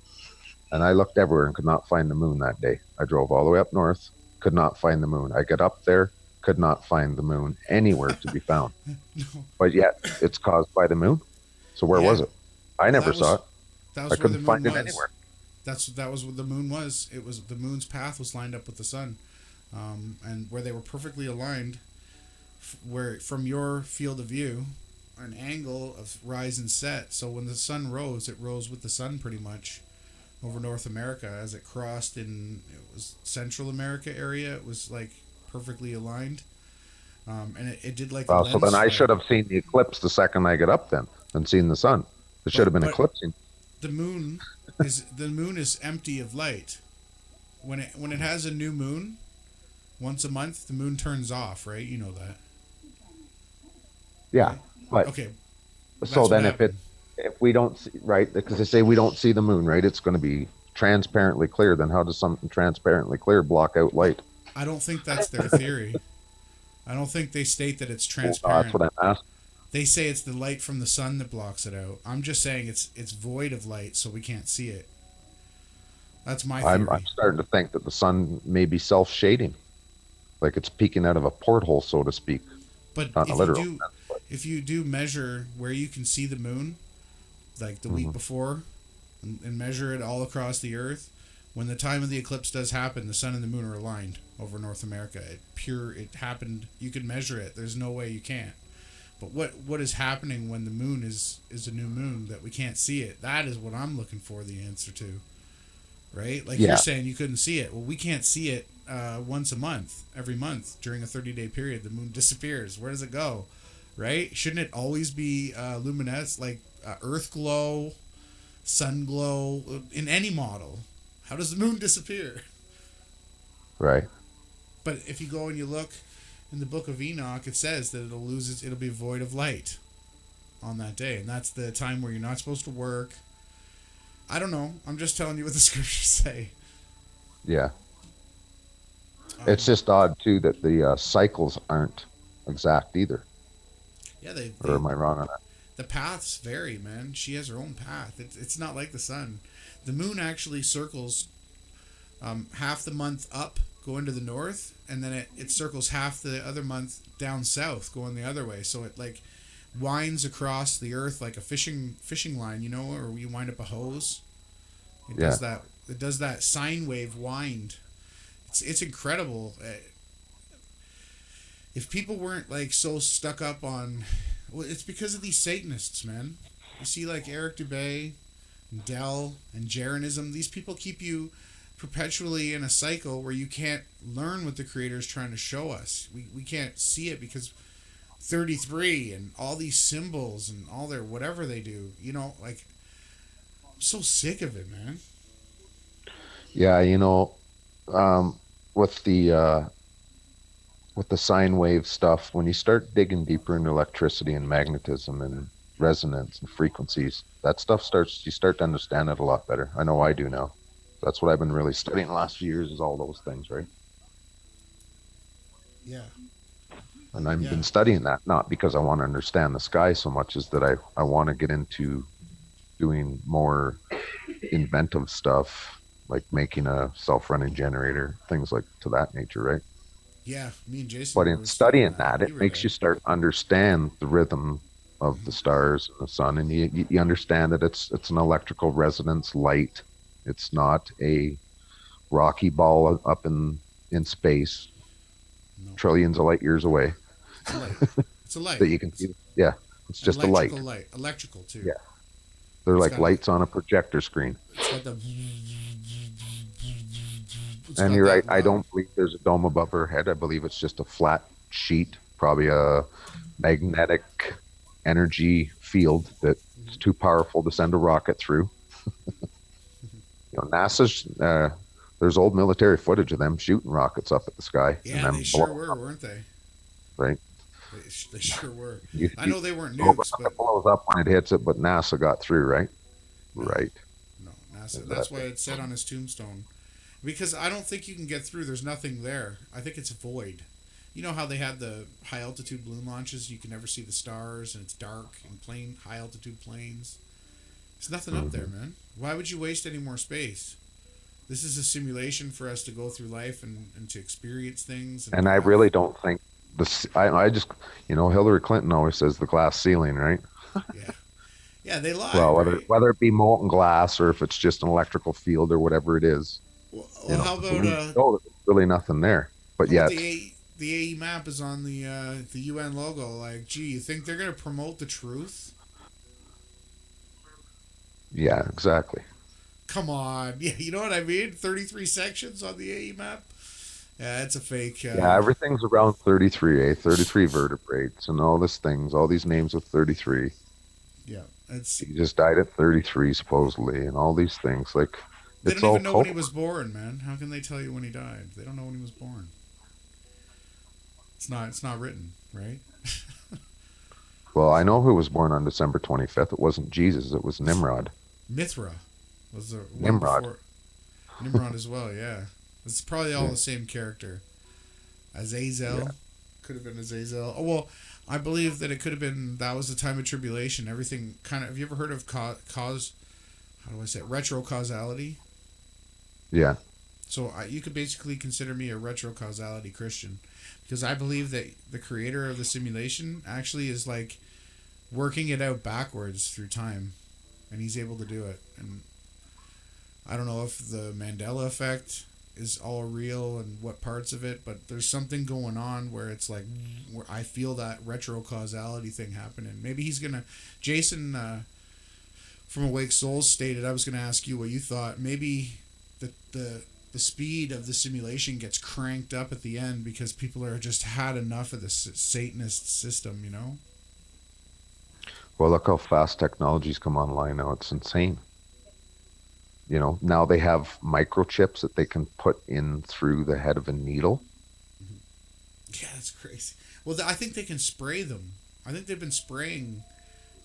And I looked everywhere and could not find the moon that day. I drove all the way up north, could not find the moon. I get up there, could not find the moon anywhere to be found. No. But yet, it's caused by the moon. So where was it? I never saw it. That was I where couldn't the find moon it was. anywhere. That was what the moon was. It was the moon's path was lined up with the sun, and where they were perfectly aligned, where from your field of view, an angle of rise and set. So when the sun rose, it rose with the sun pretty much over North America. As it crossed in, it was Central America area, it was like perfectly aligned, and it did like. Well, so then I should have seen the eclipse the second I get up then and seen the sun. It should have been eclipsing. The moon is empty of light. When it has a new moon, once a month, the moon turns off, right? You know that. Yeah, but okay. So then if we don't see, right, because they say we don't see the moon, right? It's going to be transparently clear. Then how does something transparently clear block out light? I don't think that's their theory. I don't think they state that it's transparent. Well, that's what I'm asking. They say it's the light from the sun that blocks it out. I'm just saying it's void of light, so we can't see it. That's my theory. I'm starting to think that the sun may be self-shading, like it's peeking out of a porthole, so to speak. But not in a literal sense, if you do measure where you can see the moon, like the week before, and measure it all across the earth, when the time of the eclipse does happen, the sun and the moon are aligned over North America. It happened. You can measure it. There's no way you can't. But what is happening when the moon is a new moon that we can't see it? That is what I'm looking for the answer to. Right? Like you're saying you couldn't see it. Well, we can't see it once a month. Every month during a 30-day period, the moon disappears. Where does it go? Right? Shouldn't it always be luminescent, like earth glow, sun glow in any model? How does the moon disappear? Right. But if you go and you look in the book of Enoch, it says that it'll be void of light on that day. And that's the time where you're not supposed to work. I don't know. I'm just telling you what the scriptures say. Yeah. It's just odd, too, that the cycles aren't exact either. Yeah, or am I wrong on that? The paths vary, man. She has her own path. It's not like the sun. The moon actually circles half the month up, going to the north, and then it circles half the other month down south, going the other way. So it like winds across the earth like a fishing line, you know, or you wind up a hose. It Yeah. does that. It does that sine wave wind. It's incredible. If people weren't like so stuck up on, well, it's because of these Satanists, man. You see, like Eric Dubay, Dell, and Jeranism. These people keep you perpetually in a cycle where you can't learn what the Creator is trying to show us. We can't see it because 33 and all these symbols and all their whatever they do. You know, like, I'm so sick of it, man. Yeah, you know, with the sine wave stuff, when you start digging deeper into electricity and magnetism and resonance and frequencies, that stuff you start to understand it a lot better. I know I do now. That's what I've been really studying the last few years, is all those things, right? Yeah. And I've been studying that not because I want to understand the sky so much as that I want to get into doing more inventive stuff, like making a self-running generator, things like to that nature, right? Yeah, me and Jason. But in studying that, it makes you start to understand the rhythm of the stars and the sun, and you understand that it's an electrical resonance light. It's not a rocky ball up in space, trillions of light years away. It's a light. It's a light. That you can see. Yeah, it's just a light. Electrical too. Yeah, they're like lights on a projector screen. It's got the. And you're right. I don't believe there's a dome above her head. I believe it's just a flat sheet, probably a magnetic energy field that's too powerful to send a rocket through. You know, NASA's. There's old military footage of them shooting rockets up at the sky. Yeah, they sure were, weren't they? Right. They sure were. I know they weren't nukes, nukes, but it blows up when it hits it. But NASA got through, right? Right. No, NASA. That's why it's said on his tombstone. Because I don't think you can get through. There's nothing there. I think it's void. You know how they had the high altitude balloon launches? You can never see the stars, and it's dark and high altitude planes. There's nothing up there, man. Why would you waste any more space? This is a simulation for us to go through life and to experience things. And I really don't think this. I just, you know, Hillary Clinton always says the glass ceiling, right? Yeah. Yeah, they lie. Well, right? whether it be molten glass or if it's just an electrical field or whatever it is. Well, how about there's really nothing there, but yet the AE map is on the UN logo. Like, gee, you think they're gonna promote the truth? Yeah, exactly. Come on, yeah, you know what I mean. 33 sections on the AE map. Yeah, it's a fake. Yeah, everything's around 33, 33 vertebrates and all these things, all these names of 33. Yeah, he just died at 33 supposedly, and all these things like. They don't even know when he was born, man. How can they tell you when he died? They don't know when he was born. It's not written, right? Well, I know who was born on December 25th. It wasn't Jesus. It was Nimrod. Mithra was the one Nimrod. before. Nimrod as well, yeah. It's probably all the same character. Azazel. Yeah. Could have been Azazel. Oh, well, I believe that it could have been, that was the time of tribulation. Everything kind of, have you ever heard of how do I say it? Retro causality? Yeah. So you could basically consider me a retro causality Christian, because I believe that the creator of the simulation actually is like working it out backwards through time, and he's able to do it. And I don't know if the Mandela effect is all real and what parts of it, but there's something going on where it's like, where I feel that retro causality thing happening. Maybe he's gonna, Jason from Awake Souls stated, I was gonna ask you what you thought. Maybe the speed of the simulation gets cranked up at the end because people are just had enough of the Satanist system, you know? Well, look how fast technology's come online now. It's insane. You know, now they have microchips that they can put in through the head of a needle. Yeah, that's crazy. Well, I think they can spray them. I think they've been spraying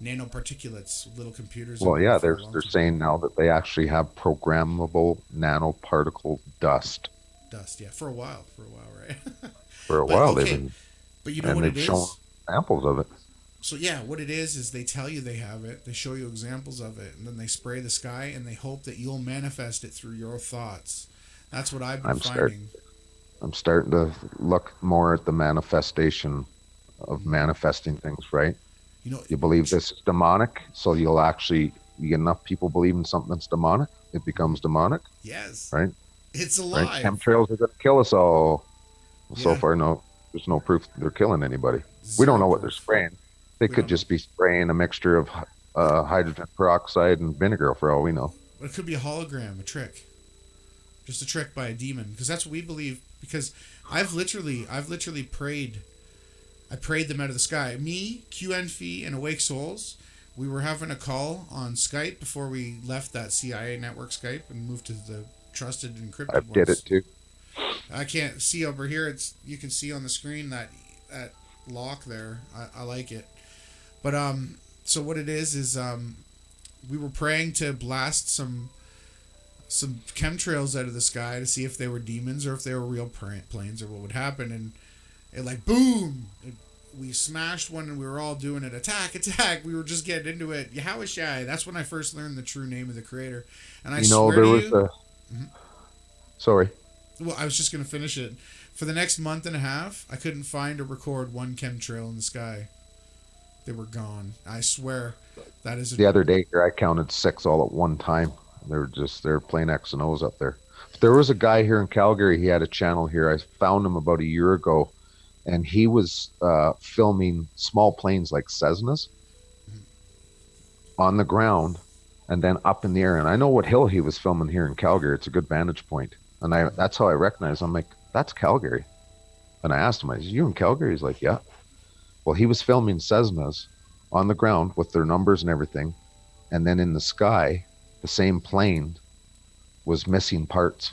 nanoparticulates, little computers. Well, yeah, they're saying now that they actually have programmable nanoparticle dust. Dust, yeah, for a while, right? For a while, okay, they've been, but you know what it is? shown samples of it. So yeah, what it is they tell you they have it, they show you examples of it, and then they spray the sky, and they hope that you'll manifest it through your thoughts. That's what I've been finding. I'm starting to look more at the manifestation of manifesting things, right? You know, you believe this is demonic, so you get enough people believing something that's demonic, it becomes demonic. Yes. Right? It's Right? alive. Chemtrails are going to kill us all. So Yeah. far, no, there's no proof they're killing anybody. We Zero don't know what they're proof. spraying. They could just be spraying a mixture of hydrogen peroxide and vinegar for all we know. But it could be a hologram, a trick. Just a trick by a demon. Because that's what we believe. Because I've literally prayed. I prayed them out of the sky. Me, QNFE, and Awake Souls, we were having a call on Skype before we left that CIA network Skype and moved to the trusted encrypted I ones. did it too. I can't see over here. You can see on the screen that lock there. I like it. But so what it is we were praying to blast some chemtrails out of the sky to see if they were demons or if they were real planes or what would happen. And it like boom, we smashed one and we were all doing it. Attack! We were just getting into it. Yahawashi. That's when I first learned the true name of the creator. And I swear there to was you, a. Sorry. well, I was just gonna finish it. For the next month and a half, I couldn't find or record one chemtrail in the sky. They were gone. I swear. That is The other day here, I counted 6 all at one time. They're playing X and O's up there. There was a guy here in Calgary. He had a channel here. I found him about a year ago, and he was filming small planes like Cessnas on the ground and then up in the air. And I know what hill he was filming here in Calgary. It's a good vantage point. And that's how I recognized. I'm like, that's Calgary. And I asked him, I said, you in Calgary? He's like, yeah. Well, he was filming Cessnas on the ground with their numbers and everything. And then in the sky, the same plane was missing parts.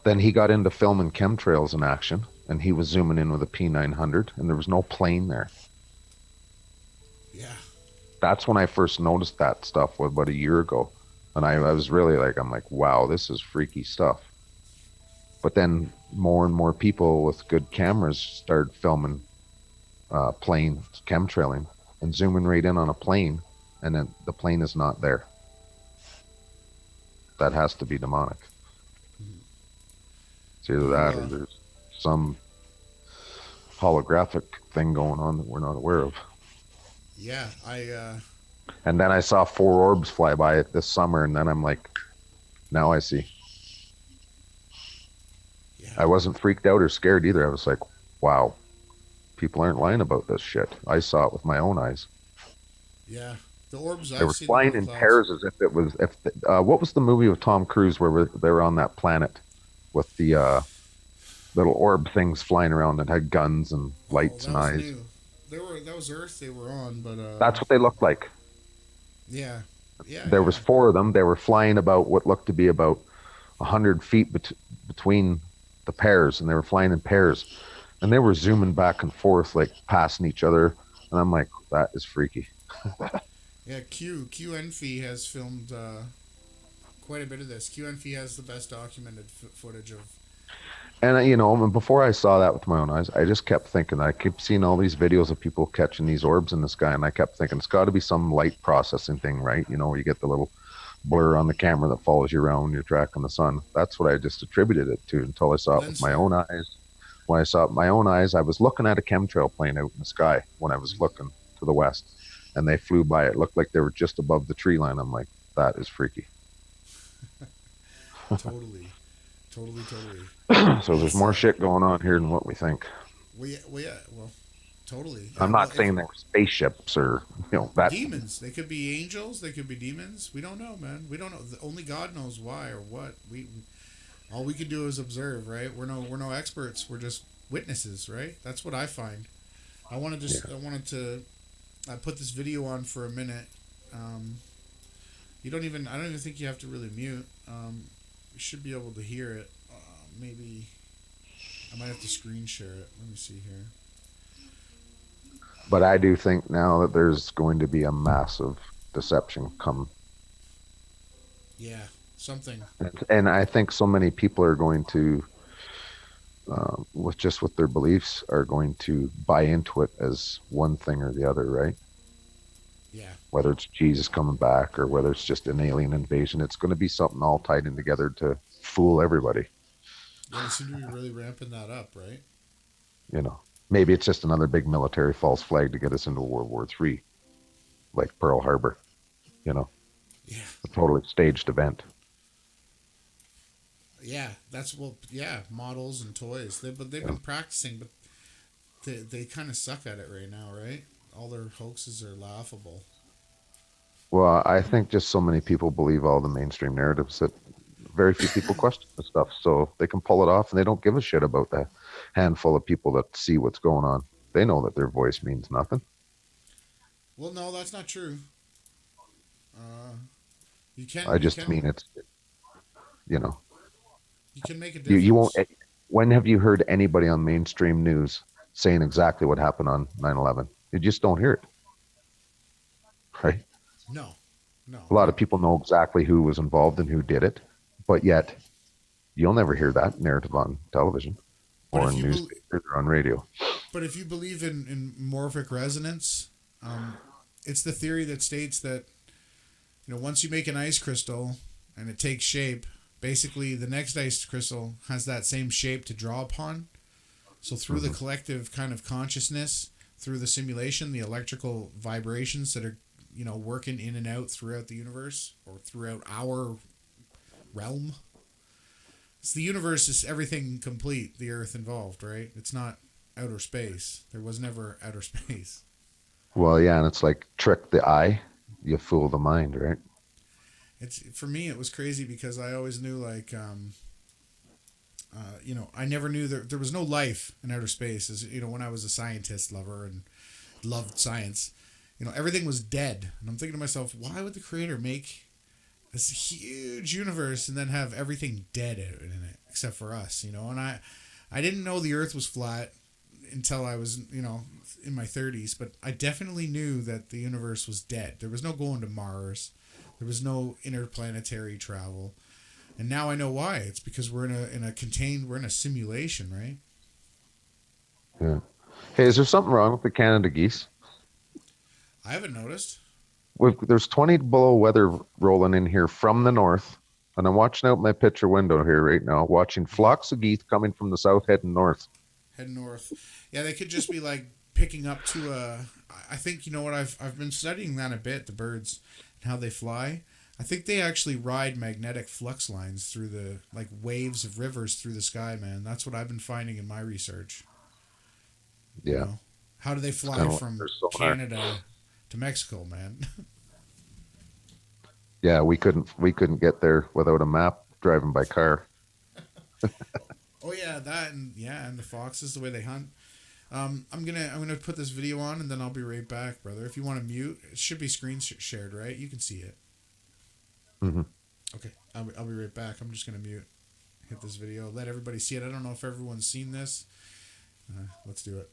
Then he got into filming chemtrails in action, and he was zooming in with a P900, and there was no plane there. Yeah. That's when I first noticed that stuff about a year ago. And I was really like, I'm like, wow, this is freaky stuff. But then more and more people with good cameras started filming plane chemtrailing and zooming right in on a plane, and then the plane is not there. That has to be demonic. It's either that or there's some holographic thing going on that we're not aware of. Yeah, And then I saw 4 orbs fly by it this summer, and then I'm like, now I see. Yeah. I wasn't freaked out or scared either. I was like, wow, people aren't lying about this shit. I saw it with my own eyes. Yeah, the orbs. They were flying in pairs as if it was. What was the movie with Tom Cruise where they were on that planet with the little orb things flying around that had guns and lights and eyes? New. That was Earth they were on, but that's what they looked like. Yeah. There was 4 of them. They were flying about what looked to be about 100 feet between the pairs, and they were flying in pairs, and they were zooming back and forth, like passing each other. And I'm like, that is freaky. Yeah, QNFE has filmed quite a bit of this. QNFE has the best documented footage of. And before I saw that with my own eyes, I just kept thinking. I kept seeing all these videos of people catching these orbs in the sky, and I kept thinking it's got to be some light processing thing, right? Where you get the little blur on the camera that follows you around when you're tracking the sun. That's what I just attributed it to until I saw it with my own eyes. When I saw it with my own eyes, I was looking at a chemtrail plane out in the sky when I was looking to the west, and they flew by. It looked like they were just above the tree line. I'm like, that is freaky. Totally. So there's more shit going on here than what we think. Well, totally. I'm not saying they were spaceships or that. Demons. They could be angels. They could be demons. We don't know, man. We don't know. Only God knows why or what. All we can do is observe, right? We're no experts. We're just witnesses, right? That's what I find. I wanted to put this video on for a minute. I don't even think you have to really mute. You should be able to hear it. Maybe I might have to screen share it. Let me see here. But I do think now that there's going to be a massive deception come. Yeah, something. And I think so many people are going to, with their beliefs, are going to buy into it as one thing or the other, right? Yeah. Whether it's Jesus coming back or whether it's just an alien invasion, it's going to be something all tied in together to fool everybody. Yeah, they seem to be really ramping that up, right? Maybe it's just another big military false flag to get us into World War III, like Pearl Harbor, you know, a totally staged event. Yeah, models and toys. They've been practicing, but they kind of suck at it right now, right? All their hoaxes are laughable. Well, I think just so many people believe all the mainstream narratives that very few people question the stuff, so they can pull it off, and they don't give a shit about the handful of people that see what's going on. They know that their voice means nothing. Well, no, that's not true. Mean it's, you know. You can make a difference. You won't. When have you heard anybody on mainstream news saying exactly what happened on 9/11? You just don't hear it, right? No. A lot of people know exactly who was involved and who did it, but yet you'll never hear that narrative on television or in newspapers or on radio. But if you believe in morphic resonance, it's the theory that states that, you know, once you make an ice crystal and it takes shape, basically the next ice crystal has that same shape to draw upon. So through the collective kind of consciousness, through the simulation, the electrical vibrations that are, you know, working in and out throughout the universe or throughout our realm. So the universe is everything complete, the Earth involved, right? It's not outer space. There was never outer space. Well, yeah, and it's like trick the eye, you fool the mind, right? It's, for me, it was crazy because I always knew, like, you know, I never knew there was no life in outer space. As you know, when I was a scientist lover and loved science, you know, everything was dead. And I'm thinking to myself, why would the creator make this huge universe and then have everything dead in it except for us, you know? And I didn't know the Earth was flat until I was, you know, in my 30s, but I definitely knew that the universe was dead. There was no going to Mars. There was no interplanetary travel. And now I know why. It's because we're in a simulation, right? Yeah. Hey, is there something wrong with the Canada geese? I haven't noticed. There's 20 below weather rolling in here from the north, and I'm watching out my picture window here right now, watching flocks of geese coming from the south heading north. Heading north. Yeah, they could just be like picking up to I think, you know what, I've been studying that a bit, the birds and how they fly. I think they actually ride magnetic flux lines through the, like, waves of rivers through the sky, man. That's what I've been finding in my research. Yeah. You know? How do they fly from Canada to Mexico, man? Yeah, we couldn't get there without a map driving by car. Oh yeah, that and the foxes, the way they hunt. I'm gonna put this video on and then I'll be right back, brother. If you want to mute, it should be screen shared, right? You can see it. Mm-hmm. Okay, I'll be right back. I'm just gonna hit this video, let everybody see it. I don't know if everyone's seen this. Let's do it.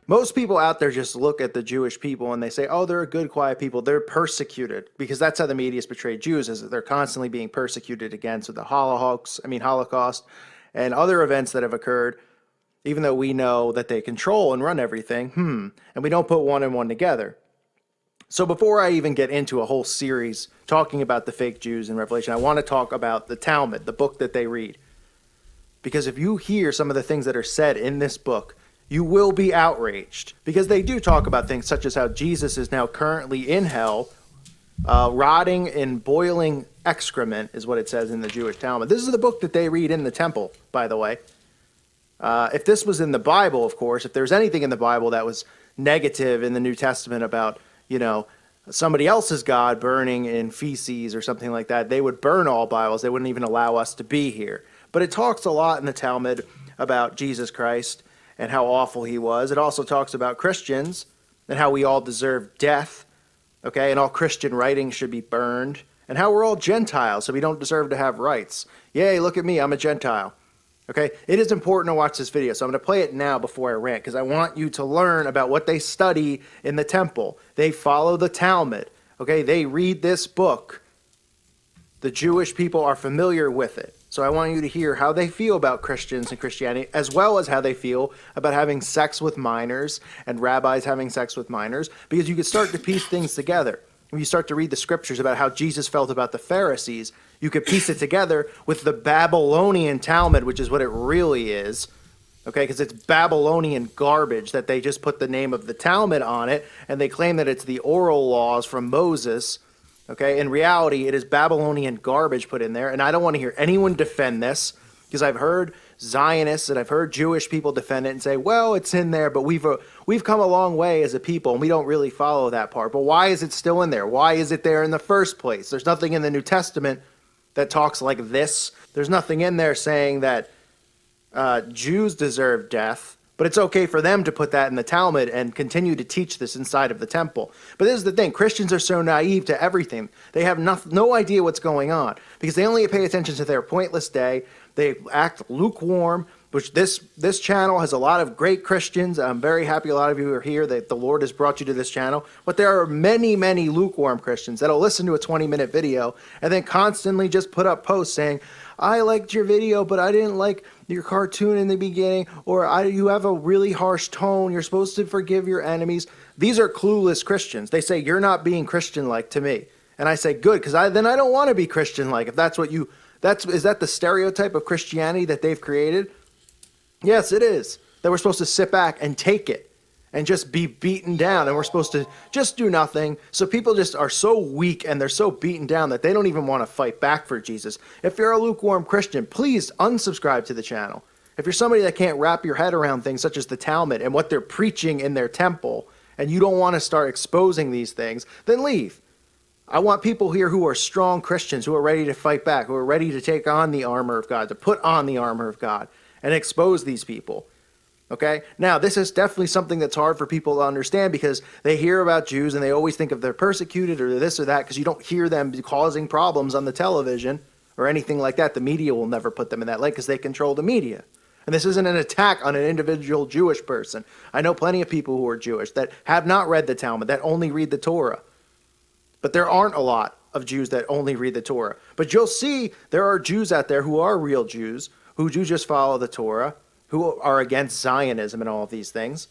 Most people out there just look at the Jewish people and they say, oh, they're a good, quiet people. They're persecuted, because that's how the media has portrayed Jews, is that they're constantly being persecuted against with the Holocaust and other events that have occurred, even though we know that they control and run everything. And we don't put one and one together. So before I even get into a whole series talking about the fake Jews in Revelation, I want to talk about the Talmud, the book that they read. Because if you hear some of the things that are said in this book, you will be outraged. Because they do talk about things such as how Jesus is now currently in hell, rotting in boiling excrement, is what it says in the Jewish Talmud. This is the book that they read in the temple, by the way. If this was in the Bible, of course, if there's anything in the Bible that was negative in the New Testament about, somebody else's God burning in feces or something like that, they would burn all Bibles. They wouldn't even allow us to be here. But it talks a lot in the Talmud about Jesus Christ and how awful he was. It also talks about Christians and how we all deserve death, okay? And all Christian writings should be burned, and how we're all Gentiles, so we don't deserve to have rights. Yay, look at me, I'm a Gentile. Okay, it is important to watch this video, so I'm going to play it now before I rant, because I want you to learn about what they study in the temple. They follow the Talmud, okay? They read this book. The Jewish people are familiar with it. So I want you to hear how they feel about Christians and Christianity, as well as how they feel about having sex with minors and rabbis having sex with minors, because you can start to piece things together. When you start to read the scriptures about how Jesus felt about the Pharisees, you could piece it together with the Babylonian Talmud, which is what it really is, okay? Because it's Babylonian garbage that they just put the name of the Talmud on it, and they claim that it's the oral laws from Moses, okay? In reality, it is Babylonian garbage put in there, and I don't want to hear anyone defend this, because I've heard Zionists and I've heard Jewish people defend it and say, well, it's in there, but we've come a long way as a people, and we don't really follow that part. But why is it still in there? Why is it there in the first place? There's nothing in the New Testament that talks like this. There's nothing in there saying that Jews deserve death, but it's okay for them to put that in the Talmud and continue to teach this inside of the temple. But this is the thing. Christians are so naive to everything. They have no idea what's going on, because they only pay attention to their pointless day. They act lukewarm, which this channel has a lot of great Christians. I'm very happy a lot of you are here, that the Lord has brought you to this channel. But there are many, many lukewarm Christians that'll listen to a 20-minute video and then constantly just put up posts saying, I liked your video, but I didn't like your cartoon in the beginning, or you have a really harsh tone. You're supposed to forgive your enemies. These are clueless Christians. They say, you're not being Christian-like to me. And I say, good, because then I don't want to be Christian-like. If that's what is that the stereotype of Christianity that they've created? Yes, it is. That we're supposed to sit back and take it and just be beaten down, and we're supposed to just do nothing. So people just are so weak and they're so beaten down that they don't even want to fight back for Jesus. If you're a lukewarm Christian, please unsubscribe to the channel. If you're somebody that can't wrap your head around things such as the Talmud and what they're preaching in their temple, and you don't want to start exposing these things, then leave. I want people here who are strong Christians, who are ready to fight back, who are ready to take on the armor of God, to put on the armor of God and expose these people. Okay? Now, this is definitely something that's hard for people to understand, because they hear about Jews and they always think of they're persecuted or this or that, because you don't hear them causing problems on the television or anything like that. The media will never put them in that light because they control the media. And this isn't an attack on an individual Jewish person. I know plenty of people who are Jewish that have not read the Talmud, that only read the Torah. But there aren't a lot of Jews that only read the Torah. But you'll see there are Jews out there who are real Jews, who do just follow the Torah, who are against Zionism and all of these things.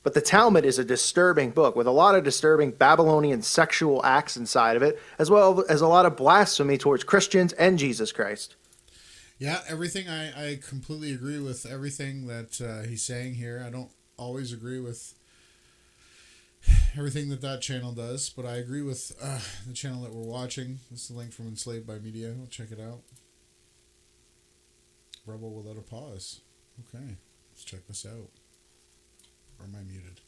But the Talmud is a disturbing book with a lot of disturbing Babylonian sexual acts inside of it, as well as a lot of blasphemy towards Christians and Jesus Christ. Yeah, everything, I completely agree with everything that he's saying here. I don't always agree with everything that channel does, but I agree with the channel that we're watching. This is the link from Enslaved by Media. We'll check it out. Rebel Without a Pause. Okay, let's check this out. Or am I muted?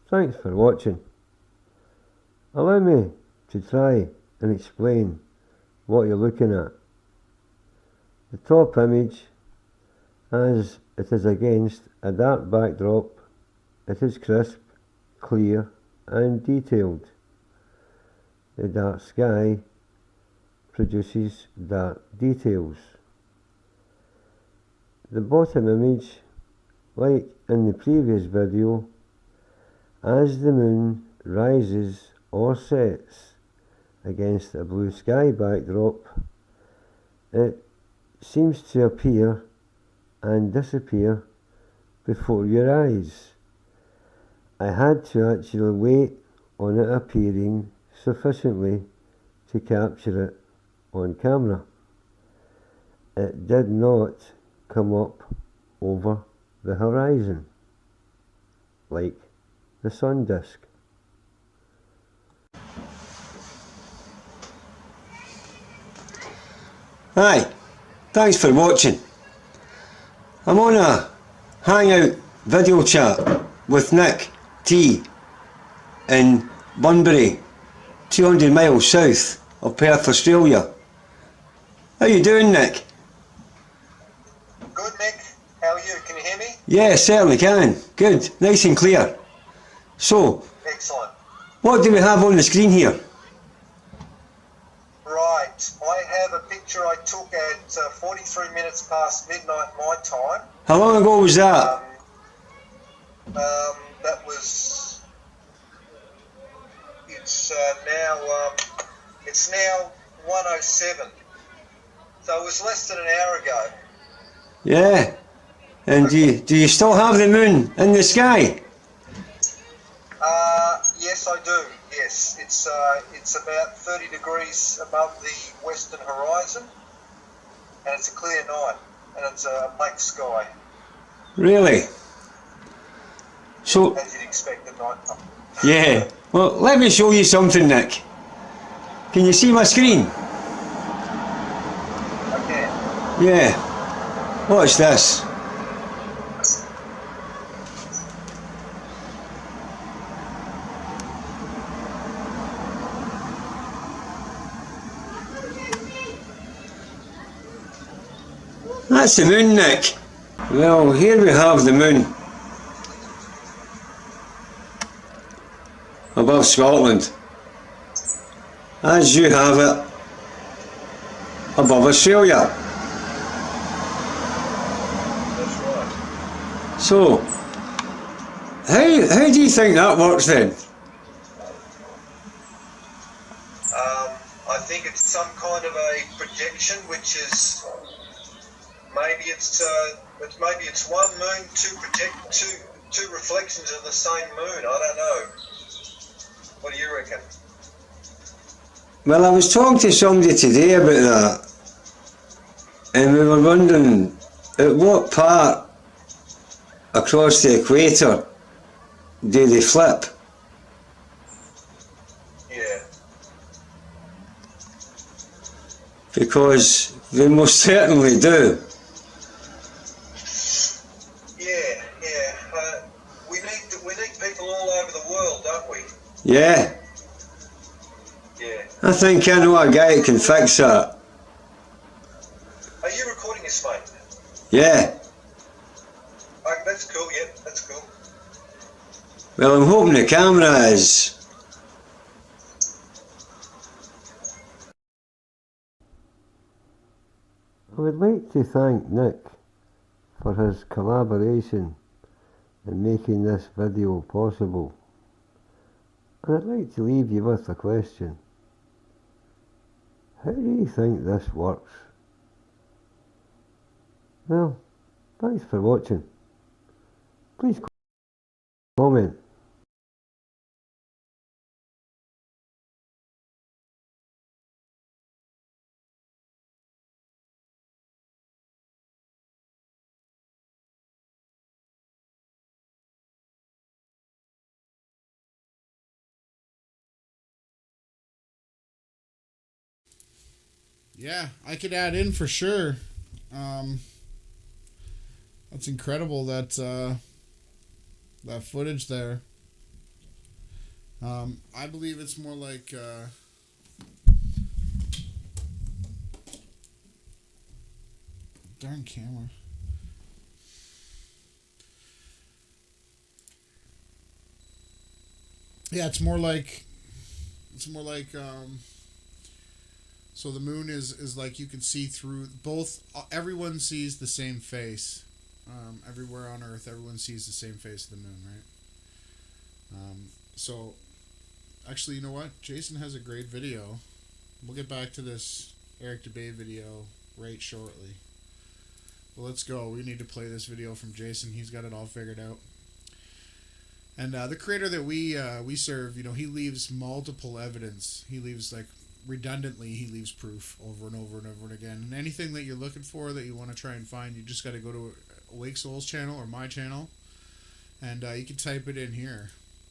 Thanks for watching. Allow me to try and explain what you're looking at. The top image, as it is against a dark backdrop, it is crisp, clear and detailed. The dark sky produces dark details. The bottom image, like in the previous video, as the moon rises or sets against a blue sky backdrop, it seems to appear and disappear before your eyes. I had to actually wait on it appearing sufficiently to capture it on camera. It did not come up over the horizon like the sun disk. Hi, thanks for watching. I'm on a hangout video chat with Nick T in Bunbury, 200 miles south of Perth, Australia. How you doing, Nick? Good, Nick. How are you? Can you hear me? Yeah, certainly can. Good, nice and clear. So, Excellent. what do we have on the screen here? Right. I have a picture I took at 43 minutes past midnight my time. How long ago was that? That was. It's now 1:07. So it was less than an hour ago. Yeah. And do you still have the moon in the sky? Yes, I do. Yes, it's about 30 degrees above the western horizon, and it's a clear night, and it's a black sky. Really? So, as you'd expect at night time. yeah. Well, let me show you something, Nick. Can you see my screen? I can. Yeah. Watch this. That's the moon, Nick. Well, here we have the moon above Scotland, as you have it above Australia. That's right. So, how do you think that works then? I think it's some kind of a projection, which is maybe it's one moon, two reflections of the same moon. I don't know. What do you reckon? Well, I was talking to somebody today about that, and we were wondering at what part across the equator do they flip? Yeah. Because they most certainly do. We need people all over the world, don't we? Yeah. Yeah. I think I know a guy who can fix that. Are you recording this, mate? Yeah. That's cool. Yeah, that's cool. Well, I'm hoping the camera is. I would like to thank Nick for his collaboration in making this video possible. And I'd like to leave you with a question. How do you think this works? Well, thanks for watching. Please comment. Yeah, I could add in for sure. That's incredible that that footage there. I believe it's more like darn camera. Yeah, it's more like So the moon is like you can see through both. Everyone sees the same face. Everywhere on Earth, everyone sees the same face of the moon, right? So, actually, you know what? Jason has a great video. We'll get back to this Eric Dubay video right shortly. But let's go. We need to play this video from Jason. He's got it all figured out. And the creator that we serve, you know, he leaves multiple evidence. He leaves, like, redundantly, he leaves proof over and over and over and again. And anything that you're looking for that you want to try and find, you just got to go to Awake Souls channel or my channel, and you can type it in here.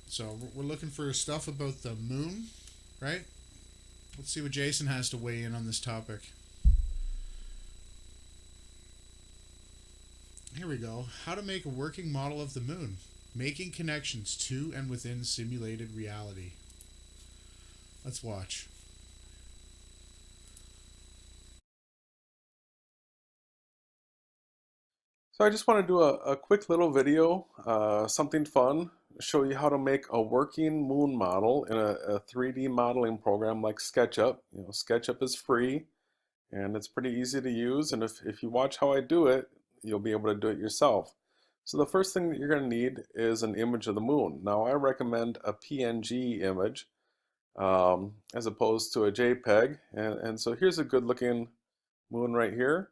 So we're looking for stuff about the moon, right? Let's see what Jason has to weigh in on this topic. Here we go. How to make a working model of the moon. Making connections to and within simulated reality. Let's watch. So I just want to do a quick little video, something fun, show you how to make a working moon model in a 3D modeling program like SketchUp. You know, SketchUp is free and it's pretty easy to use, and if you watch how I do it, you'll be able to do it yourself. So the first thing that you're going to need is an image of the moon. Now I recommend a PNG image as opposed to a JPEG, and so here's a good looking moon right here.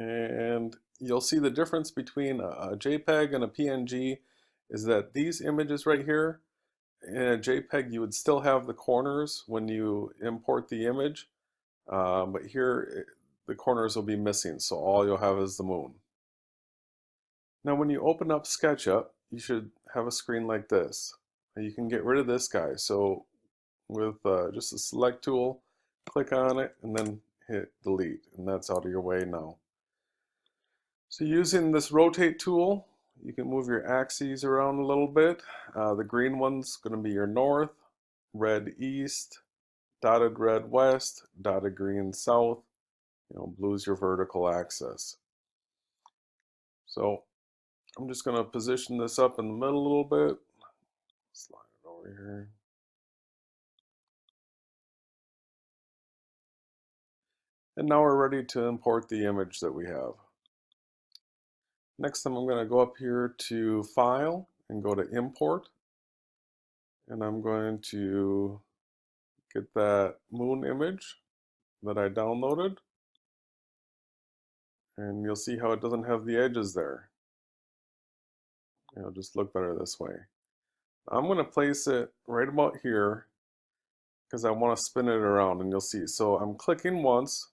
And you'll see the difference between a JPEG and a PNG is that these images right here, in a JPEG you would still have the corners when you import the image, but here the corners will be missing, so all you'll have is the moon. Now when you open up SketchUp, you should have a screen like this. You can get rid of this guy, so with just a select tool, click on it and then hit delete, and that's out of your way now. So using this rotate tool, you can move your axes around a little bit. The green one's going to be your north, red east, dotted red west, dotted green south. You know, blue's your vertical axis. So I'm just going to position this up in the middle a little bit. Slide it over here. And now we're ready to import the image that we have. Next time I'm going to go up here to File and go to Import, and I'm going to get that moon image that I downloaded, and you'll see how it doesn't have the edges there. It'll just look better this way. I'm going to place it right about here because I want to spin it around, and you'll see. So I'm clicking once,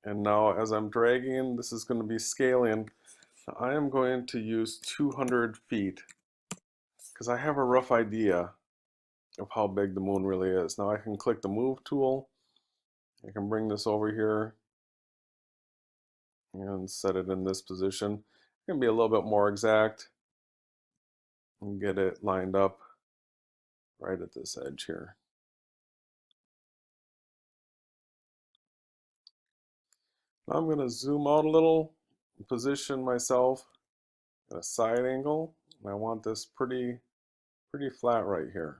and now as I'm dragging, this is going to be scaling. I am going to use 200 feet because I have a rough idea of how big the moon really is. Now I can click the move tool. I can bring this over here and set it in this position. It can be a little bit more exact and get it lined up right at this edge here. Now I'm going to zoom out a little, position myself at a side angle, and I want this pretty flat right here.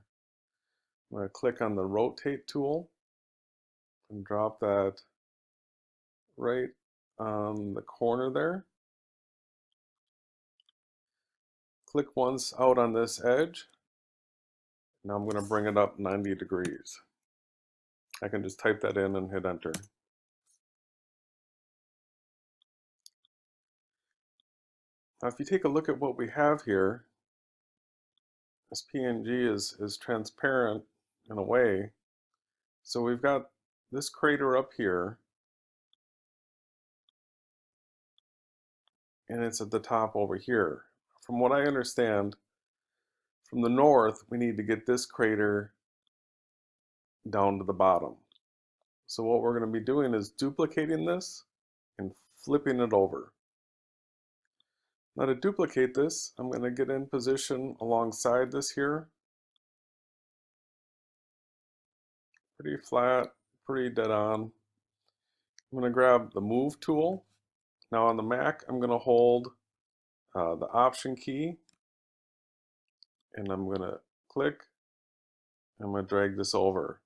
I'm going to click on the rotate tool and drop that right on the corner there. Click once out on this edge. Now I'm going to bring it up 90 degrees. I can just type that in and hit enter. Now if you take a look at what we have here, this PNG is transparent in a way. So we've got this crater up here, and it's at the top over here. From what I understand, from the north, we need to get this crater down to the bottom. So what we're going to be doing is duplicating this and flipping it over. Now to duplicate this, I'm going to get in position alongside this here. Pretty flat, pretty dead on. I'm going to grab the move tool. Now on the Mac, I'm going to hold the option key, and I'm going to click I'm going to drag this over.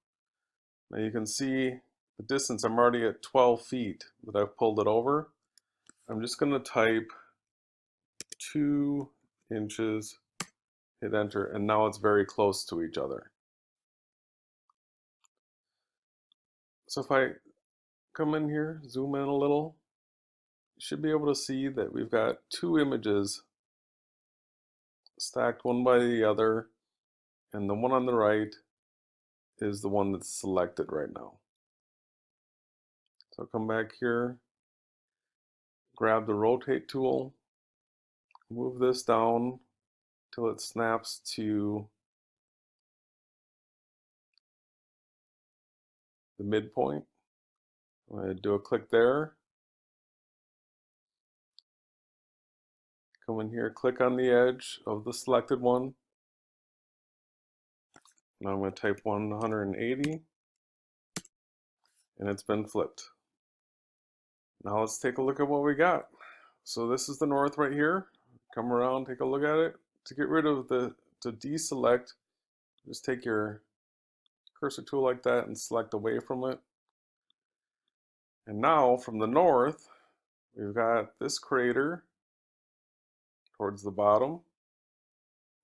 Now you can see the distance. I'm already at 12 feet that I've pulled it over. I'm just going to type 2 inches, hit enter, and now it's very close to each other. So if I come in here, zoom in a little, you should be able to see that we've got 2 images stacked one by the other, and the one on the right is the one that's selected right now. So come back here, grab the rotate tool, move this down till it snaps to the midpoint. I'm going to do a click there. Come in here, click on the edge of the selected one. Now I'm going to type 180, and it's been flipped. Now let's take a look at what we got. So this is the north right here. Come around, take a look at it. To get rid of to deselect, just take your cursor tool like that and select away from it. And now from the north, we've got this crater towards the bottom.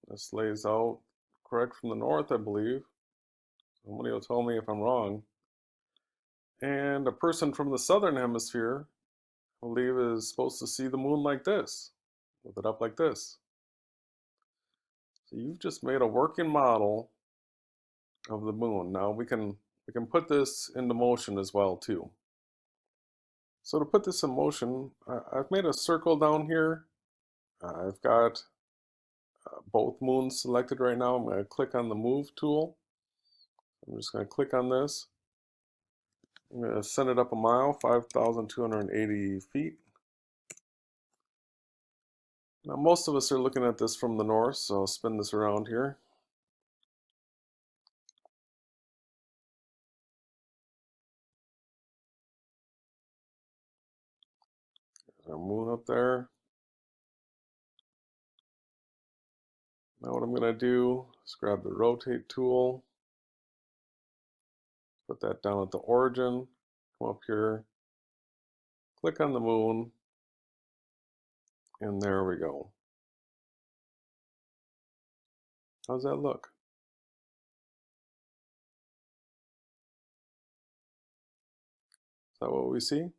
This lays out correct from the north, I believe. Somebody will tell me if I'm wrong. And a person from the southern hemisphere, I believe, is supposed to see the moon like this, with it up like this. So you've just made a working model of the moon. Now we can put this into motion as well too. So to put this in motion, I've made a circle down here. I've got both moons selected right now. I'm going to click on the move tool. I'm just going to click on this. I'm going to send it up a mile, 5,280 feet. Now most of us are looking at this from the north, so I'll spin this around here. There's our moon up there. Now what I'm going to do is grab the rotate tool, put that down at the origin, come up here, click on the moon, and there we go. How's that look? Is that what we see?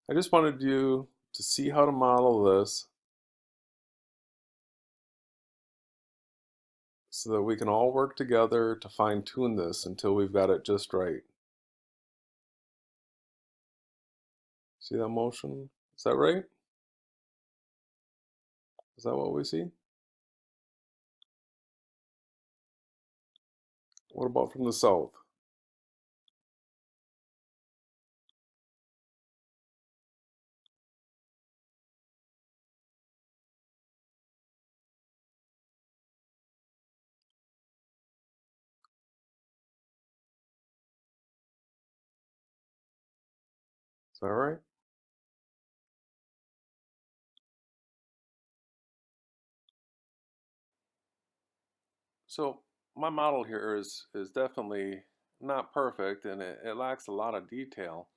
I just wanted you to see how to model this so that we can all work together to fine-tune this until we've got it just right. See that motion? Is that right? Is that what we see? What about from the south? Is that right? So my model here is definitely not perfect, and it lacks a lot of detail.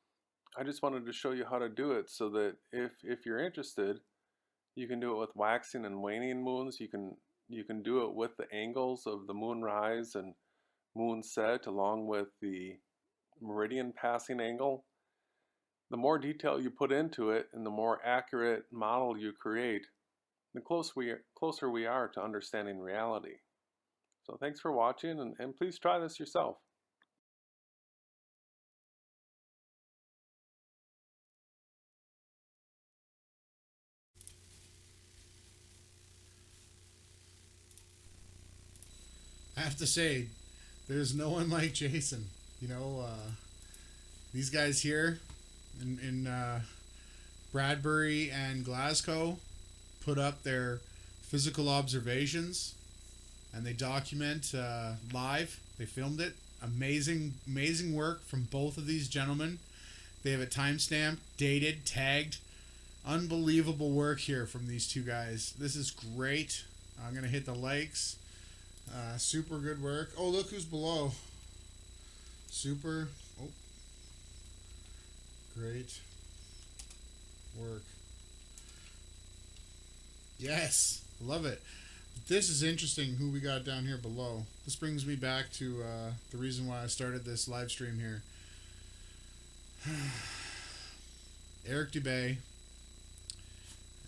I just wanted to show you how to do it so that if you're interested, you can do it with waxing and waning moons. You can do it with the angles of the moon rise and moon set along with the meridian passing angle. The more detail you put into it and the more accurate model you create, the closer we are to understanding reality. So thanks for watching, and please try this yourself. I have to say, there's no one like Jason. You know, these guys here in Bradbury and Glasgow put up their physical observations, and they document live. They filmed it. Amazing work from both of these gentlemen. They have it timestamped, dated, tagged. Unbelievable work here from these two guys. This is great. I'm going to hit the likes. Super good work. Oh, look who's below. Super. Oh. Great work. Yes. Love it. This is interesting who we got down here below. This brings me back to the reason why I started this live stream here. Eric Dubay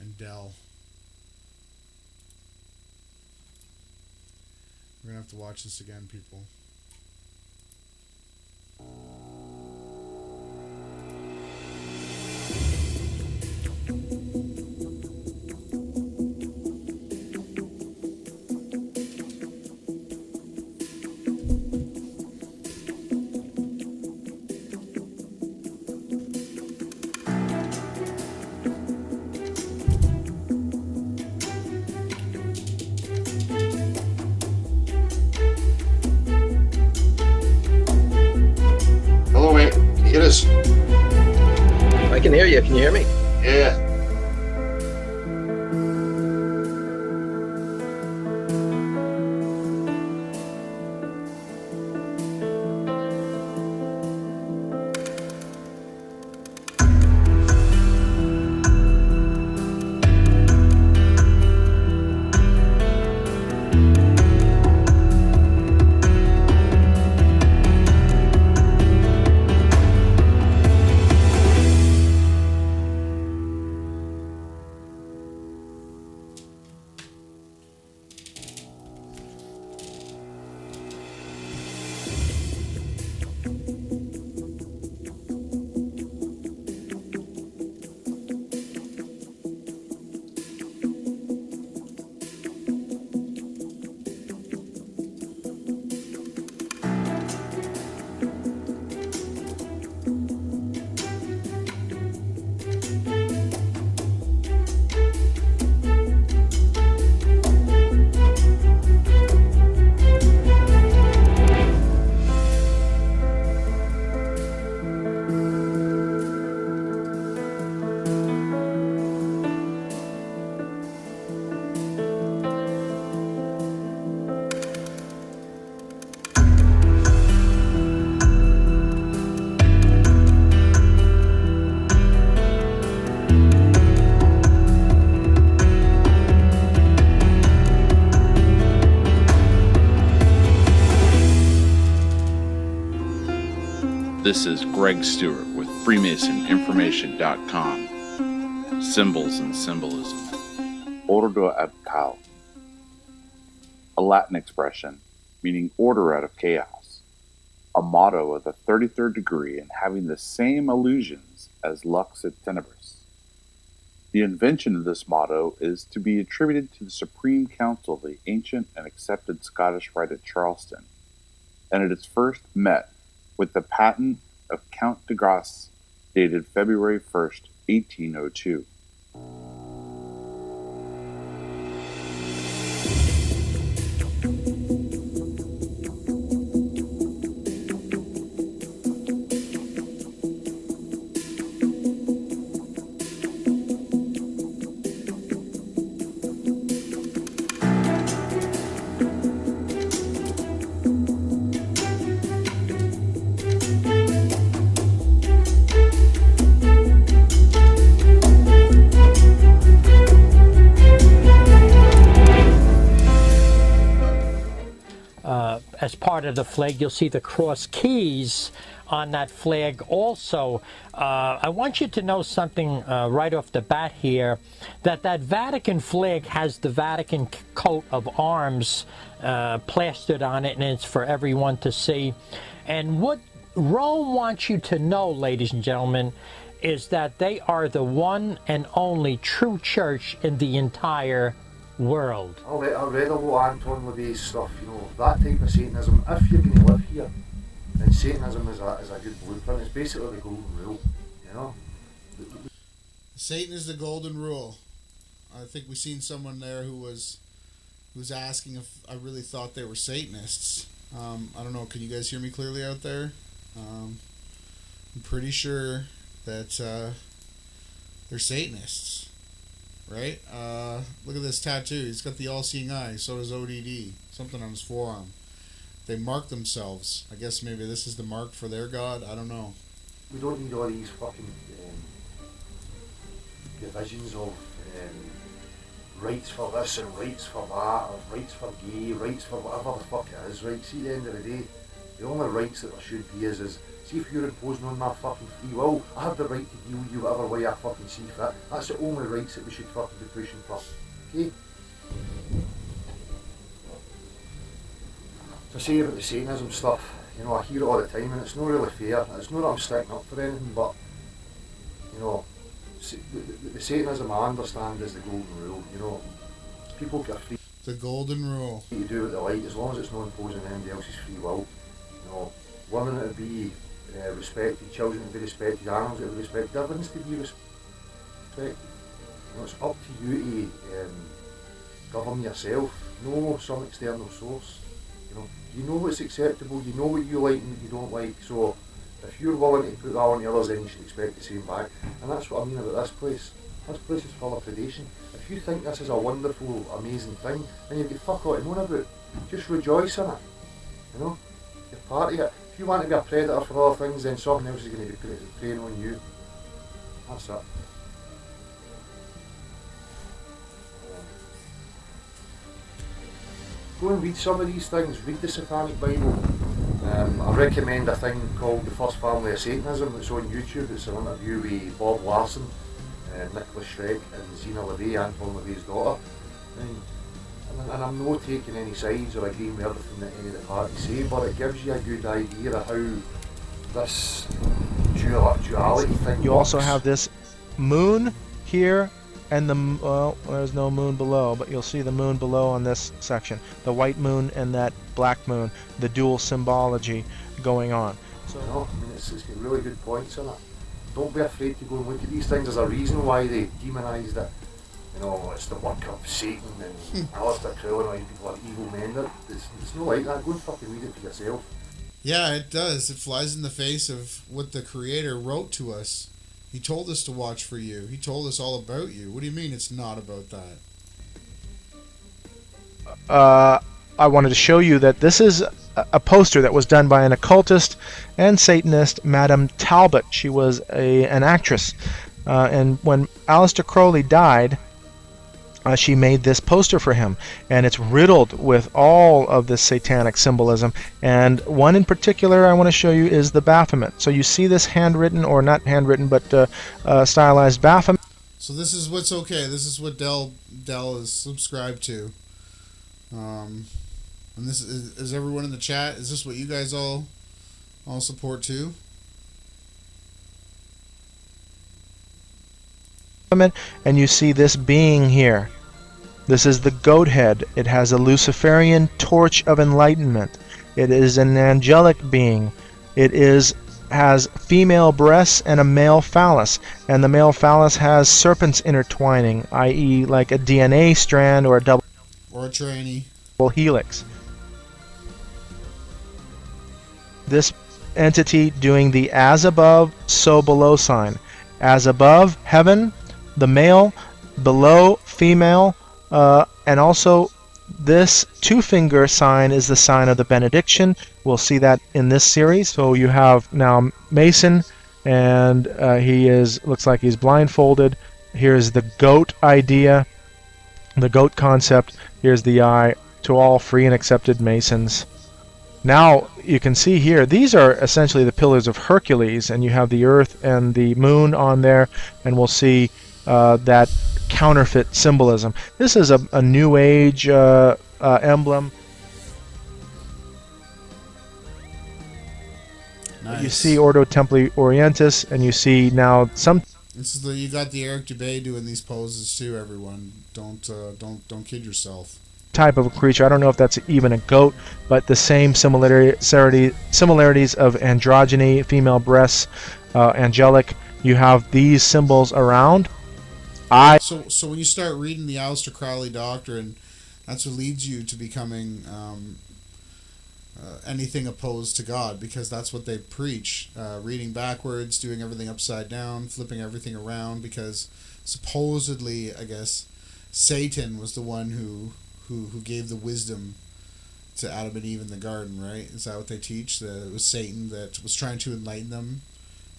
and Dell. We're going to have to watch this again, people. Hello, mate. Can you hear us? I can hear you. Can you hear me? Yeah. This is Greg Stewart with FreemasonInformation.com. Symbols and Symbolism. Ordo ad caos. A Latin expression meaning order out of chaos. A motto of the 33rd degree and having the same illusions as lux et tenebris. The invention of this motto is to be attributed to the Supreme Council of the ancient and accepted Scottish Rite at Charleston, and it is first met with the patent of Count de Grasse, dated February 1st, 1802. As part of the flag, you'll see the cross keys on that flag also. I want you to know something right off the bat here, that Vatican flag has the Vatican coat of arms plastered on it, and it's for everyone to see. And what Rome wants you to know, ladies and gentlemen, is that they are the one and only true church in the entire world. I read a lot of Anton LaVey's stuff, you know, that type of Satanism. If you're going to live here, then Satanism is a good blueprint. It's basically the golden rule, you know. Satan is the golden rule. I think we've seen someone there who was asking if I really thought they were Satanists. I don't know, can you guys hear me clearly out there? I'm pretty sure that They're Satanists, right? Look at this tattoo. He's got the all-seeing eye. So does ODD. Something on his forearm. They mark themselves. I guess maybe this is the mark for their god. I don't know. We don't need all these fucking divisions of rights for this and rights for that, or rights for gay, rights for whatever the fuck it is, right? See, at the end of the day, the only rights that there should be is see, if you're imposing on my fucking free will, I have the right to deal with you whatever way I fucking see fit. That's the only rights that we should fucking be pushing for. Okay? To say about the Satanism stuff, you know, I hear it all the time and it's not really fair. It's not that I'm sticking up for anything, but, you know, the Satanism I understand is the golden rule, you know. People get free. The golden rule. To do what they like, as long as it's not imposing anybody else's free will. You know, women to be respected, children to be respected, animals to be respected, everything's to be respected. You know, it's up to you to govern yourself, no some external source. You know what's acceptable, you know what you like and what you don't like, so if you're willing to put that on the others, then you should expect the same back. And that's what I mean about this place. This place is full of predation. If you think this is a wonderful, amazing thing, then you've got fuck all to know about it. Just rejoice in it. You know? You're part of it. If you want to be a predator for other things, then something else is going to be preying on you. That's it. Go and read some of these things, read the Satanic Bible. I recommend a thing called The First Family of Satanism. It's on YouTube. It's an interview with Bob Larson, Nicholas Schreck and Zena LeVay, Anton LeVay's daughter. And I'm not taking any sides or agreeing with everything that any of the parties say, but it gives you a good idea of how this duality thing You works. also have this moon here, and well, there's no moon below, but you'll see the moon below on this section. The white moon and that black moon, the dual symbology going on. So, you know, I mean, it's got really good points in it. Don't be afraid to go and look at these things. There's a reason why they demonised it. You know, it's the work of Satan and Alistair Crowley and all these people are evil men. It's not like that. Go and fucking read it for yourself. Yeah, it does. It flies in the face of what the Creator wrote to us. He told us to watch for you. He told us all about you. What do you mean it's not about that? I wanted to show you that this is a poster that was done by an occultist and Satanist, Madame Talbot. She was an actress. And when Aleister Crowley died, she made this poster for him, and it's riddled with all of this satanic symbolism. And one in particular I want to show you is the Baphomet. So you see this handwritten, or not handwritten, but stylized Baphomet. So this is what's okay. This is what Dell is subscribed to. And this is everyone in the chat. Is this what you guys all support too? And you see this being here. This is the goat head. It has a Luciferian torch of enlightenment. It is an angelic being. It has female breasts and a male phallus, and the male phallus has serpents intertwining, i.e. like a DNA strand or a double or a tranny helix. This entity doing the as above, so below sign. As above, heaven, the male, below, female, and also this two-finger sign is the sign of the benediction. We'll see that in this series. So you have now Mason, and looks like he's blindfolded. Here's the goat idea, the goat concept. Here's the eye to all free and accepted Masons. Now you can see here, these are essentially the pillars of Hercules, and you have the earth and the moon on there, and we'll see that counterfeit symbolism. This is a New Age emblem. Nice. You see Ordo Templi Orientis, and you see now some. This is you got the Eric Dubay doing these poses too. Everyone, don't kid yourself. Type of a creature. I don't know if that's even a goat, but the same similarities of androgyny, female breasts, angelic. You have these symbols around. So when you start reading the Aleister Crowley doctrine, that's what leads you to becoming anything opposed to God, because that's what they preach. Reading backwards, doing everything upside down, flipping everything around, because supposedly, I guess, Satan was the one who gave the wisdom to Adam and Eve in the garden, right? Is that what they teach? That it was Satan that was trying to enlighten them.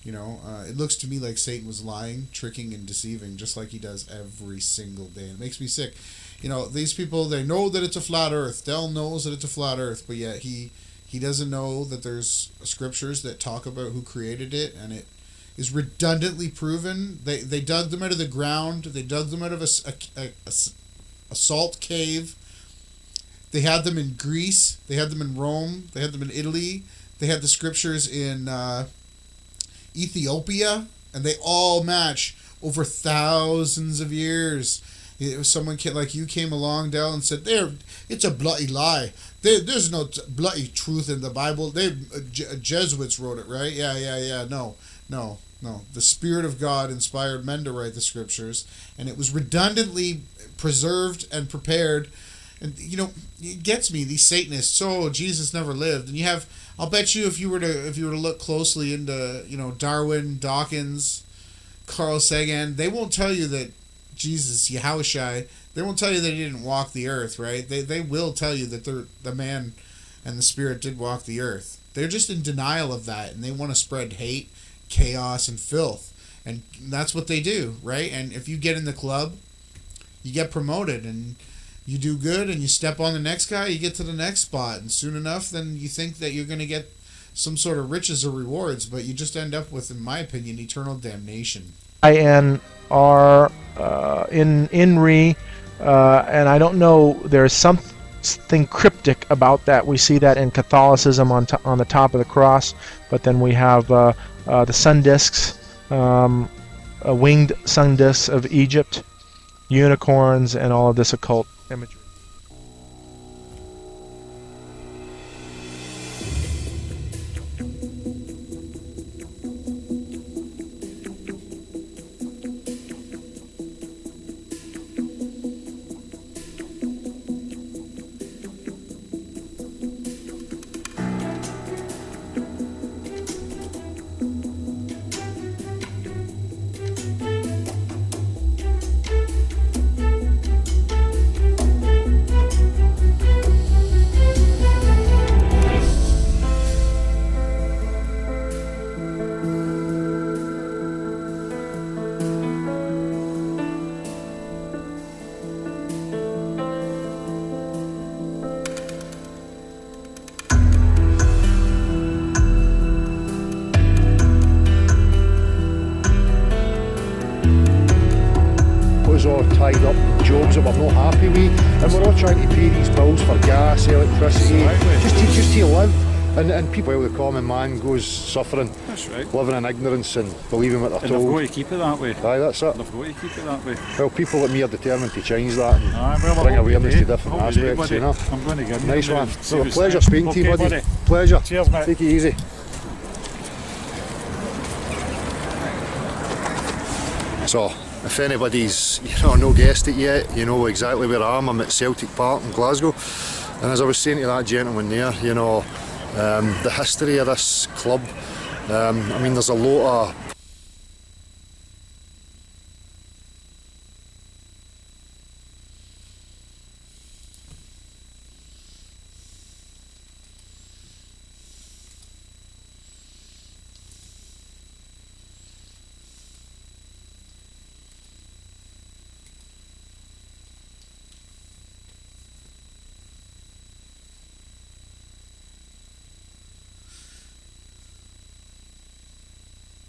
You know, it looks to me like Satan was lying, tricking, and deceiving, just like he does every single day. It makes me sick. You know, these people, they know that it's a flat earth. Dell knows that it's a flat earth, but yet he doesn't know that there's scriptures that talk about who created it, and it is redundantly proven. They dug them out of the ground. They dug them out of a salt cave. They had them in Greece. They had them in Rome. They had them in Italy. They had the scriptures in Ethiopia, and they all match over thousands of years. If someone like you came along, Dell, and said, it's a bloody lie. There's no bloody truth in the Bible. Jesuits wrote it, right? Yeah. No. The Spirit of God inspired men to write the scriptures, and it was redundantly preserved and prepared. And, you know, it gets me, these Satanists, Jesus never lived. And you have, I'll bet you, if you were to look closely into, you know, Darwin, Dawkins, Carl Sagan, they won't tell you that Jesus, Yahawashi, they won't tell you that he didn't walk the earth, right? They will tell you that the man and the spirit did walk the earth. They're just in denial of that, and they want to spread hate, chaos, and filth. And that's what they do, right? And if you get in the club, you get promoted, and you do good, and you step on the next guy, you get to the next spot, and soon enough, then you think that you're going to get some sort of riches or rewards, but you just end up with, in my opinion, eternal damnation. INR in INRI, and I don't know, there's something cryptic about that. We see that in Catholicism on the top of the cross, but then we have the sun discs, winged sun discs of Egypt, unicorns, and all of this occult imagery. All tied up in jobs that we're not happy with, and we're all trying to pay these bills for gas, electricity, just to live. And people, the common man goes suffering. That's right. Living in ignorance and believing what they're and told. They've got to keep it that way. Aye, that's it. They've got to keep it that way. Well, people like me are determined to change that and bring awareness to different aspects, you know. I'm going to get nice one. It's a pleasure speaking to you, buddy. Pleasure. Cheers, mate. Take it easy. So, if anybody's, no guessed it yet, you know exactly where I am. I'm at Celtic Park in Glasgow. And as I was saying to that gentleman there, the history of this club, I mean, there's a lot of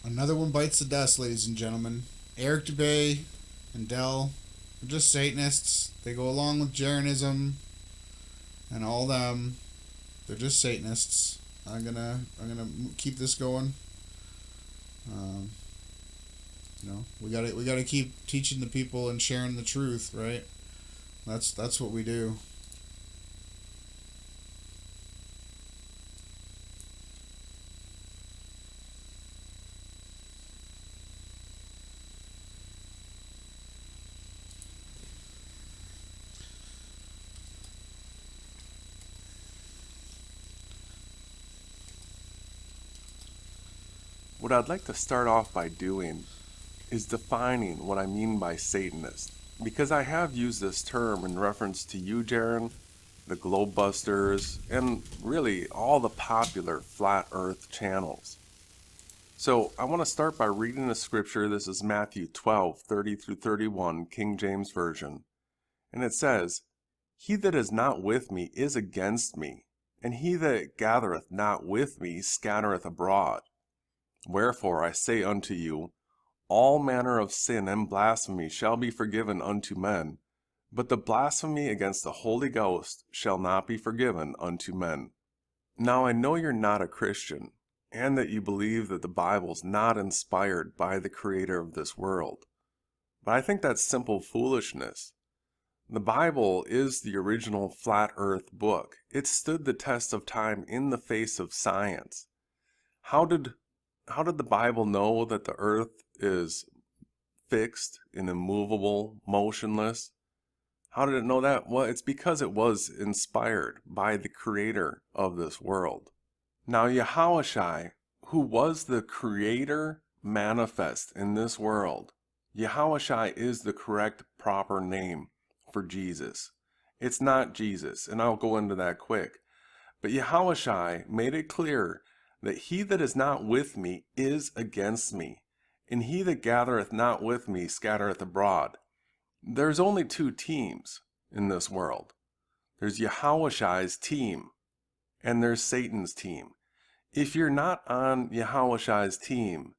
Another one bites the dust, ladies and gentlemen. Eric Dubay and Dell are just Satanists. They go along with Jeranism and all them. They're just Satanists. I'm gonna keep this going. We gotta keep teaching the people and sharing the truth, right? That's what we do. what I'd like to start off by doing is defining what I mean by Satanist, because I have used this term in reference to you, Jaron, the GLOBEBUSTERS, and really all the popular flat earth channels. So I want to start by reading a scripture. This is Matthew 12:30 through 31, King James Version. And it says, "He that is not with me is against me, and he that gathereth not with me scattereth abroad. Wherefore I say unto you, all manner of sin and blasphemy shall be forgiven unto men, but the blasphemy against the Holy Ghost shall not be forgiven unto men." Now I know you're not a Christian, and that you believe that the Bible's not inspired by the creator of this world. But I think that's simple foolishness. The Bible is the original flat earth book. It stood the test of time in the face of science. How did the Bible know that the earth is fixed and immovable, motionless? How did it know that? Well, it's because it was inspired by the creator of this world. Now, Yahawashi, who was the creator manifest in this world, Yahawashi is the correct proper name for Jesus. It's not Jesus, and I'll go into that quick. But Yahawashi made it clear that he that is not with me is against me, and he that gathereth not with me scattereth abroad. There's only two teams in this world. There's Yahawashi's team, and there's Satan's team. If you're not on Yahawashi's team,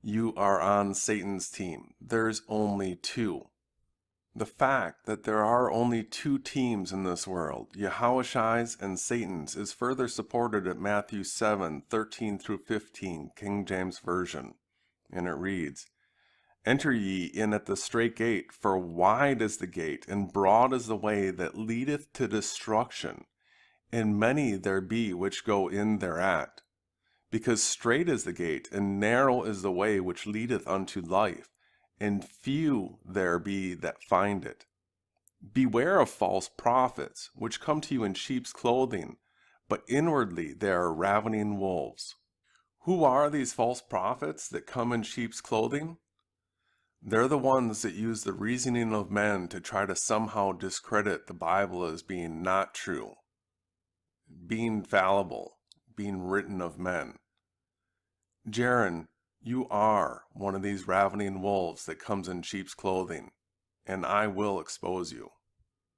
you are on Satan's team. There's only two. The fact that there are only two teams in this world, Yahawashi's and Satan's, is further supported at Matthew 7:13 through 15, King James Version. And it reads, "Enter ye in at the strait gate, for wide is the gate, and broad is the way that leadeth to destruction, and many there be which go in thereat. Because strait is the gate, and narrow is the way which leadeth unto life, and few there be that find it. Beware of false prophets, which come to you in sheep's clothing, but inwardly they are ravening wolves." Who are these false prophets that come in sheep's clothing? They're the ones that use the reasoning of men to try to somehow discredit the Bible as being not true, being fallible, being written of men. Jaron, you are one of these ravening wolves that comes in sheep's clothing, and I will expose you.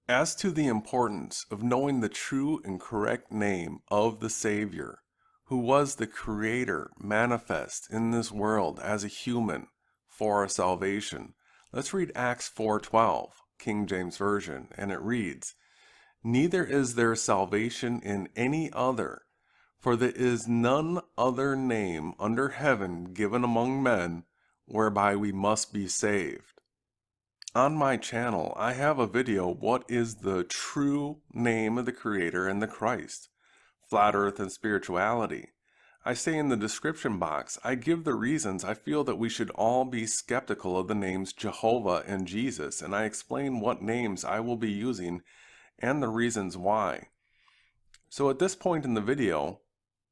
As to the importance of knowing the true and correct name of the Savior, who was the Creator manifest in this world as a human for our salvation, let's read Acts 4:12, King James Version, and it reads, "Neither is there salvation in any other, for there is none other name under heaven given among men whereby we must be saved." On my channel, I have a video, what is the true name of the Creator and the Christ, flat earth and spirituality. I say in the description box, I give the reasons I feel that we should all be skeptical of the names Jehovah and Jesus, and I explain what names I will be using and the reasons why. So at this point in the video,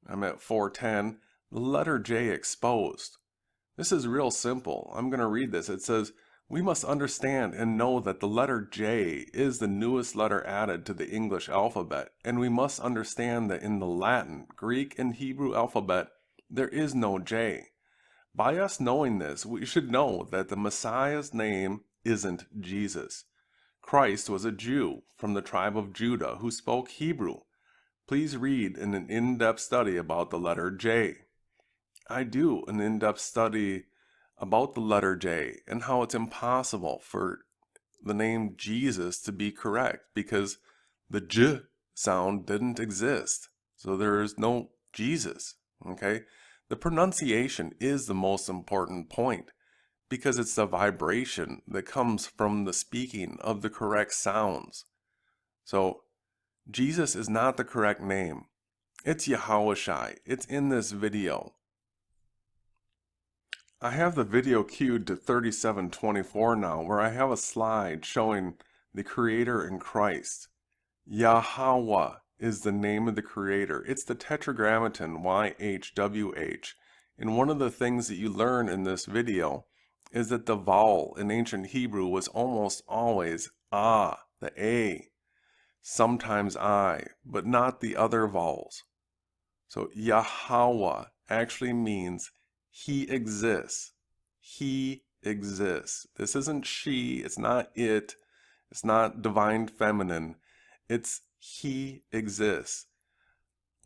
I'm at 4:10, the letter J exposed. This is real simple. I'm going to read this. It says, "We must understand and know that the letter J is the newest letter added to the English alphabet, and we must understand that in the Latin, Greek, and Hebrew alphabet, there is no J. By us knowing this, we should know that the Messiah's name isn't Jesus. Christ was a Jew from the tribe of Judah who spoke Hebrew. Please read an in-depth study about the letter J. I do an in-depth study about the letter J and how it's impossible for the name Jesus to be correct because the J sound didn't exist. So there is no Jesus, okay? The pronunciation is the most important point because it's the vibration that comes from the speaking of the correct sounds. So Jesus is not the correct name. It's Yahawashi. It's in this video. I have the video queued to 3724 now, where I have a slide showing the Creator in Christ. Yahweh is the name of the Creator. It's the Tetragrammaton YHWH And one of the things that you learn in this video is that the vowel in ancient Hebrew was almost always ah, the A, sometimes I, but not the other vowels. So Yahweh actually means he exists. He exists. This isn't she, it's not it, it's not divine feminine, it's he exists.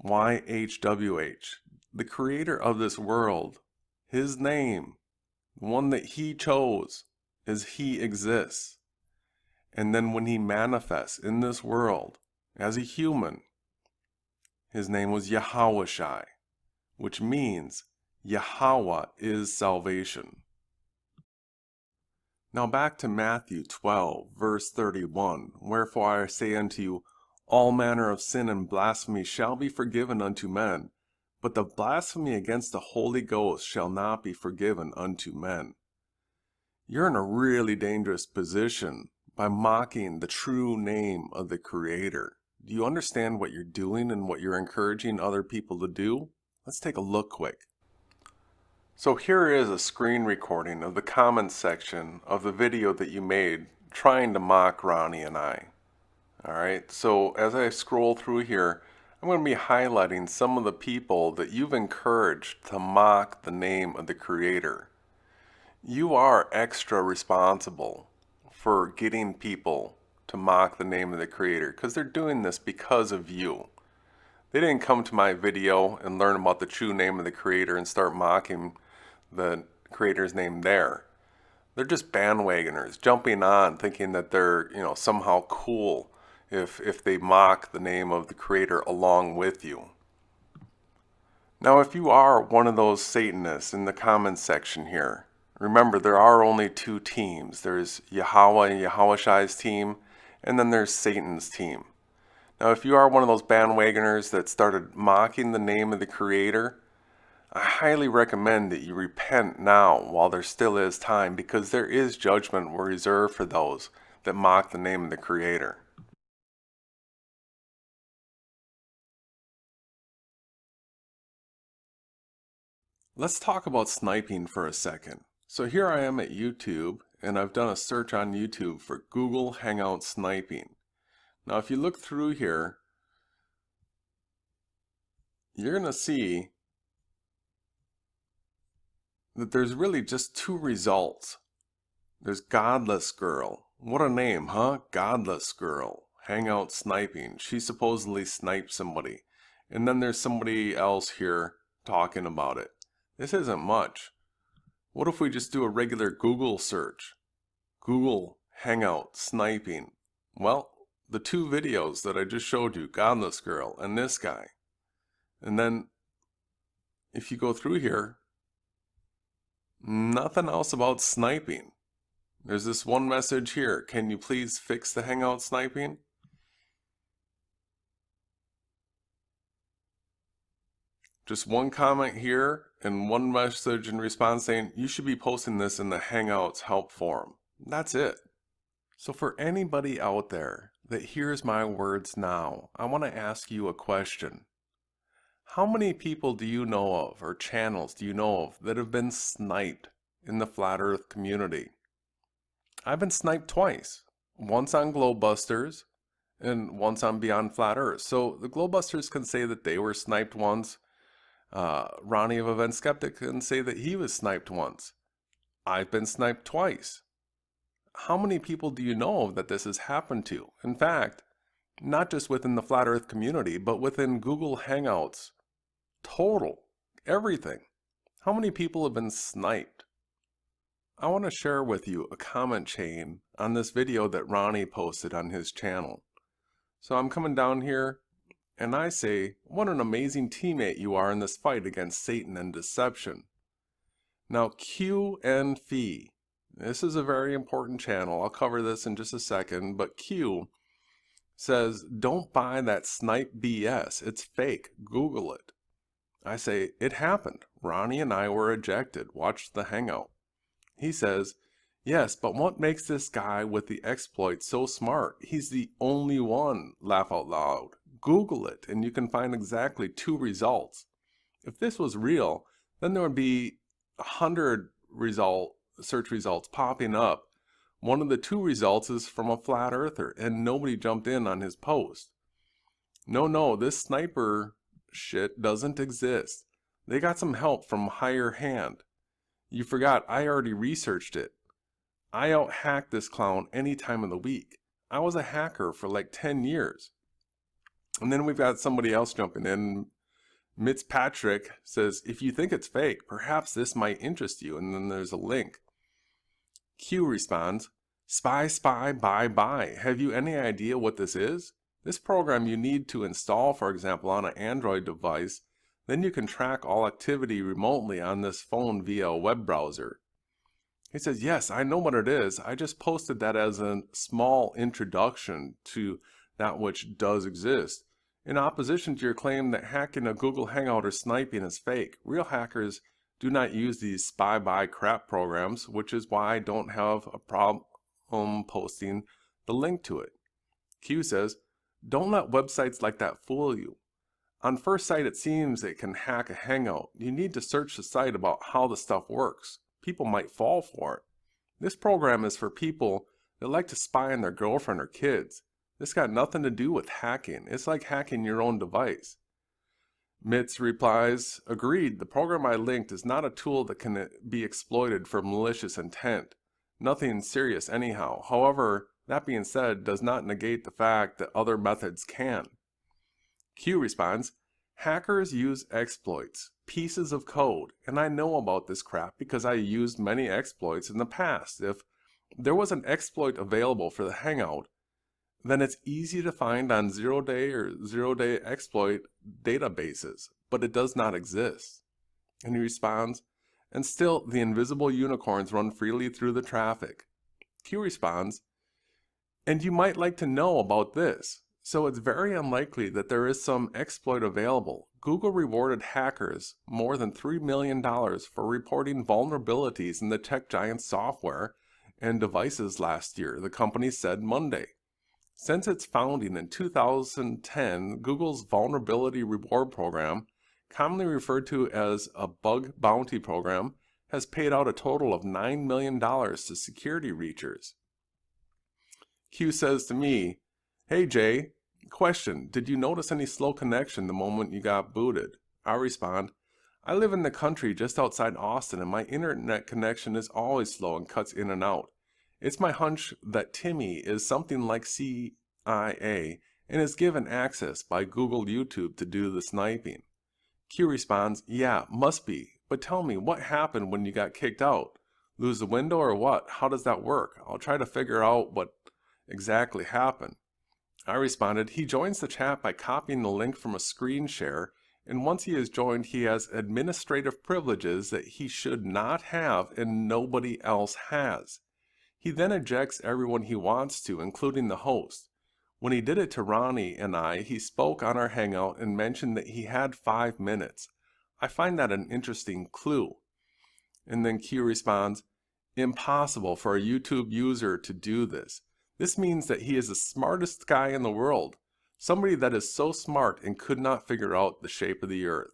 YHWH. The creator of this world, his name, the one that he chose, is he exists. And then when he manifests in this world as a human, his name was Yahawashi, which means Yahweh is salvation. Now back to Matthew 12, verse 31. Wherefore I say unto you, all manner of sin and blasphemy shall be forgiven unto men, but the blasphemy against the Holy Ghost shall not be forgiven unto men. You're in a really dangerous position by mocking the true name of the Creator. Do you understand what you're doing and what you're encouraging other people to do? Let's take a look quick. So here is a screen recording of the comments section of the video that you made trying to mock Ronnie and I. Alright, so as I scroll through here, I'm going to be highlighting some of the people that you've encouraged to mock the name of the Creator. You are extra responsible for getting people to mock the name of the Creator because they're doing this because of you. They didn't come to my video and learn about the true name of the Creator and start mocking the Creator's name there. They're just bandwagoners jumping on thinking that they're, somehow cool if they mock the name of the Creator along with you. Now if you are one of those Satanists in the comments section here, remember there are only two teams. There's Yahweh and Yahawashi's team, and then there's Satan's team. Now if you are one of those bandwagoners that started mocking the name of the Creator, I highly recommend that you repent now while there still is time, because there is judgment reserved for those that mock the name of the Creator. Let's talk about sniping for a second. So here I am at YouTube, and I've done a search on YouTube for Google Hangout sniping. Now if you look through here, you're going to see that there's really just two results. There's Godless Girl. What a name, huh? Godless Girl. Hangout sniping. She supposedly sniped somebody. And then there's somebody else here talking about it. This isn't much. What if we just do a regular Google search? Google Hangout sniping. Well, the two videos that I just showed you, Godless Girl and this guy. And then if you go through here, nothing else about sniping. There's this one message here. Can you please fix the Hangout sniping? Just one comment here and one message in response saying you should be posting this in the Hangouts help forum. That's it. So for anybody out there that hears my words now, I want to ask you a question. How many people do you know of, or channels do you know of, that have been sniped in the Flat Earth community? I've been sniped twice. Once on GLOBEBUSTERS and once on Beyond Flat Earth. So the GLOBEBUSTERS can say that they were sniped once. Ronnie of Event Skeptic can say that he was sniped once. I've been sniped twice. How many people do you know that this has happened to? In fact, not just within the Flat Earth community, but within Google Hangouts. Total. Everything. How many people have been sniped? I want to share with you a comment chain on this video that Ronnie posted on his channel. So I'm coming down here and I say, what an amazing teammate you are in this fight against Satan and deception. Now Q and Fee. This is a very important channel. I'll cover this in just a second, but Q says, don't buy that snipe BS. It's fake. Google it. I say, it happened. Ronnie and I were ejected. Watch the Hangout. He says, yes, but what makes this guy with the exploit so smart? He's the only one. Laugh out loud. Google it, and you can find exactly two results. If this was real, then there would be 100 search results popping up. One of the 2 results is from a flat earther, and nobody jumped in on his post. No, this sniper shit doesn't exist. They got some help from higher hand. You forgot, I already researched it. I out-hack this clown any time of the week. I was a hacker for like 10 years. And then we've got somebody else jumping in. Mitz Patrick says, if you think it's fake, perhaps this might interest you. And then there's a link. Q responds, spy, bye. Have you any idea what this is? This program you need to install, for example, on an Android device. Then you can track all activity remotely on this phone via a web browser. He says, yes, I know what it is. I just posted that as a small introduction to that which does exist. In opposition to your claim that hacking a Google Hangout or sniping is fake, real hackers do not use these spy crap programs, which is why I don't have a problem posting the link to it. Q says, don't let websites like that fool you. On first sight, it seems it can hack a Hangout. You need to search the site about how the stuff works. People might fall for it. This program is for people that like to spy on their girlfriend or kids. This got nothing to do with hacking. It's like hacking your own device. Mitz replies, agreed, the program I linked is not a tool that can be exploited for malicious intent. Nothing serious anyhow. However, that being said, does not negate the fact that other methods can. Q responds, hackers use exploits, pieces of code, and I know about this crap because I used many exploits in the past. If there was an exploit available for the Hangout, then it's easy to find on zero-day or zero-day exploit databases, but it does not exist. And he responds, and still the invisible unicorns run freely through the traffic. Q responds, and you might like to know about this. So it's very unlikely that there is some exploit available. Google rewarded hackers more than $3 million for reporting vulnerabilities in the tech giant's software and devices last year, the company said Monday. Since its founding in 2010, Google's Vulnerability Reward Program, commonly referred to as a bug bounty program, has paid out a total of $9 million to security reachers. Q says to me, hey Jay, question, did you notice any slow connection the moment you got booted? I respond, I live in the country just outside Austin and my internet connection is always slow and cuts in and out. It's my hunch that Timmy is something like CIA and is given access by Google YouTube to do the sniping. Q responds, yeah, must be, but tell me, what happened when you got kicked out? Lose the window or what? How does that work? I'll try to figure out what exactly happened. I responded, he joins the chat by copying the link from a screen share, and once he is joined, he has administrative privileges that he should not have and nobody else has. He then ejects everyone he wants to, including the host. When he did it to Ronnie and I, he spoke on our Hangout and mentioned that he had 5 minutes. I find that an interesting clue. And then Q responds, impossible for a YouTube user to do this. This means that he is the smartest guy in the world. Somebody that is so smart and could not figure out the shape of the earth.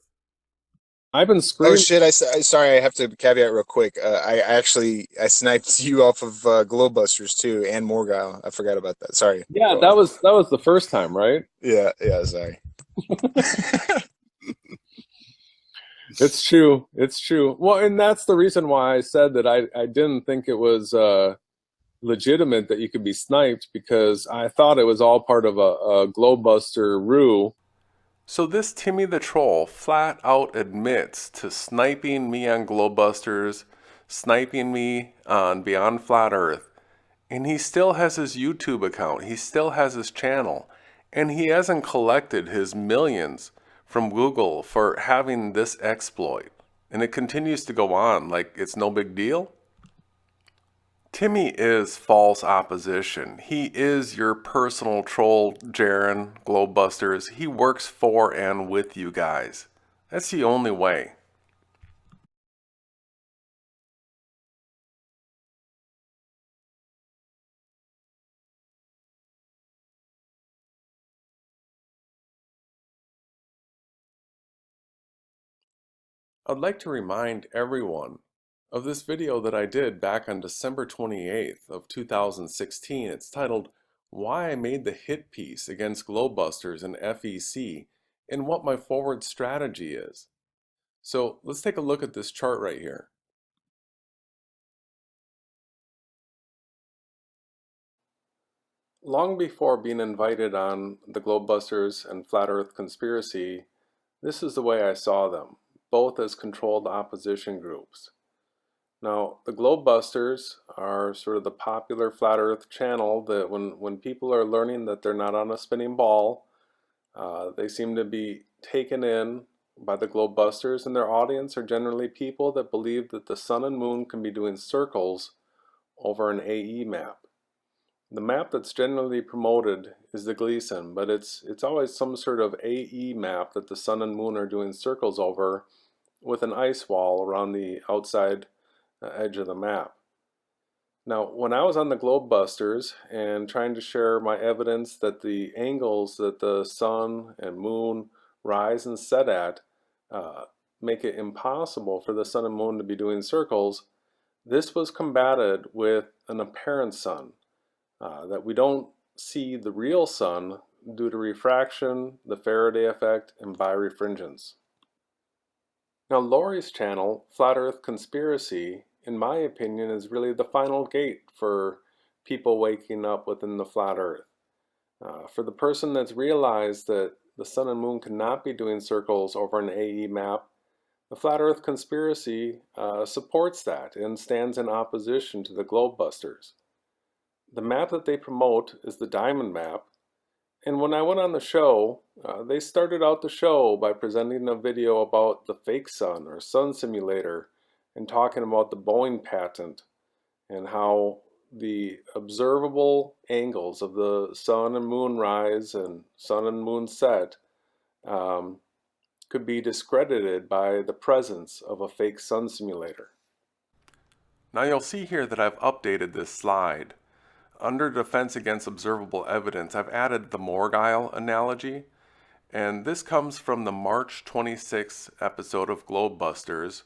I've been Oh screaming. shit! Sorry, I have to caveat real quick. I sniped you off of GLOBEBUSTERS too, and Morgile. I forgot about that. Sorry. Yeah, that was the first time, right? Yeah. Sorry. It's true. Well, and that's the reason why I said that I didn't think it was legitimate that you could be sniped, because I thought it was all part of a GLOBEBUSTER ruse. So this Timmy the Troll flat out admits to sniping me on GLOBEBUSTERS, sniping me on Beyond Flat Earth, and he still has his YouTube account, he still has his channel, and he hasn't collected his millions from Google for having this exploit. And it continues to go on like it's no big deal. Timmy is false opposition. He is your personal troll, Jaren, GLOBEBUSTERS. He works for and with you guys. That's the only way. I'd like to remind everyone of this video that I did back on December 28th of 2016. It's titled, Why I Made the Hit Piece Against GLOBEBUSTERS and FEC and What My Forward Strategy Is. So let's take a look at this chart right here. Long before being invited on the GLOBEBUSTERS and Flat Earth Conspiracy, this is the way I saw them, both as controlled opposition groups. Now, the GLOBEBUSTERS are sort of the popular Flat Earth channel that when people are learning that they're not on a spinning ball, they seem to be taken in by the GLOBEBUSTERS, and their audience are generally people that believe that the sun and moon can be doing circles over an AE map. The map that's generally promoted is the Gleason, but it's always some sort of AE map that the sun and moon are doing circles over with an ice wall around the outside edge of the map. Now, when I was on the GLOBEBUSTERS and trying to share my evidence that the angles that the sun and moon rise and set at make it impossible for the sun and moon to be doing circles, this was combated with an apparent sun. That we don't see the real sun due to refraction, the Faraday effect, and birefringence. Now, Lori's channel, Flat Earth Conspiracy, in my opinion, is really the final gate for people waking up within the flat Earth. For the person that's realized that the sun and moon cannot be doing circles over an AE map, the Flat Earth Conspiracy supports that and stands in opposition to the GLOBEBUSTERS. The map that they promote is the diamond map, and when I went on the show, they started out the show by presenting a video about the fake sun or sun simulator and talking about the Boeing patent and how the observable angles of the sun and moon rise and sun and moon set could be discredited by the presence of a fake sun simulator. Now you'll see here that I've updated this slide. Under defense against observable evidence, I've added the Morgile analogy, and this comes from the March 26th episode of GLOBEBUSTERS,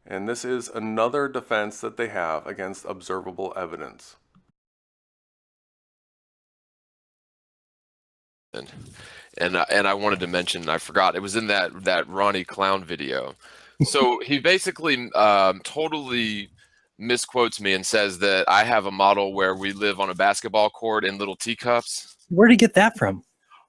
and this is another defense that they have against observable evidence. And I wanted to mention, I forgot, it was in that Ronnie Clown video. So he basically totally misquotes me and says that I have a model where we live on a basketball court in little teacups. Where did you get that from?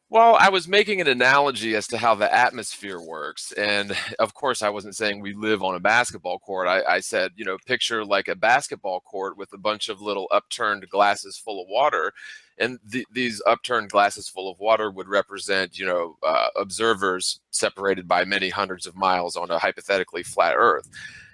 Well, I was making an analogy as to how the atmosphere works. And of course, I wasn't saying we live on a basketball court. I said, you know, picture like a basketball court with a bunch of little upturned glasses full of water. And these upturned glasses full of water would represent, you know, observers separated by many hundreds of miles on a hypothetically flat Earth.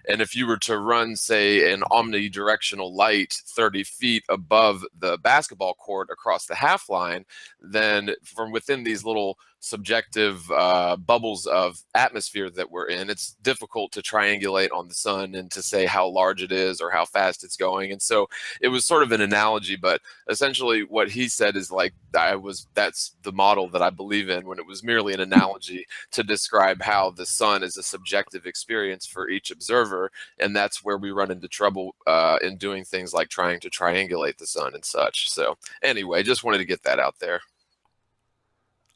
And if you were to run, say, an omnidirectional light 30 feet above the basketball court across the half line, then from within these little subjective bubbles of atmosphere that we're in, it's difficult to triangulate on the sun and to say how large it is or how fast it's going. And so it was sort of an analogy, but essentially what he said is like, that's the model that I believe in, when it was merely an analogy to describe how the sun is a subjective experience for each observer. And that's where we run into trouble in doing things like trying to triangulate the sun and such. So anyway, just wanted to get that out there.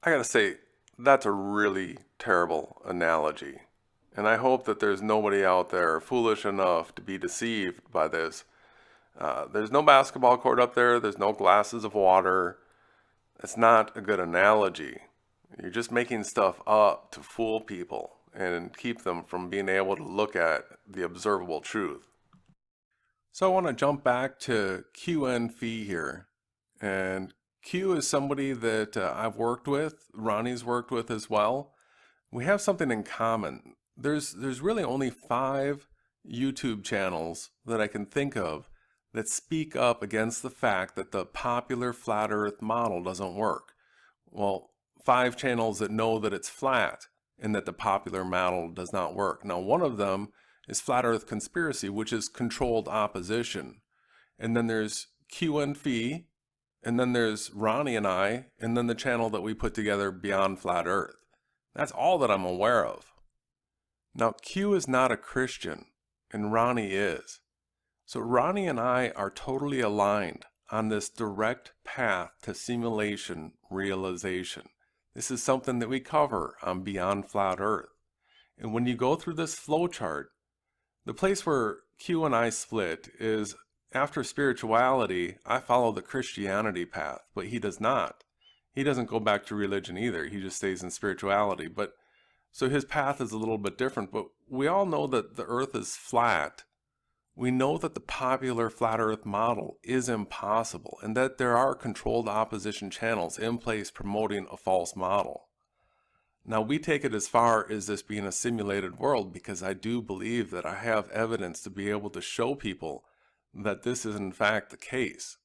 I gotta say, that's a really terrible analogy. And I hope that there's nobody out there foolish enough to be deceived by this. There's no basketball court up there. There's no glasses of water. It's not a good analogy. You're just making stuff up to fool people and keep them from being able to look at the observable truth. So I want to jump back to QN Fee here. And Q is somebody that I've worked with, Ronnie's worked with as well. We have something in common. There's really only 5 YouTube channels that I can think of that speak up against the fact that the popular flat Earth model doesn't work. Well, 5 channels that know that it's flat and that the popular model does not work. Now, one of them is Flat Earth Conspiracy, which is controlled opposition. And then there's QN Fee, and then there's Ronnie and I, and then the channel that we put together, Beyond Flat Earth. That's all that I'm aware of. Now, Q is not a Christian, and Ronnie is. So Ronnie and I are totally aligned on this direct path to simulation realization. This is something that we cover on Beyond Flat Earth. And when you go through this flowchart, the place where Q and I split is after spirituality, I follow the Christianity path, but he does not. He doesn't go back to religion either. He just stays in spirituality. But so his path is a little bit different, but we all know that the earth is flat. We know that the popular flat earth model is impossible and that there are controlled opposition channels in place promoting a false model. Now, we take it as far as this being a simulated world because I do believe that I have evidence to be able to show people that this is in fact the case.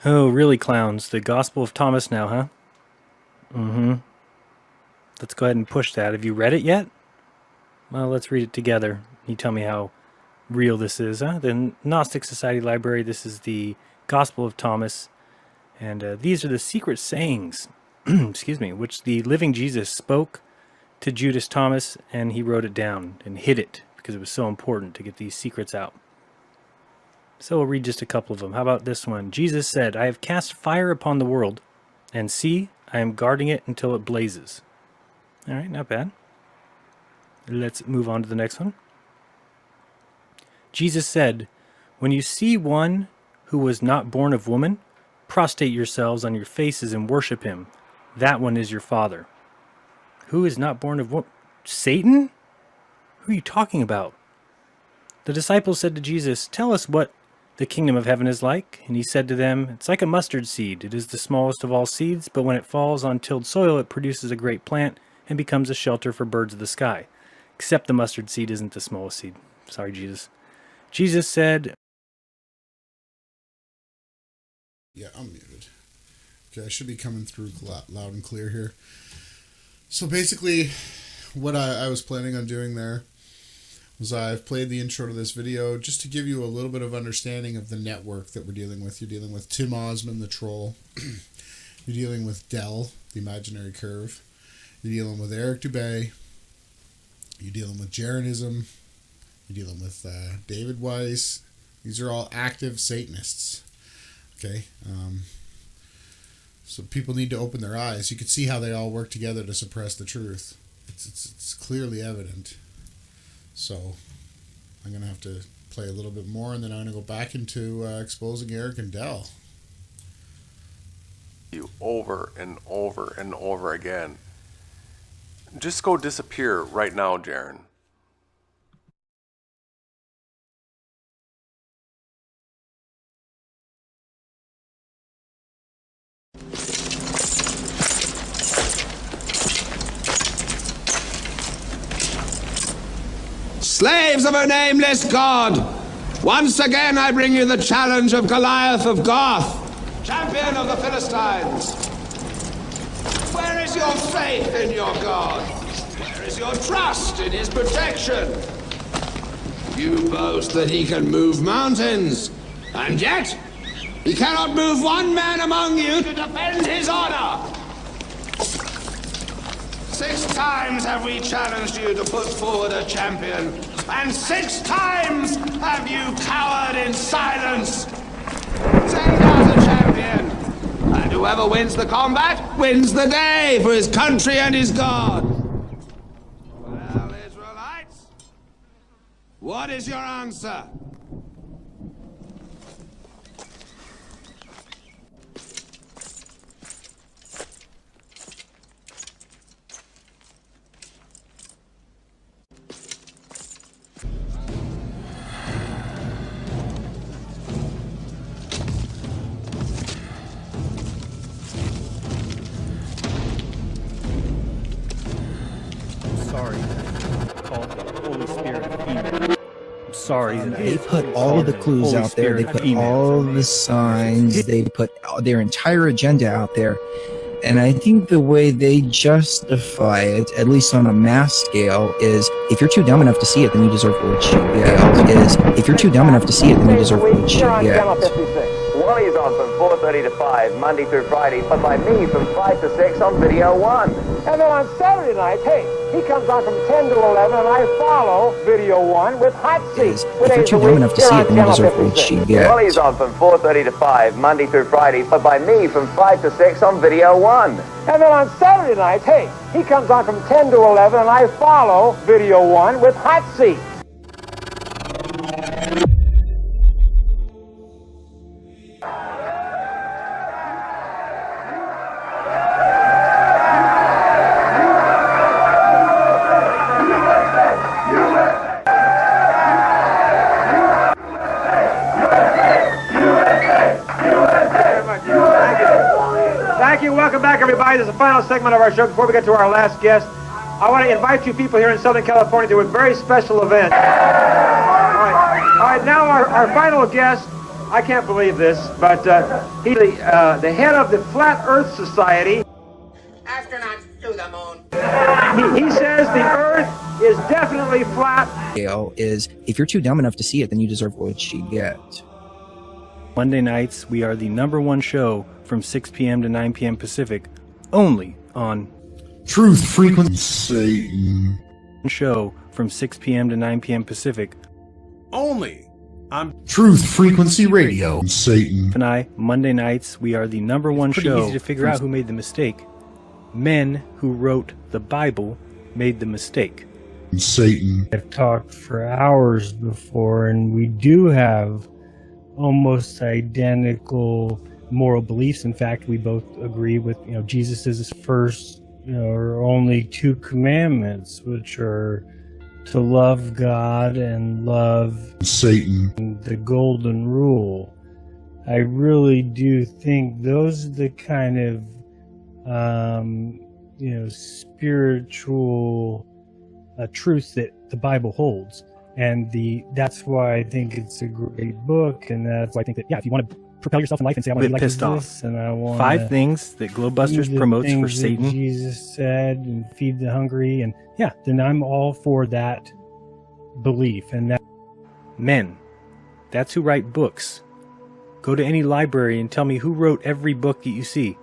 Oh, really, clowns? The Gospel of Thomas now, huh? Mm-hmm. Let's go ahead and push that. Have you read it yet? Well, let's read it together. You tell me how real this is, huh? The Gnostic Society Library, this is the Gospel of Thomas. And these are the secret sayings, excuse me, which the living Jesus spoke to Judas Thomas, and he wrote it down and hid it because it was so important to get these secrets out. So we'll read just a couple of them. How about this one? Jesus said, I have cast fire upon the world, and see, I am guarding it until it blazes. All right, not bad. Let's move on to the next one. Jesus said, when you see one who was not born of woman, prostrate yourselves on your faces and worship him. That one is your father. Who is not born of woman? Satan? Who are you talking about? The disciples said to Jesus, tell us what the kingdom of heaven is like. And he said to them, it's like a mustard seed. It is the smallest of all seeds, but when it falls on tilled soil, it produces a great plant and becomes a shelter for birds of the sky. Except the mustard seed isn't the smallest seed. Sorry, Jesus. Jesus said... Yeah, I'm muted. Okay, I should be coming through loud and clear here. So basically, what I was planning on doing there was I've played the intro to this video just to give you a little bit of understanding of the network that we're dealing with. You're dealing with Tim Osman, the troll. You're dealing with Dell, the imaginary curve. You're dealing with Eric Dubay. You're dealing with Jeranism. You're dealing with David Weiss. These are all active Satanists. Okay? So people need to open their eyes. You can see how they all work together to suppress the truth. It's clearly evident. So I'm going to have to play a little bit more, and then I'm going to go back into exposing Eric and Dell. You over and over and over again. Just go disappear right now, Jaren. Slaves of a nameless god, once again I bring you the challenge of Goliath of Gath, champion of the Philistines. Where is your faith in your God? Where is your trust in his protection? You boast that he can move mountains, and yet he cannot move one man among you to defend his honor. 6 times have we challenged you to put forward a champion, and 6 times have you cowered in silence. Send out a champion, and whoever wins the combat wins the day for his country and his God. Well, Israelites, what is your answer? Sorry. They put all of the clues out there. They put all the signs. They put their entire agenda out there. And I think the way they justify it, at least on a mass scale, is if you're too dumb enough to see it, then you deserve what you get. Is if you're too dumb enough to see it, then you deserve what you get. Wally's on from 4:30 to 5, Monday through Friday, but by me from 5 to 6 on Video 1. And then on Saturday nights, hey, he comes on from 10 to 11, and I follow Video 1 with Hot Seats. If you're too dumb enough to see it, then you deserve what you get. Wally's on from 4:30 to 5, Monday through Friday, but by me from 5 to 6 on Video 1. And then on Saturday nights, hey, he comes on from 10 to 11, and I follow Video 1 with Hot Seats. Thank you. Welcome back, everybody. This is the final segment of our show. Before we get to our last guest, I want to invite you people here in Southern California to a very special event. All right, now our final guest, I can't believe this, but he's the head of the Flat Earth Society. Astronauts to the moon. He says the Earth is definitely flat. Is if you're too dumb enough to see it, then you deserve what you get. Monday nights, we are the #1 show from 6 p.m. to 9 p.m. Pacific, only on Truth Frequency Satan. Show from 6 p.m. to 9 p.m. Pacific, only on Truth Frequency Radio. Satan. And I, Monday nights, we are the #1 show. Easy to figure out who made the mistake. Men who wrote the Bible made the mistake. Satan. I've talked for hours before, and we do have almost identical moral beliefs. In fact, we both agree with, Jesus is his first, or only 2 commandments, which are to love God and love Satan. The golden rule. I really do think those are the kind of, spiritual truths that the Bible holds. And that's why I think it's a great book, and that's why I think that, if you want to propel yourself in life and say, I want to be like Jesus, and I want 5 things that GLOBEBUSTERS promotes for Satan. That Jesus said, and feed the hungry, and then I'm all for that belief. And that men, that's who write books. Go to any library and tell me who wrote every book that you see.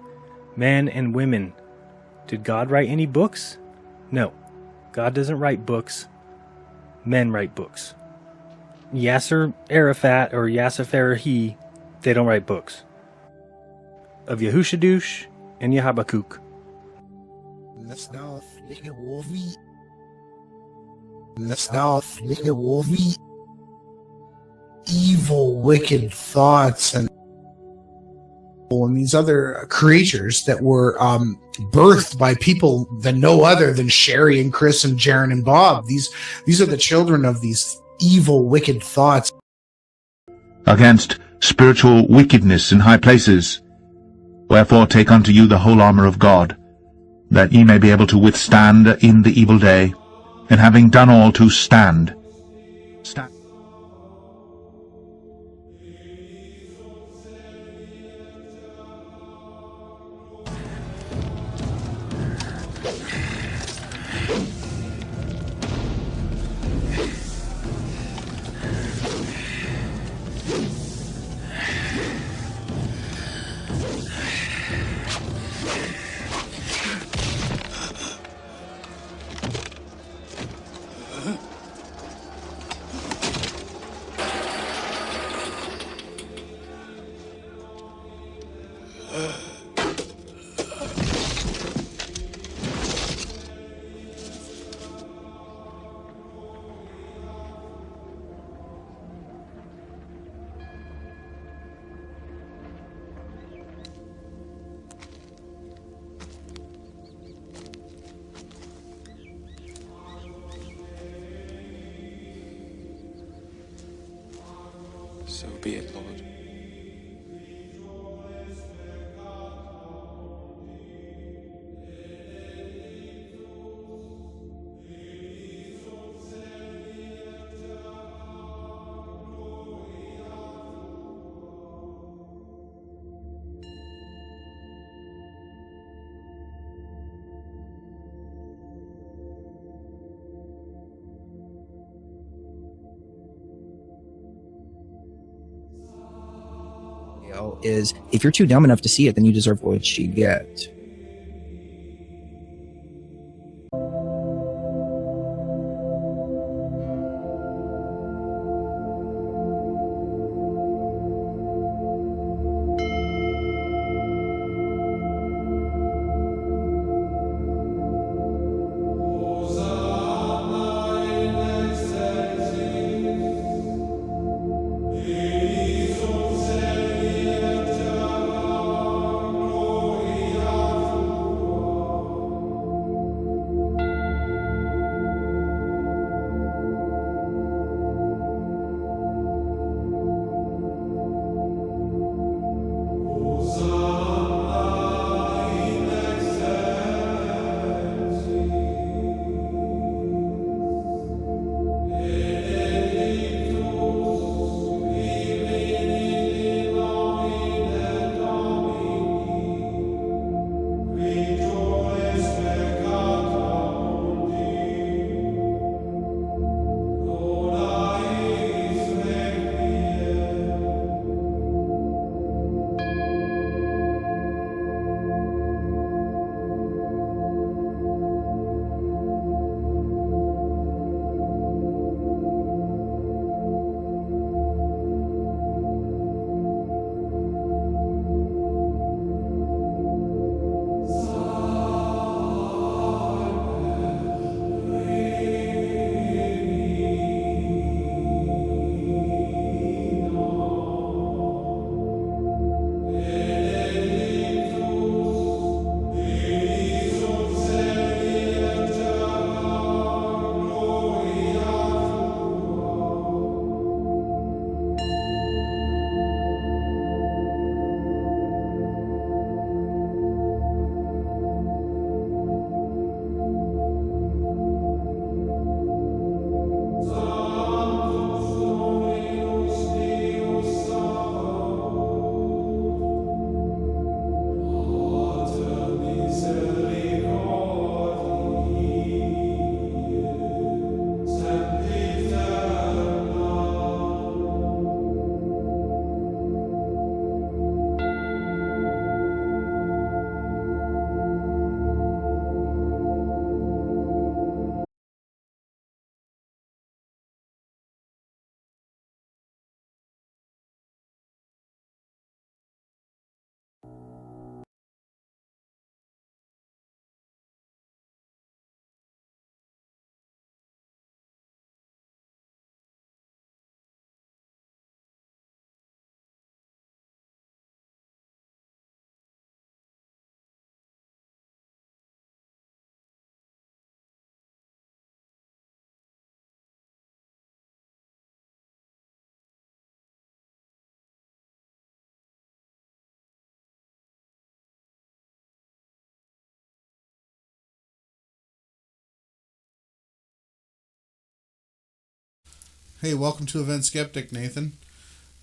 Men and women. Did God write any books? No. God doesn't write books. Men write books. Yasser Arafat or Yasser Farahi, they don't write books. Of Yahushadush and Yahabakuk. Evil, wicked thoughts and these other creatures that were birthed by people that no other than Sherry and Chris and Jaron and Bob. These are the children of these evil, wicked thoughts. Against spiritual wickedness in high places. Wherefore take unto you the whole armor of God, that ye may be able to withstand in the evil day, and having done all to stand. Stand. So be it, Lord. Dell is, if you're too dumb enough to see it, then you deserve what you get. Hey, welcome to Event Skeptic, Nathan.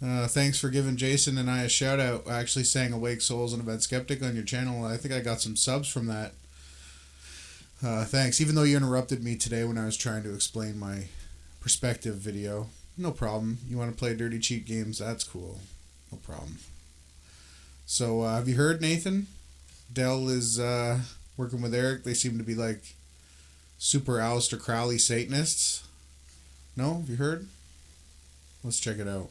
Thanks for giving Jason and I a shout out. I actually sang Awake Souls and Event Skeptic on your channel. I think I got some subs from that. Thanks. Even though you interrupted me today when I was trying to explain my perspective video. No problem. You want to play dirty cheat games? That's cool. No problem. So, have you heard, Nathan? Dell is working with Eric. They seem to be like super Aleister Crowley Satanists. No? Have you heard? Let's check it out.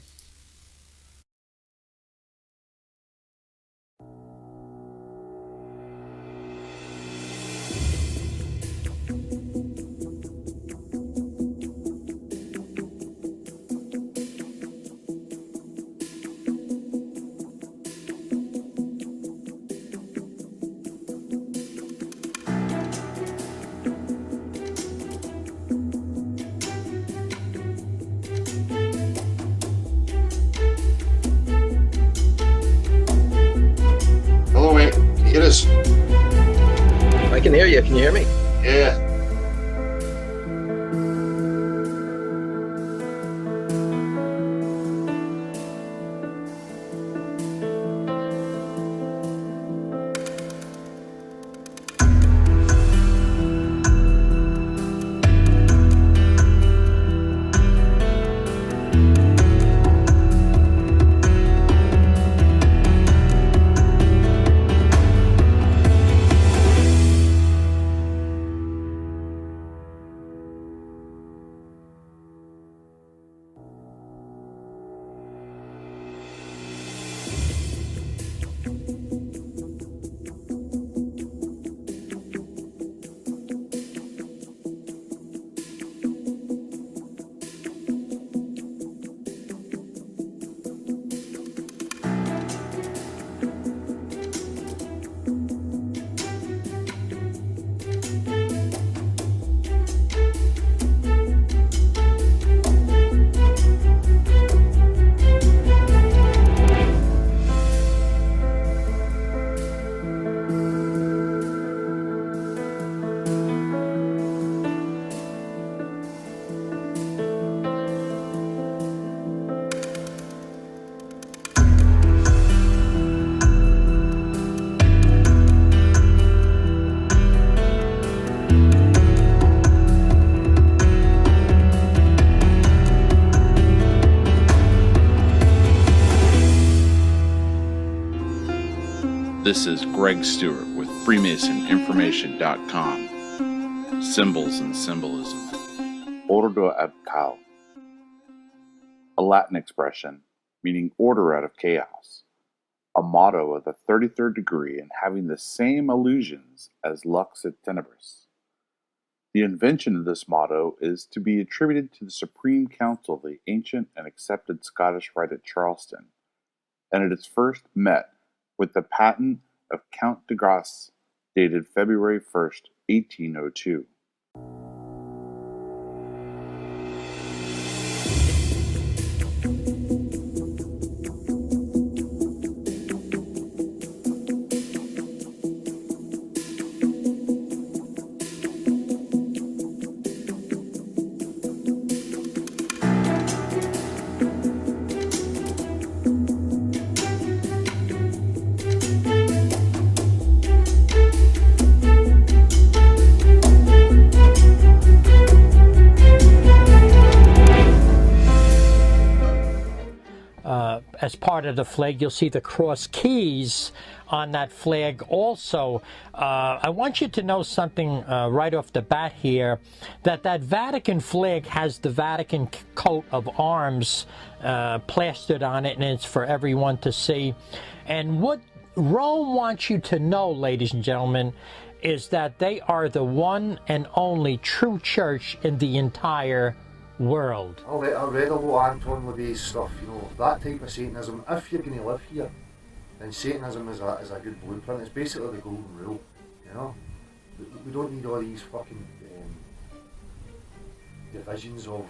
I can hear you. Can you hear me? Yeah. This is Greg Stewart with FreemasonInformation.com. Symbols and Symbolism. Ordo ad caos. A Latin expression meaning order out of chaos. A motto of the 33rd degree and having the same allusions as Lux et Tenebris. The invention of this motto is to be attributed to the Supreme Council of the ancient and accepted Scottish Rite at Charleston, and it is first met with the patent of Count de Grasse, dated February 1st, 1802. As part of the flag, you'll see the cross keys on that flag also. I want you to know something right off the bat here, that Vatican flag has the Vatican coat of arms plastered on it, and it's for everyone to see. And what Rome wants you to know, ladies and gentlemen, is that they are the one and only true church in the entire world. I read a lot of Anton LaVey's stuff, you know, that type of Satanism. If you're going to live here, then Satanism is a good blueprint. It's basically the golden rule, you know. We don't need all these fucking divisions of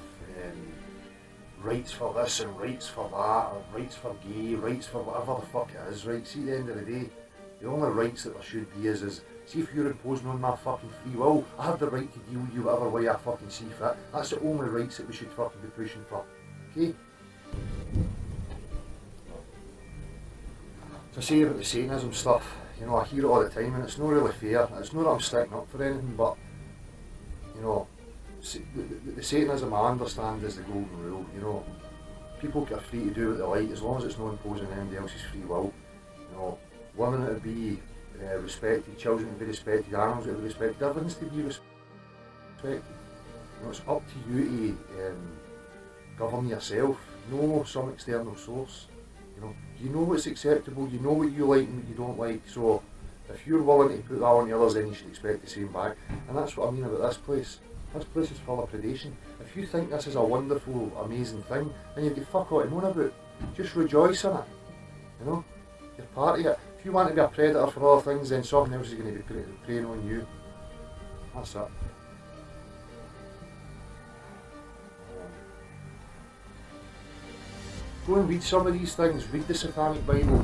rights for this and rights for that, or rights for gay, rights for whatever the fuck it is, right? See, at the end of the day, the only rights that there should be is see, if you're imposing on my fucking free will, I have the right to deal with you whatever way I fucking see fit. That's the only rights that we should fucking be pushing for. Okay? So say about the Satanism stuff, you know, I hear it all the time and it's not really fair. It's not that I'm sticking up for anything, but, you know, the Satanism I understand is the golden rule, you know. People are free to do what they like as long as it's not imposing anybody else's free will. You know, women to be respected, children to be respected, animals to be respected, everything's to be respected. You know, it's up to you to govern yourself, no some external source. You know what's acceptable, you know what you like and what you don't like, so if you're willing to put that on the others, then you should expect the same back. And that's what I mean about this place. This place is full of predation. If you think this is a wonderful, amazing thing, then you've got fuck all to moan about. Just rejoice in it. You know? You're part of it. If you want to be a predator for other things, then something else is going to be preying on you. That's it. Go and read some of these things. Read the Satanic Bible.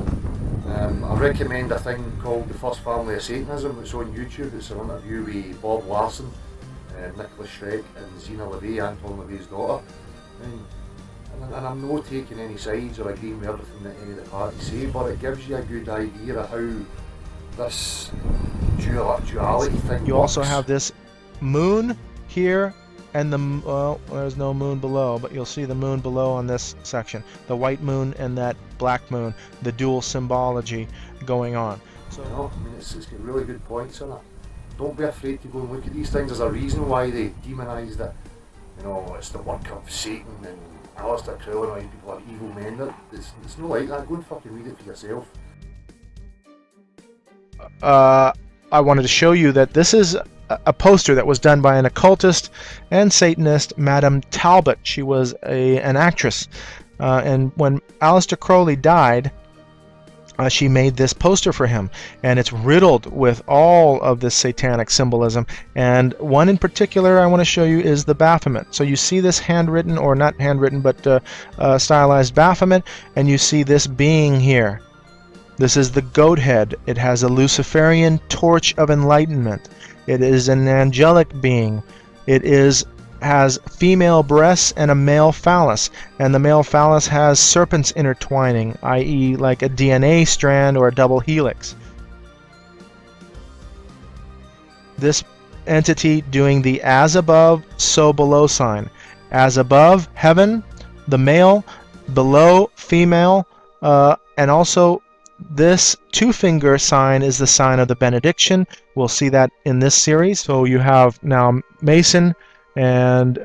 I recommend a thing called The First Family of Satanism. It's on YouTube. It's an interview with Bob Larson, Nicholas Schreck and Zena LaVey, Anton LaVey's daughter. And I'm not taking any sides or agreeing with everything that any of the parties say, but it gives you a good idea of how this duality thing You works. also have this moon here, and there's no moon below, but you'll see the moon below on this section. The white moon and that black moon, the dual symbology going on. So, you know, I mean, it's got really good points on it. Don't be afraid to go and look at these things. There's a reason why they demonise that. You know, it's the work of Satan and Alistair Crowley and all these people are evil men. It's not like that. Go and fucking read it for yourself. I wanted to show you that this is a poster that was done by an occultist and Satanist, Madame Talbot. She was an actress. And when Alistair Crowley died, she made this poster for him, and it's riddled with all of this satanic symbolism, and one in particular I want to show you is the Baphomet. So you see this handwritten, or not handwritten, but stylized Baphomet, and you see this being here. This is the goat head. It has a Luciferian torch of enlightenment. It is an angelic being. It has female breasts and a male phallus, and the male phallus has serpents intertwining, i.e. like a DNA strand or a double helix. This entity doing the as above, so below sign. As above, heaven, the male, below, female, and also This two-finger sign is the sign of the benediction. We'll see that in this series. So you have now Mason, and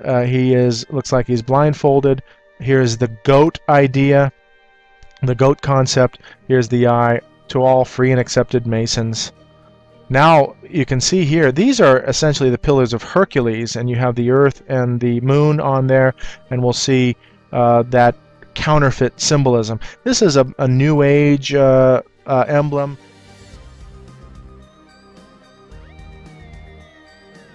looks like he's blindfolded. Here's the goat idea, the goat concept. Here's the eye to all free and accepted Masons. Now you can see here, these are essentially the pillars of Hercules, and you have the earth and the moon on there, and we'll see that counterfeit symbolism. This is a New Age emblem.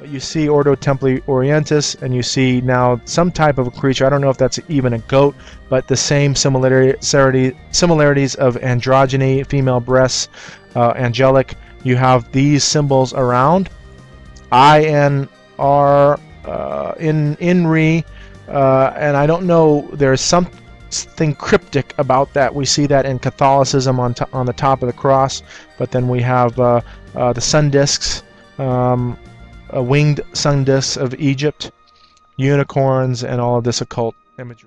You see Ordo Templi Orientis, and you see now some type of a creature. I don't know if that's even a goat, but the same similarities of androgyny, female breasts, angelic. You have these symbols around. INR, INRI, and I don't know, there's something cryptic about that. We see that in Catholicism on the top of the cross, but then we have the sun discs, winged sun discs of Egypt, unicorns, and all of this occult imagery.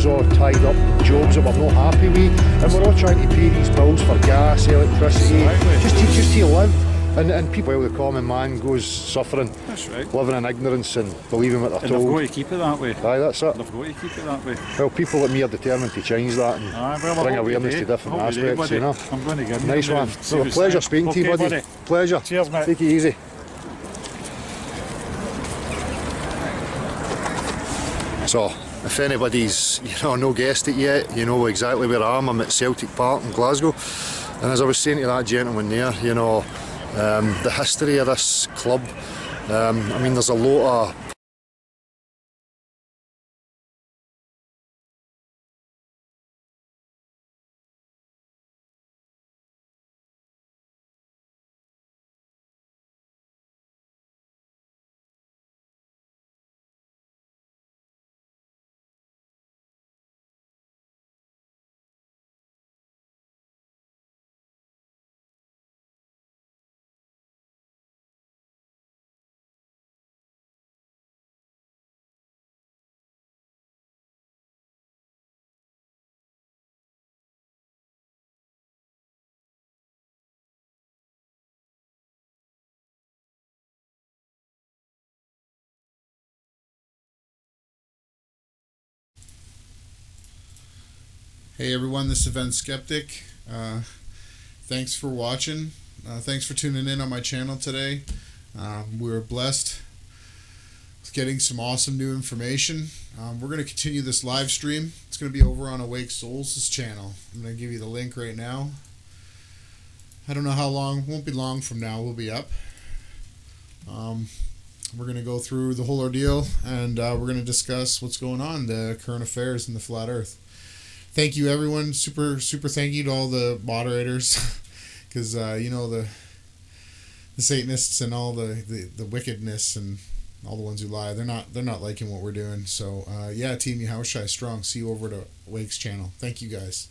All tied up in jobs that we're not happy with, and we're all trying to pay these bills for gas, electricity, just to live. And people, well, the common man goes suffering, living in ignorance and believing what they're told. And they've got to keep it that way. Aye, that's it. They've got to keep it that way. Well, people like me are determined to change that and bring awareness to different aspects, you know. I'm going to give you nice one. Well, a pleasure speaking to you, buddy. Pleasure. Cheers, mate. Take it easy. So, if anybody's, no guessed it yet, you know exactly where I am. I'm at Celtic Park in Glasgow. And as I was saying to that gentleman there, the history of this club, I mean, there's a lot of Hey everyone, this is Event Skeptic. Thanks for watching. Thanks for tuning in on my channel today. We were blessed with getting some awesome new information. We're going to continue this live stream. It's going to be over on Awake Souls' channel. I'm going to give you the link right now. I don't know how long, won't be long from now, we'll be up. We're going to go through the whole ordeal, and we're going to discuss what's going on, the current affairs in the flat earth. Thank you everyone, super thank you to all the moderators, because the Satanists and all the wickedness and all the ones who lie, they're not liking what we're doing. So yeah, TEAMYAHAWASHI strong. See you over to Wake's channel. Thank you guys.